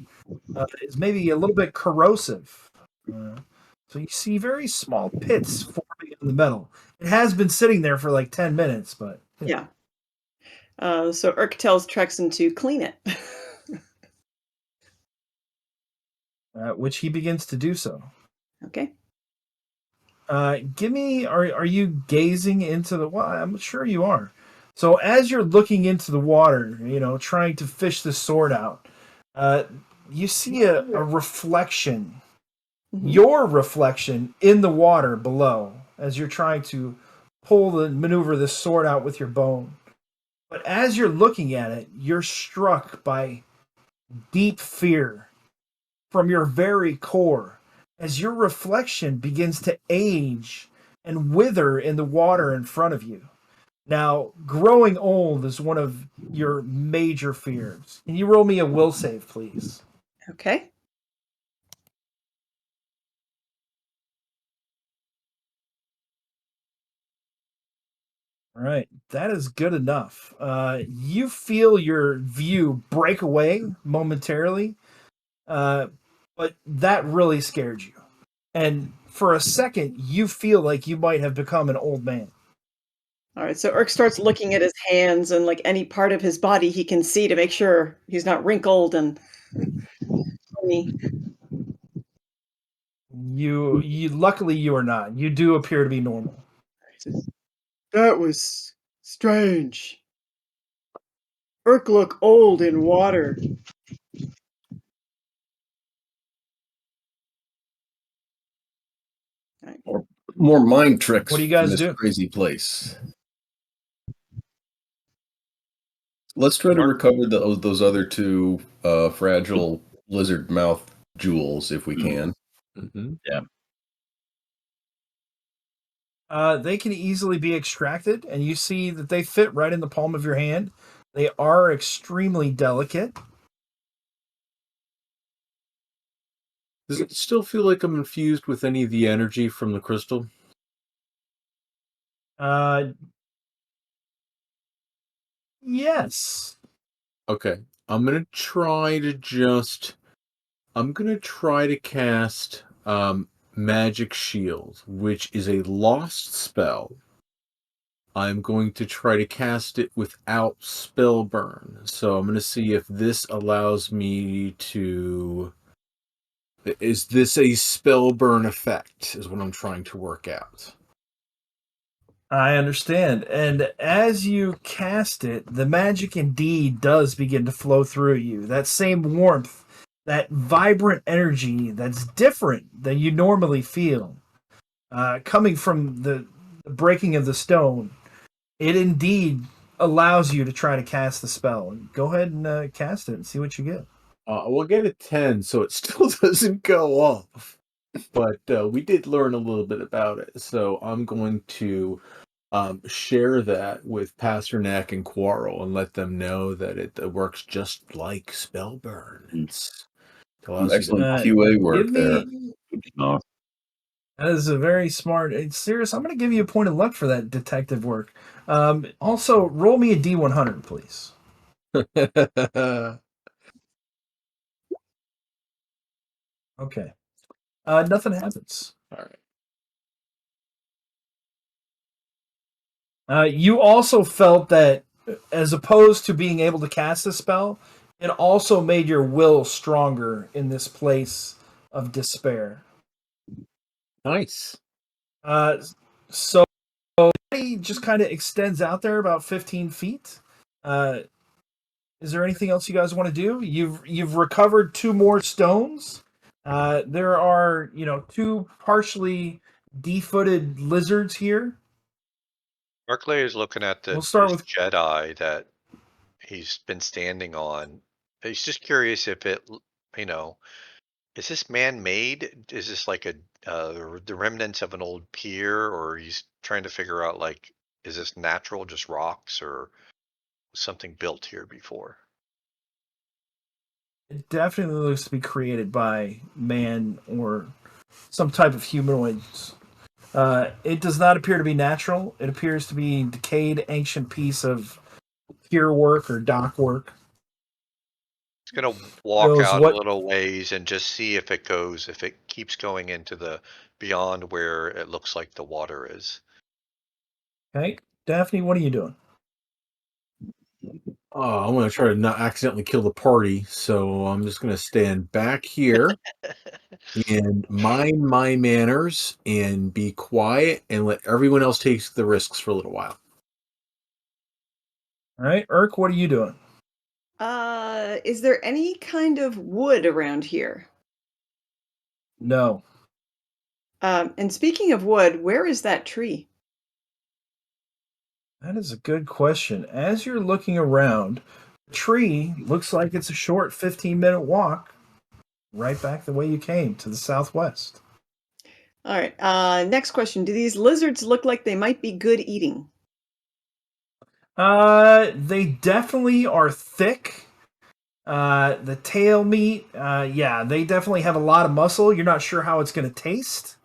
is maybe a little bit corrosive. So you see very small pits forming in the metal. It has been sitting there for like 10 minutes, but Yeah. So Urk tells Trexen to clean it. which he begins to do so. Okay. Give me, are you gazing into the water? I'm sure you are. So as you're looking into the water, trying to fish the sword out, you see a reflection, your reflection in the water below as you're trying to maneuver this sword out with your bone. But as you're looking at it, you're struck by deep fear from your very core as your reflection begins to age and wither in the water in front of you. Now, growing old is one of your major fears. Can you roll me a will save, please? Okay. All right, that is good enough. You feel your view break away momentarily, but that really scared you. And for a second, you feel like you might have become an old man. All right. So Urk starts looking at his hands and like any part of his body he can see to make sure he's not wrinkled and bony. You luckily you are not. You do appear to be normal. That was strange. Urk look old in water. More mind tricks What do you from guys this do? crazy place. Let's try to Mark? recover those other two fragile lizard mouth jewels if we can. Mm-hmm. They can easily be extracted, and you see that they fit right in the palm of your hand. They are extremely delicate. Does it still feel like I'm infused with any of the energy from the crystal? Yes. Okay. I'm gonna try to cast Magic Shield, which is a lost spell. I'm going to try to cast it without spell burn. So I'm gonna see if this allows me to. Is this a spell burn effect? Is what I'm trying to work out. I understand. And as you cast it, the magic indeed does begin to flow through you. That same warmth, that vibrant energy that's different than you normally feel, coming from the breaking of the stone, it indeed allows you to try to cast the spell. Go ahead and cast it and see what you get. We'll get a 10, so it still doesn't go off. But we did learn a little bit about it, so I'm going to share that with Pasternak and Quarrel and let them know that it works just like Spellburn. It allows you Excellent Uh, QA work give there. me. Good to know. That is a very smart. It's serious. I'm going to give you a point of luck for that detective work. Also, roll me a D100, please. to. Okay. Nothing happens. All right. You also felt that, as opposed to being able to cast a spell, it also made your will stronger in this place of despair. Nice. So he just kind of extends out there about 15 feet. Is there anything else you guys want to do? You've recovered two more stones. There are two partially defooted lizards here. Barclay is looking at We'll start this with Jedi that he's been standing on. He's just curious if you know, is this man-made? Is this like the remnants of an old pier, or he's trying to figure out like, is this natural, just rocks, or was something built here before? it definitely looks to be created by man or some type of humanoids. It does not appear to be natural. It appears to be a decayed ancient piece of pier work or dock work. He's gonna walk Those out a what? little ways and just see if if it keeps going into the beyond where it looks like the water is. Okay, Daphne, what are you doing? I'm going to try to not accidentally kill the party, so I'm just going to stand back here and mind my manners and be quiet and let everyone else take the risks for a little while. All right, Urk, what are you doing? Is there any kind of wood around here? No. And speaking of wood, where is that tree? That is a good question. As you're looking around, the tree looks like it's a short 15-minute walk right back the way you came to the southwest. All right. Next question. Do these lizards look like they might be good eating? They definitely are thick. The tail meat, yeah, they definitely have a lot of muscle. You're not sure how it's going to taste,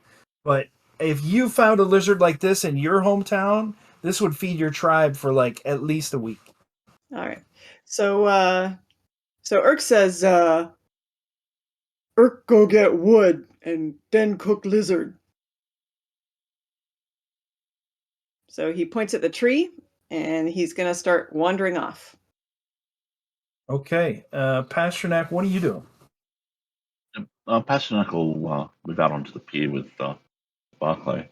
but if you found a lizard like this in your hometown, this would feed your tribe for like at least a week. All right. So Urk says, Urk go get wood and then cook lizard. So he points at the tree and he's going to start wandering off. Okay, Pasternak, what are you doing? Pasternak will move out onto the pier with Barclay.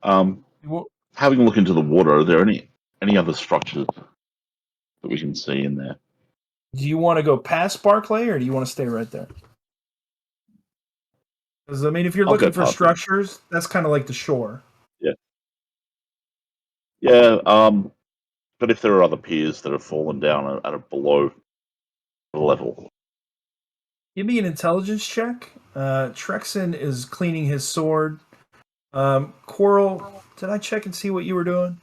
Well, Having a look into the water, are there any other structures that we can see in there? do you want to go past Barclay or do you want to stay right there? Because I mean, if you're I'll go looking for past it. structures, that's kind of like the shore. Yeah. But if there are other piers that have fallen down at a below level, Give me an intelligence check. Trexon is cleaning his sword. Coral, did I check and see what you were doing?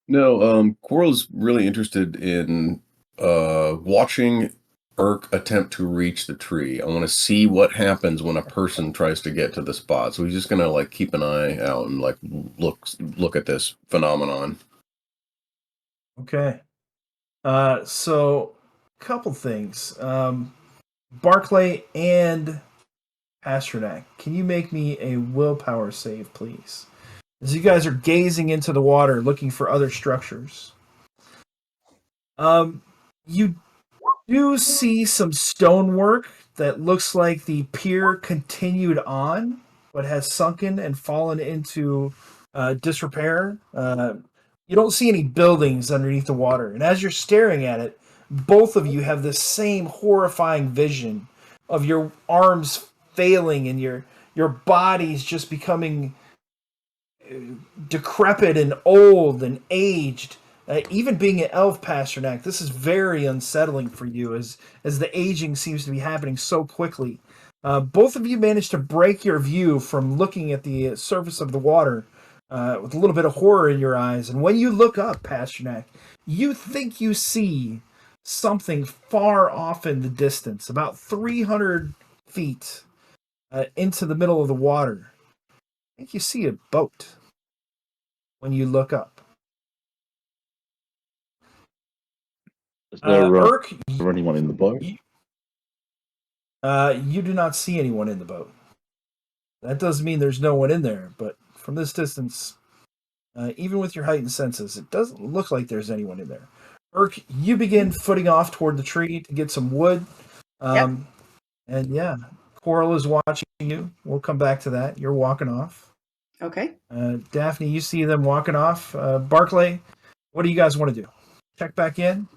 No, Quarrel's really interested in watching Urk attempt to reach the tree. I want to see what happens when a person tries to get to the spot. So he's just gonna like keep an eye out and like look at this phenomenon. Okay. So couple things. Barclay and Pasternak, can you make me a willpower save, please? As you guys are gazing into the water, looking for other structures. You do see some stonework that looks like the pier continued on, but has sunken and fallen into disrepair. You don't see any buildings underneath the water. And as you're staring at it, both of you have this same horrifying vision of your arms failing and your bodies just becoming decrepit and old and aged. Even being an elf, Pasternak, this is very unsettling for you as the aging seems to be happening so quickly. Both of you managed to break your view from looking at the surface of the water with a little bit of horror in your eyes. And when you look up, Pasternak, you think you see something far off in the distance, about 300 feet into the middle of the water. I think you see a boat when you look up. is there Urk, anyone in the boat? you do not see anyone in the boat. That doesn't mean there's no one in there, but from this distance, even with your heightened senses, it doesn't look like there's anyone in there. Urk, you begin footing off toward the tree to get some wood. And yeah, Coral is watching you. We'll come back to that. You're walking off. Okay. Daphne, you see them walking off. Barclay, what do you guys want to do? Check back in?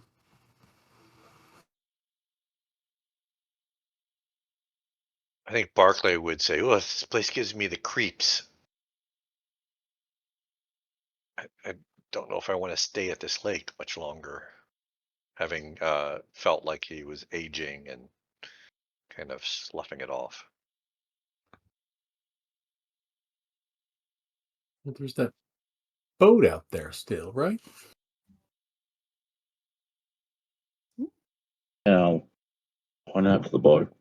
I think Barclay would say, "Oh, this place gives me the creeps. I don't know if I want to stay at this lake much longer, having felt like he was aging and kind of sloughing it off." Well, there's that boat out there still, right? Now, point out to the boat.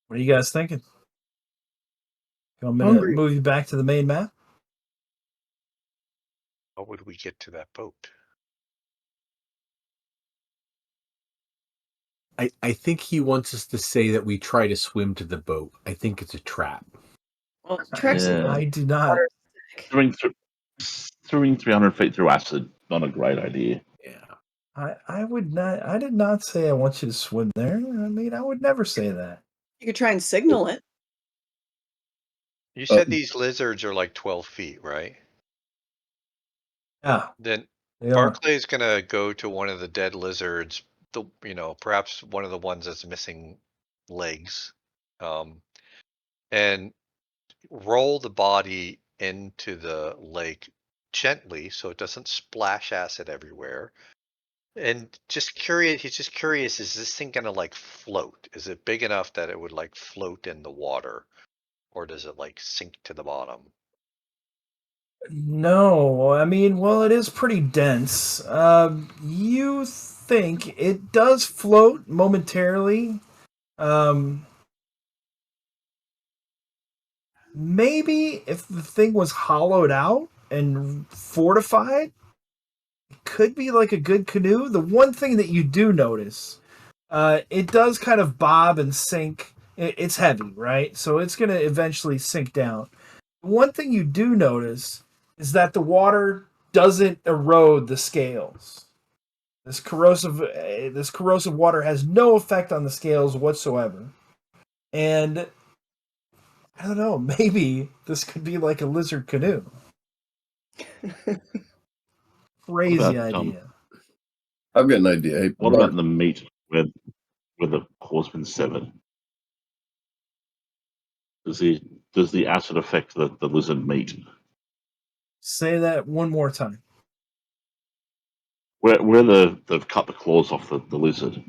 What are you guys thinking? You want me to Hungry. move you back to the main map? How would we get to that boat? I think he wants us to say that we try to swim to the boat. I think it's a trap. Well, Trexon, Yeah. I do not. water sick. Throwing 300 feet through acid, not a great idea. Yeah. I would not. I did not say I want you to swim there. I mean, I would never say that. You could try and signal it. You said these lizards are like 12 feet, right? Yeah, Then they are. Barclay's gonna go to one of the dead lizards, perhaps one of the ones that's missing legs, and roll the body into the lake gently so it doesn't splash acid everywhere. And just curious, he's just curious, is this thing gonna like float? Is it big enough that it would like float in the water? Or does it like sink to the bottom? No, I mean, well, it is pretty dense. You think it does float momentarily. Um, Maybe if the thing was hollowed out and fortified, it could be like a good canoe. The one thing that you do notice, it does kind of bob and sink. It's heavy, right? So it's going to eventually sink down. One thing you do notice is that the water doesn't erode the scales. This corrosive water has no effect on the scales whatsoever. And I don't know, maybe this could be like a lizard canoe. What Crazy about idea. I've got an idea. Hey, what Bart, about the meat where the claw's been severed? Does the acid affect the lizard meat? Say that one more time. Where they've cut the claws off the lizard,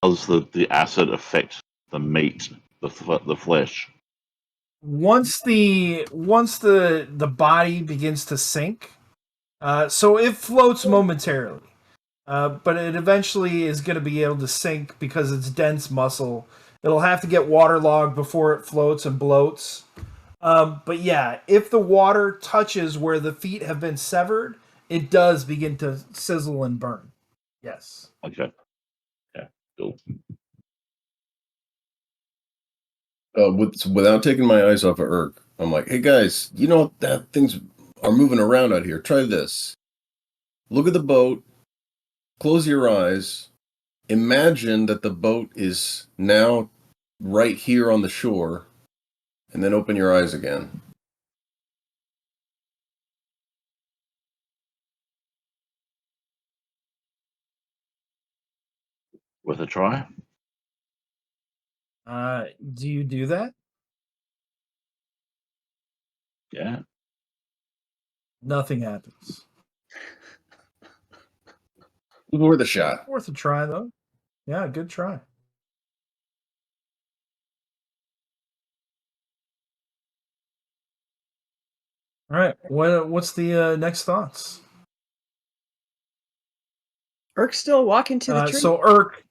does the acid affect the meat, the flesh? Once the body begins to sink, so it floats momentarily, but it eventually is going to be able to sink because it's dense muscle. It'll have to get waterlogged before it floats and bloats. But yeah, if the water touches where the feet have been severed, it does begin to sizzle and burn. Yes. Okay, yeah, cool. without taking my eyes off of Urk, I'm like, hey guys, you know that things are moving around out here. Try this. Look at the boat. Close your eyes. Imagine that the boat is now right here on the shore, and then open your eyes again. Worth a try. Do you do that? Yeah. Nothing happens. Worth a shot. Worth a try though. Yeah, good try. All right. What's the next thoughts? Urk's still walking to the tree. So Urk,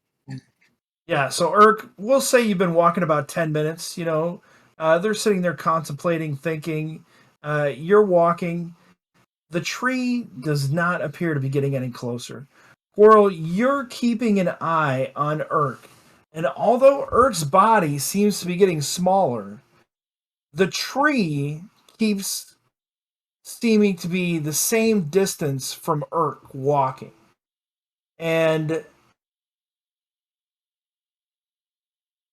yeah. So Urk, we'll say you've been walking about 10 minutes. They're sitting there contemplating, thinking. You're walking. The tree does not appear to be getting any closer. Quarrel, you're keeping an eye on Urk, and although Urk's body seems to be getting smaller, the tree keeps seeming to be the same distance from Urk walking. And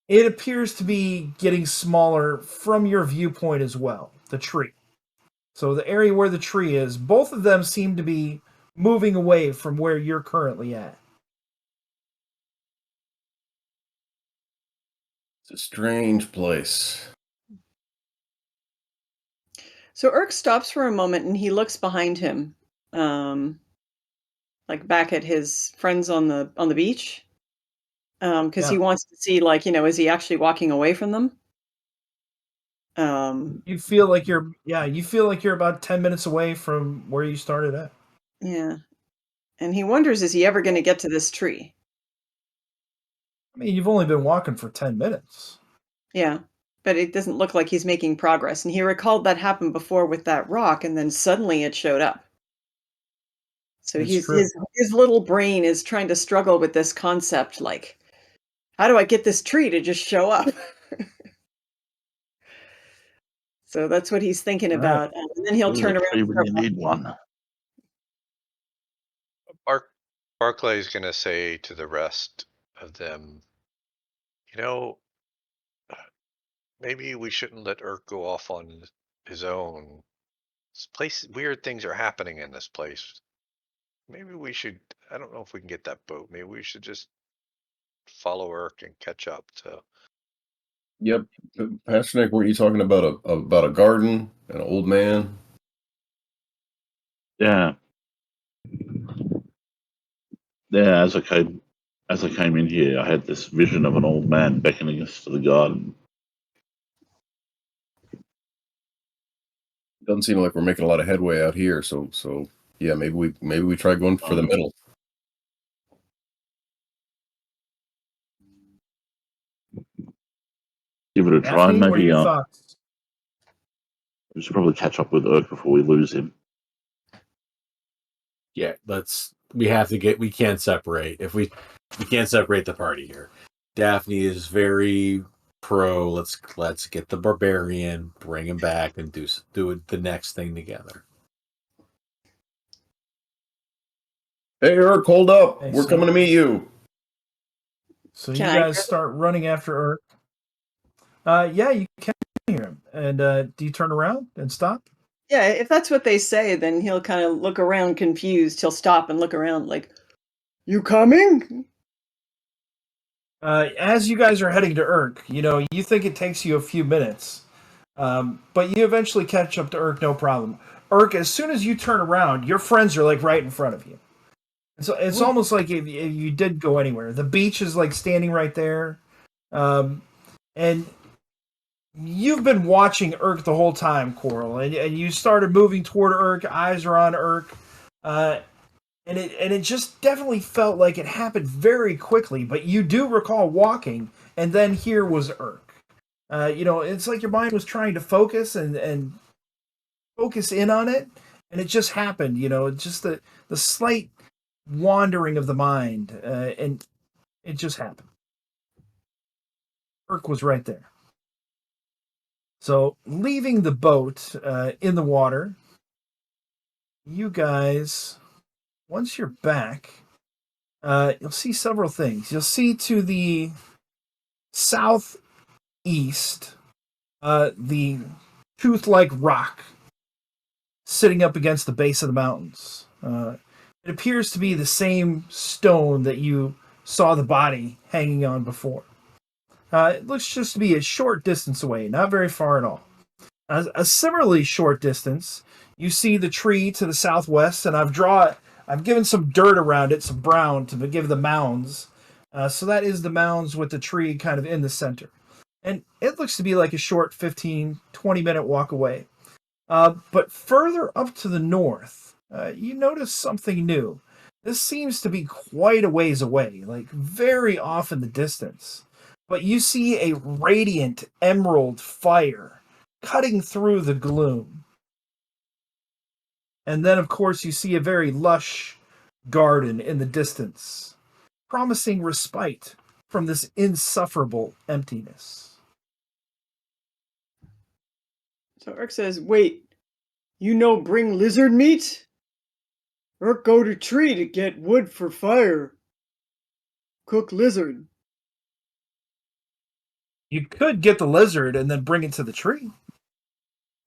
it appears to be getting smaller from your viewpoint as well, the tree. So the area where the tree is, both of them seem to be moving away from where you're currently at. It's a strange place. So Urk stops for a moment and he looks behind him, like back at his friends on the beach, because he Yeah. wants to see, like, is he actually walking away from them? You feel like you're about 10 minutes away from where you started at. Yeah, and he wonders, is he ever going to get to this tree? I mean, you've only been walking for 10 minutes. Yeah, but it doesn't look like he's making progress. And he recalled that happened before with that rock, and then suddenly it showed up. So It's he's true. his little brain is trying to struggle with this concept, like, how do I get this tree to just show up? So that's what he's thinking All right. about, and then he'll There's turn a around tree and when start you need walking. one. Barclay's gonna say to the rest of them, you know, maybe we shouldn't let Urk go off on his own. This place, weird things are happening in this place. Maybe we should, I don't know if we can get that boat. Maybe we should just follow Urk and catch up to. Yep. Pastor Nick, weren't you talking about a garden, an old man? Yeah. Yeah, as I came in here, I had this vision of an old man beckoning us to the garden. Doesn't seem like we're making a lot of headway out here. So yeah, maybe we try going for the middle. Give it a try. Daphne, what are Maybe your thoughts? we should probably catch up with Urk before we lose him. Yeah, we can't separate. If we can't separate the party here. Daphne is very pro. Let's get the barbarian, bring him back, and do the next thing together. Hey, Urk, hold up. Hey, We're so- coming to meet you. So Can you I guys hear start running after Urk. Yeah, you can hear him. And do you turn around and stop? Yeah, if that's what they say, then he'll kind of look around confused. He'll stop and look around like, You coming? As you guys are heading to Urk, you think it takes you a few minutes, but you eventually catch up to Urk, no problem. Urk, as soon as you turn around, your friends are like right in front of you. So it's almost like if you did go anywhere. The beach is like standing right there, and you've been watching Urk the whole time, Coral, and you started moving toward Urk. Eyes are on Urk, and it just definitely felt like it happened very quickly. But you do recall walking, and then here was Urk. It's like your mind was trying to focus and focus in on it, and it just happened. Just the slight wandering of the mind, and it just happened. Urk was right there. So, leaving the boat in the water, you guys, once you're back, you'll see several things. You'll see to the southeast the tooth-like rock sitting up against the base of the mountains. It appears to be the same stone that you saw the body hanging on before. It looks just to be a short distance away, not very far at all. A similarly short distance, you see the tree to the southwest, and I've given some dirt around it, some brown, to give the mounds. So that is the mounds with the tree kind of in the center. And it looks to be like a short 15, 20-minute walk away. But further up to the north, you notice something new. This seems to be quite a ways away, like very off in the distance. But you see a radiant emerald fire cutting through the gloom. And then, of course, you see a very lush garden in the distance, promising respite from this insufferable emptiness. So Urk says, wait, bring lizard meat? Urk go to tree to get wood for fire. Cook lizard. You could get the lizard and then bring it to the tree.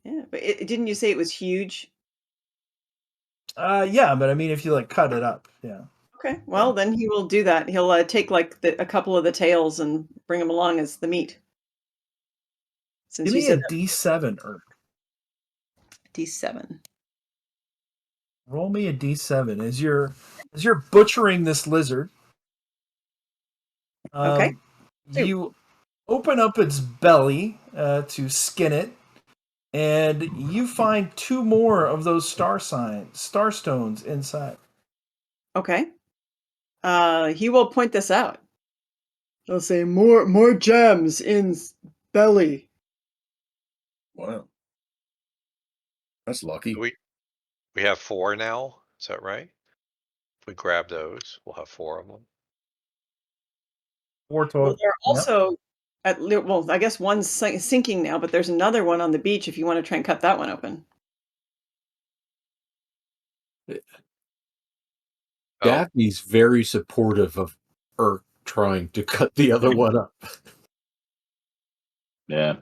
yeah, but didn't you say it was huge? Yeah, but I mean, if you cut it up, yeah. Okay, well, then he will do that. He'll take a couple of the tails and bring them along as the meat. Since Give you me said a D7, Urk. D7. Roll me a D7 as you're butchering this lizard. Okay. You open up its belly to skin it, and you find 2 more of those star stones inside. Okay. He will point this out. They'll say more gems in belly. Wow, that's lucky. We have 4 now. Is that right? If we grab those, we'll have 4 of them. 4 total. Well, they're Yep. also I guess one's sinking now, but there's another one on the beach if you want to try and cut that one open. Oh, Daphne's very supportive of Urk trying to cut the other one up. Yeah.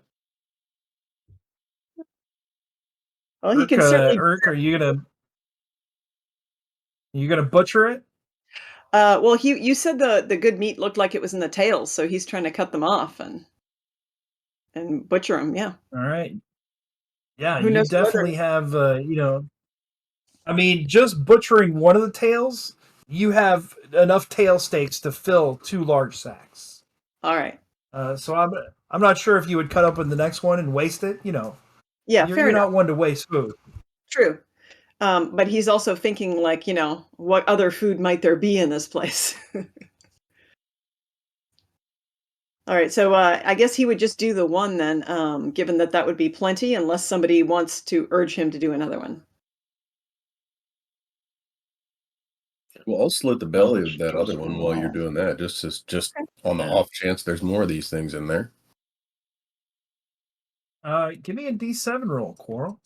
Well, he Urk, can certainly. Urk, are you gonna butcher it? Well, you said the good meat looked like it was in the tails, so he's trying to cut them off and butcher them. Yeah. All right. Yeah, Who you knows whether- definitely have. I mean, just butchering one of the tails You have enough tail steaks to fill 2 large sacks. All right. So I'm not sure if you would cut open the next one and waste it. Yeah, You're, fair you're enough. not one to waste food. True. But he's also thinking, like, what other food might there be in this place? All right, so I guess he would just do the one then, given that would be plenty, unless somebody wants to urge him to do another one. Well, I'll slit the belly of that other one while you're doing that, just on the off chance there's more of these things in there. Give me a D7 roll, Quarrel.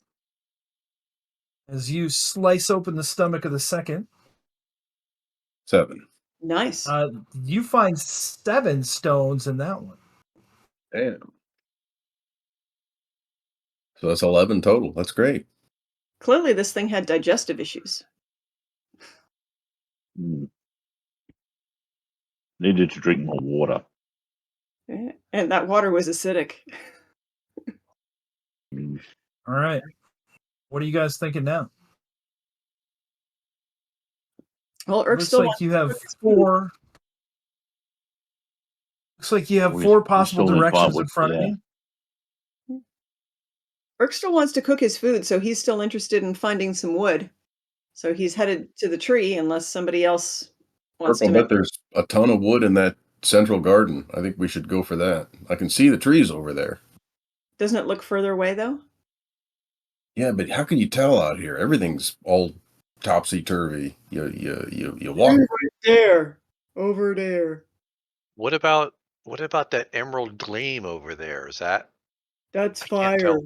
As you slice open the stomach of the second. 7. Nice. You find 7 stones in that one. Damn. So that's 11 total. That's great. Clearly, this thing had digestive issues. Needed to drink more water. And that water was acidic. All right. What are you guys thinking now? Well, Urk Looks still like wants you to have cook his food. 4. Looks like you have We- 4 we possible still need directions in firewood, front of yeah. you. Urk still wants to cook his food, so he's still interested in finding some wood. So he's headed to the tree unless somebody else wants I'll to bet make. there's a ton of wood in that central garden. I think we should go for that. I can see the trees over there. Doesn't it look further away though? Yeah, but how can you tell out here? Everything's all topsy turvy. You walk. Right there. Over there. What about that emerald gleam over there? Is that That's I can't fire. tell.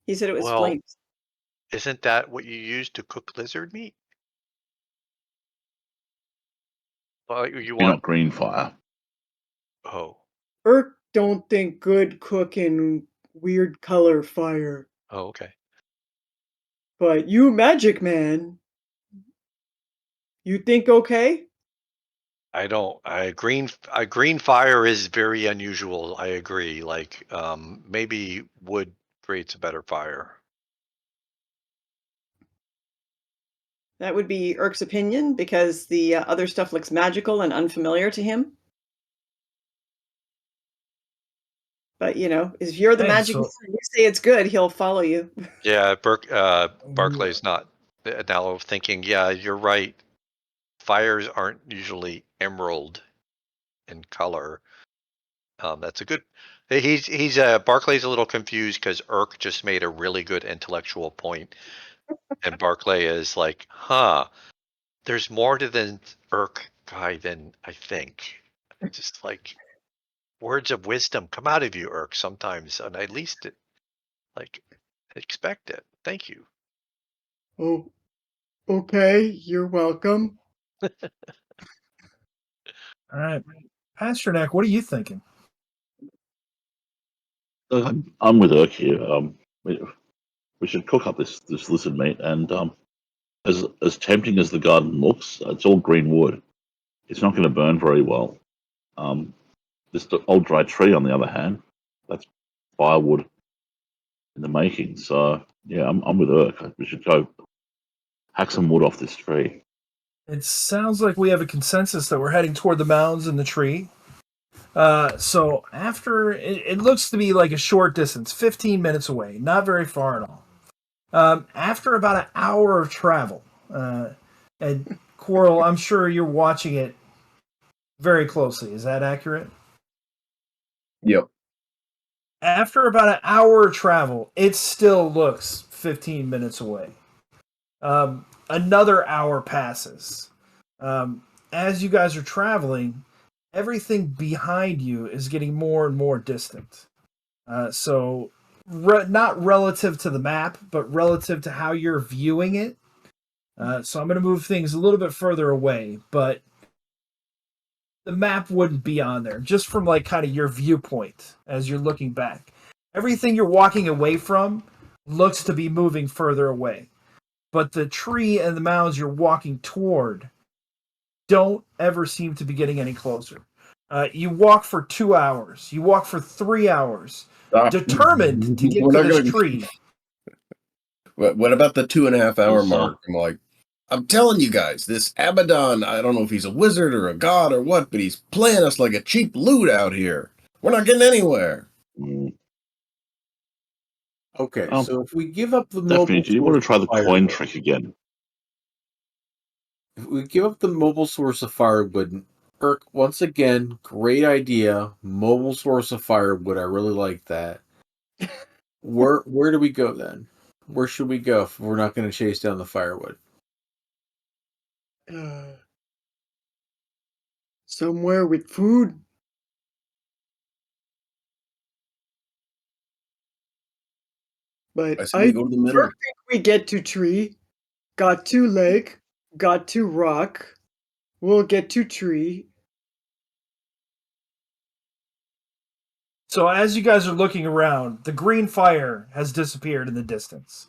He said it was Well, flames. isn't that what you use to cook lizard meat? Well, you You're want not green fire. oh Urk don't think good cooking weird color fire. okay. But you magic man. You think okay? I don't. Green fire is very unusual. I agree. Like maybe wood creates a better fire. That would be Urk's opinion because the other stuff looks magical and unfamiliar to him. But if you're the Hey, magic man so- and you say it's good, he'll follow you. Yeah, Barclay's not now thinking. Yeah, you're right. Fires aren't usually emerald in color. That's a good. He's Barclay's a little confused because Urk just made a really good intellectual point, and Barclay is like, "Huh, there's more to the Urk guy than I think." Just like words of wisdom come out of you, Urk, sometimes, and at least expect it. Thank you. Oh, okay. You're welcome. All right. Pasternak, what are you thinking? I'm with Urk here. We should cook up this lizard meat, and as tempting as the garden looks, it's all green wood. It's not going to burn very well. This old dry tree, on the other hand, that's firewood in the making. So yeah, I'm with Urk. We should go hack some wood off this tree. It sounds like we have a consensus that we're heading toward the mounds and the tree. So after it looks to be like a short distance, 15 minutes away, not very far at all. After about an hour of travel, and Quarrel, I'm sure you're watching it very closely. Is that accurate? Yep. After about an hour of travel, it still looks 15 minutes away. Another hour passes. As you guys are traveling, everything behind you is getting more and more distant. So, not relative to the map, but relative to how you're viewing it. So I'm going to move things a little bit further away, but the map wouldn't be on there, just from like kind of your viewpoint as you're looking back. Everything you're walking away from looks to be moving further away. But the tree and the mounds you're walking toward don't ever seem to be getting any closer. You walk for 2 hours. You walk for 3 hours, determined to get We're to not this gonna- tree. What about the 2.5 hour Also- mark? I'm like, I'm telling you guys, this Abbadon, I don't know if he's a wizard or a god or what, but he's playing us like a cheap loot out here. We're not getting anywhere. Mm. Okay, Oh, so if we give up the Daphne, mobile do you want to source try of the coin firewood, trick again? if we give up the mobile source of firewood, Irk, once again, great idea. Mobile source of firewood, I really like that. Where do we go then? Where should we go if we're not going to chase down the firewood? Somewhere with food. But I say we go to the middle. think we get to tree, got to lake, got to rock. We'll get to tree. So as you guys are looking around, the green fire has disappeared in the distance.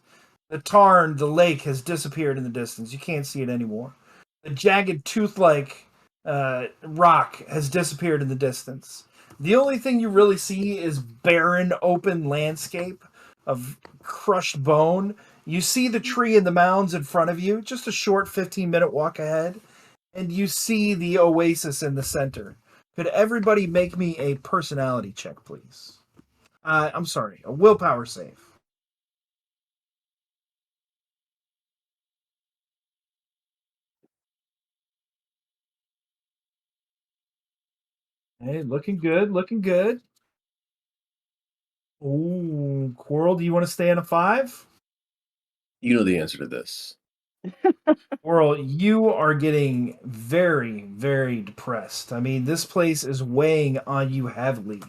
The tarn, the lake, has disappeared in the distance. You can't see it anymore. The jagged tooth-like rock has disappeared in the distance. The only thing you really see is barren, open landscape of crushed bone. You see the tree and the mounds in front of you, just a short 15-minute walk ahead, and you see the oasis in the center. Could everybody make me a personality check, please? I'm sorry, a willpower save. Hey, looking good, looking good. Ooh, Quarrel, do you want to stay on a 5? You know the answer to this. Quarrel, you are getting very, very depressed. I mean, this place is weighing on you heavily.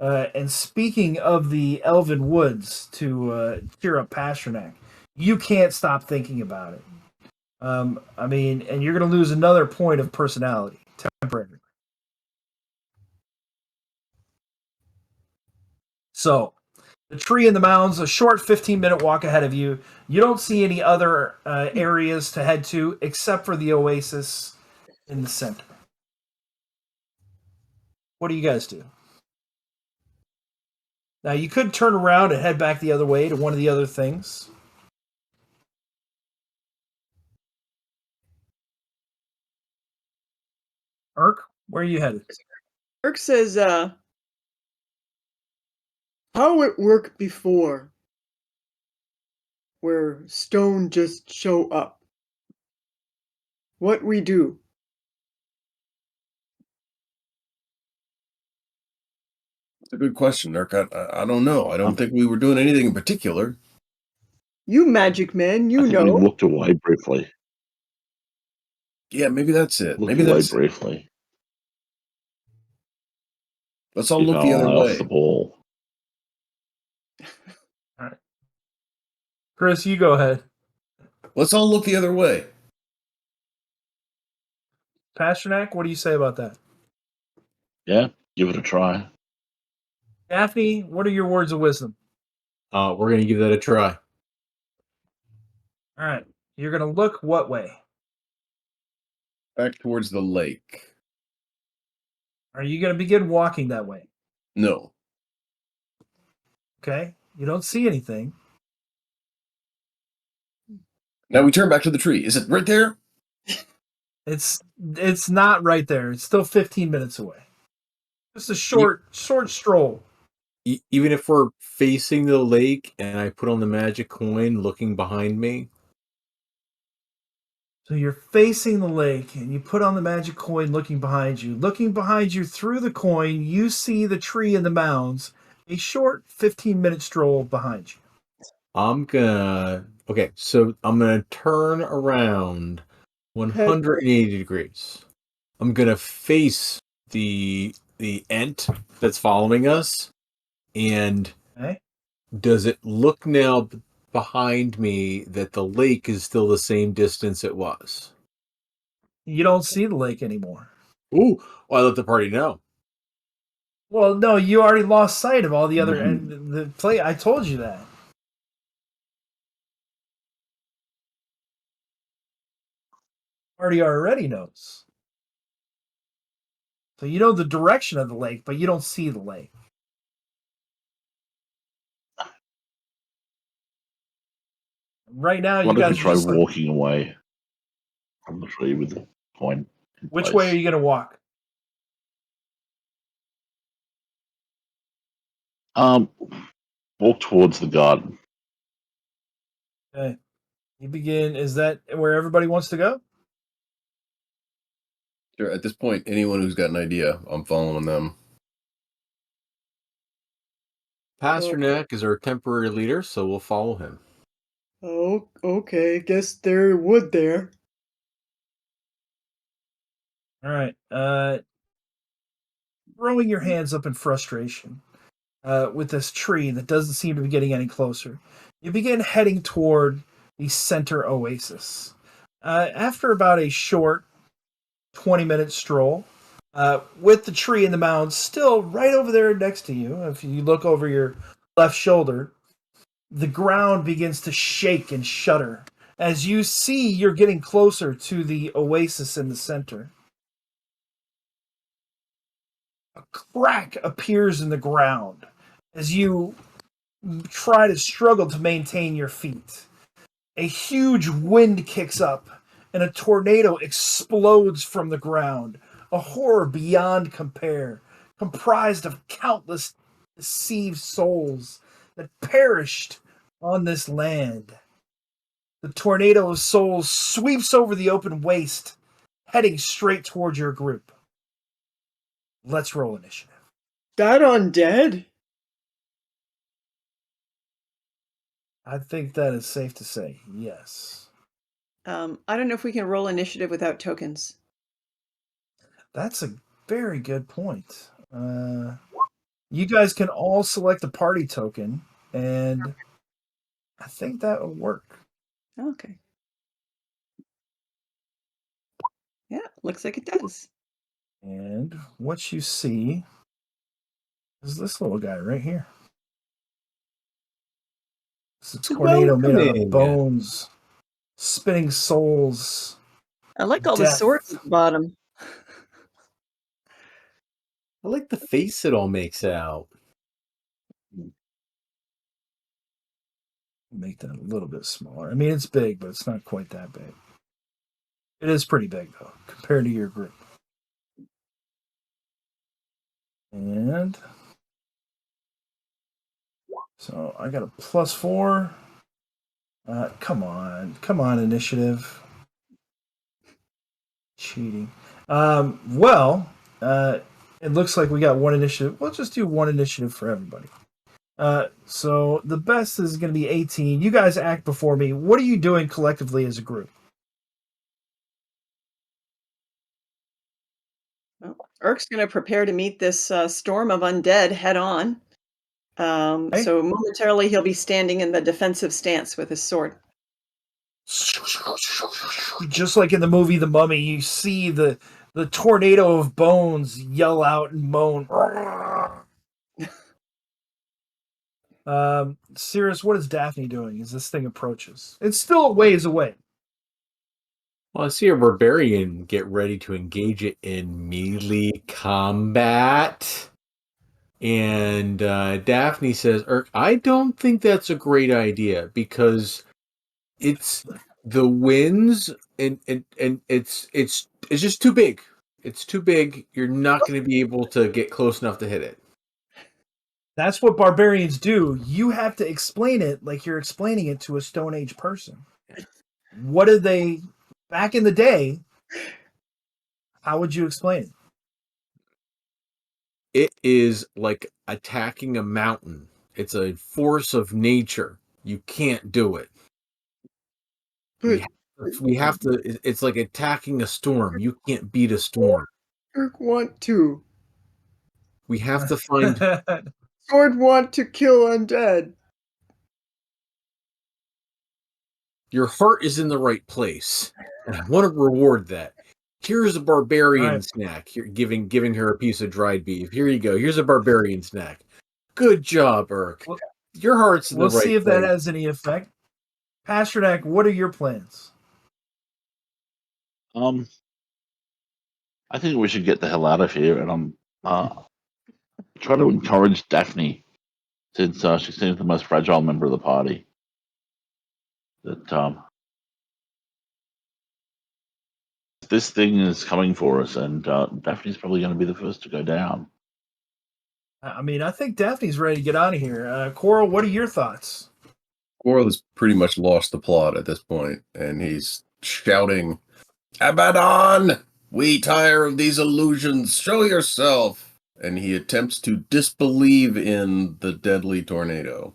And speaking of the Elven Woods to cheer up Pasternak, you can't stop thinking about it. I mean, and you're going to lose another point of personality temporarily. So, the tree in the mounds, a short 15-minute walk ahead of you. You don't see any other areas to head to except for the oasis in the center. What do you guys do? Now, you could turn around and head back the other way to one of the other things. Urk, where are you headed? Irk says, how it worked before, where stone just show up. What we do. It's a good question, Dirk. I don't know. I don't Um, think we were doing anything in particular. You magic man, I you think we know. looked away briefly. Yeah, maybe that's it. Looked Maybe away that's it. briefly. Let's all Keep look our the eye other off the way. ball. All right. Chris, you go ahead. Let's all look the other way. Pasternak, what do you say about that? Yeah, give it a try. Daphne, what are your words of wisdom? We're going to give that a try. All right. You're going to look what way? Back towards the lake. Are you going to begin walking that way? No. Okay. You don't see anything. Now we turn back to the tree. Is it right there? It's not right there. It's still 15 minutes away. Just a short stroll. Even if we're facing the lake and I put on the magic coin looking behind me, So you're facing the lake and you put on the magic coin looking behind you. Looking behind you through the coin, you see the tree and the mounds. A short 15-minute stroll behind you. okay, so I'm gonna turn around 180 degrees. I'm gonna face the ent that's following us, and Okay. does it look now behind me that the lake is still the same distance it was? You don't see the lake anymore. Ooh, well, I let the party know. Well, no, you already lost sight of all the other and the play. I told you that. Party already knows. So you know the direction of the lake, but you don't see the lake. Right now, Why you don't we guys are try just like, walking away? from the tree with the coin. in Which place. way are you going to walk? Walk towards the garden. Okay. You begin. Is that where everybody wants to go? Sure. At this point, anyone who's got an idea, I'm following them. Pasternak is our temporary leader, so we'll follow him. Oh, okay. Guess there would there. All right. Throwing your hands up in frustration with this tree that doesn't seem to be getting any closer, you begin heading toward the center oasis. After about a short 20-minute stroll, with the tree and the mound still right over there next to you, if you look over your left shoulder, the ground begins to shake and shudder as you see you're getting closer to the oasis in the center. A crack appears in the ground as you try to struggle to maintain your feet. A huge wind kicks up and a tornado explodes from the ground. A horror beyond compare, comprised of countless deceived souls that perished on this land. The tornado of souls sweeps over the open waste, heading straight towards your group. Let's roll initiative. That undead? I think that is safe to say, yes. I don't know if we can roll initiative without tokens. That's a very good point. You guys can all select a party token, and I think that will work. Okay. Yeah, looks like it does. And what you see is this little guy right here. It's a tornado made out of Welcoming. bones, spinning souls. I like all the Death. swords at the bottom. I like the face it all makes out. Make that a little bit smaller. I mean, it's big, but it's not quite that big. It is pretty big, though, compared to your group. And so I got a +4. Come on, initiative. Cheating. Well, it looks like we got one initiative. We'll just do one initiative for everybody. So the best is going to be 18. You guys act before me. What are you doing collectively as a group? Well, Urk's going to prepare to meet this storm of undead head on. Okay. So momentarily he'll be standing in the defensive stance with his sword. Just like in the movie The Mummy, you see the tornado of bones yell out and moan. Cirrus, what is Daphne doing as this thing approaches? It's still a ways away. Well, I see a barbarian get ready to engage it in melee combat. And Daphne says, Urk, I don't think that's a great idea because it's the winds and it's just too big. It's too big. You're not going to be able to get close enough to hit it. That's what barbarians do. You have to explain it like you're explaining it to a Stone Age person. What did they, back in the day, how would you explain it? It is like attacking a mountain. It's a force of nature. You can't do it. But We have to. It's like attacking a storm. You can't beat a storm. Urk want to. We have to find. Sword want to kill undead. Your heart is in the right place, and I want to reward that. Here's a barbarian snack. Here, giving her a piece of dried beef. Here you go. Here's a barbarian snack. Good job, Urk. Well, Your heart's in the right place. We'll see if that has any effect. Pasternak, what are your plans? I think we should get the hell out of here, and try to encourage Daphne, since she seems the most fragile member of the party. That this thing is coming for us, and Daphne's probably going to be the first to go down. I mean, I think Daphne's ready to get out of here. Coral, what are your thoughts? Coral has pretty much lost the plot at this point, and he's shouting, Abbadon! We tire of these illusions. Show yourself! And he attempts to disbelieve in the deadly tornado.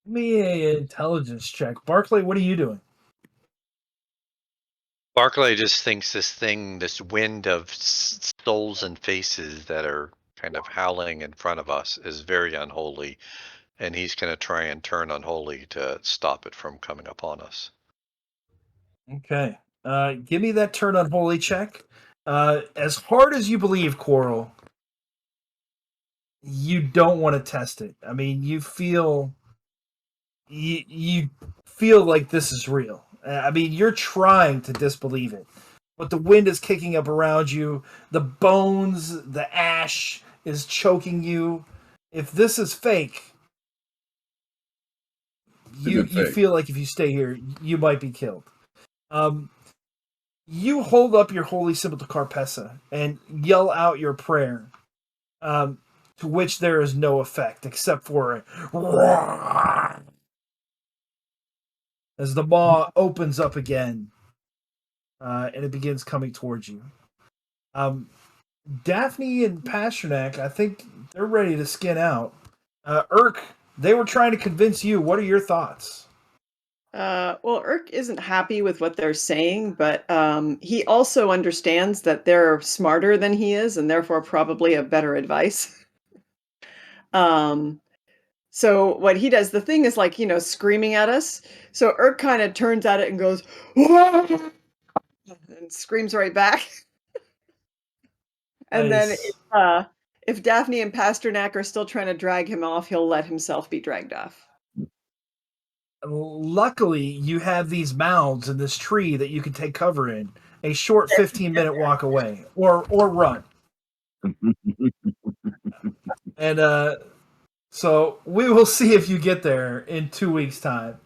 Give me an intelligence check. Barclay, what are you doing? Barclay just thinks this wind of souls and faces that are kind of howling in front of us is very unholy, and he's going to try and turn unholy to stop it from coming upon us. Okay. Give me that turn unholy check. As hard as you believe, Coral, you don't want to test it. I mean, you feel like this is real. I mean, you're trying to disbelieve it, but the wind is kicking up around you. The bones, the ash is choking you. If this is fake, you feel like if you stay here, you might be killed. You hold up your holy symbol to Carpessa and yell out your prayer, to which there is no effect except for a as the maw opens up again, and it begins coming towards you. Daphne and Pasternak, I think they're ready to skin out. Urk, they were trying to convince you. What are your thoughts? Well, Urk isn't happy with what they're saying, but he also understands that they're smarter than he is and therefore probably have better advice. So what he does, the thing is like, screaming at us. So Urk kind of turns at it and goes, "Whoa!" and screams right back. And then Nice. if Daphne and Pasternak are still trying to drag him off, he'll let himself be dragged off. Luckily, you have these mounds in this tree that you can take cover in. A short 15-minute walk away, or run. And so we will see if you get there in 2 weeks' time.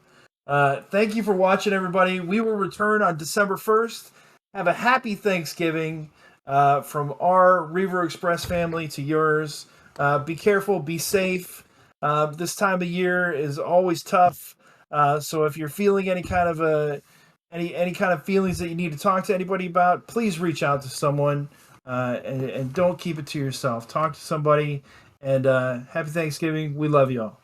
Thank you for watching, everybody. We will return on December 1st. Have a happy Thanksgiving from our Reaver Express family to yours. Be careful, be safe. This time of year is always tough. So if you're feeling any kind of any kind of feelings that you need to talk to anybody about, please reach out to someone and don't keep it to yourself. Talk to somebody. And happy Thanksgiving. We love you all.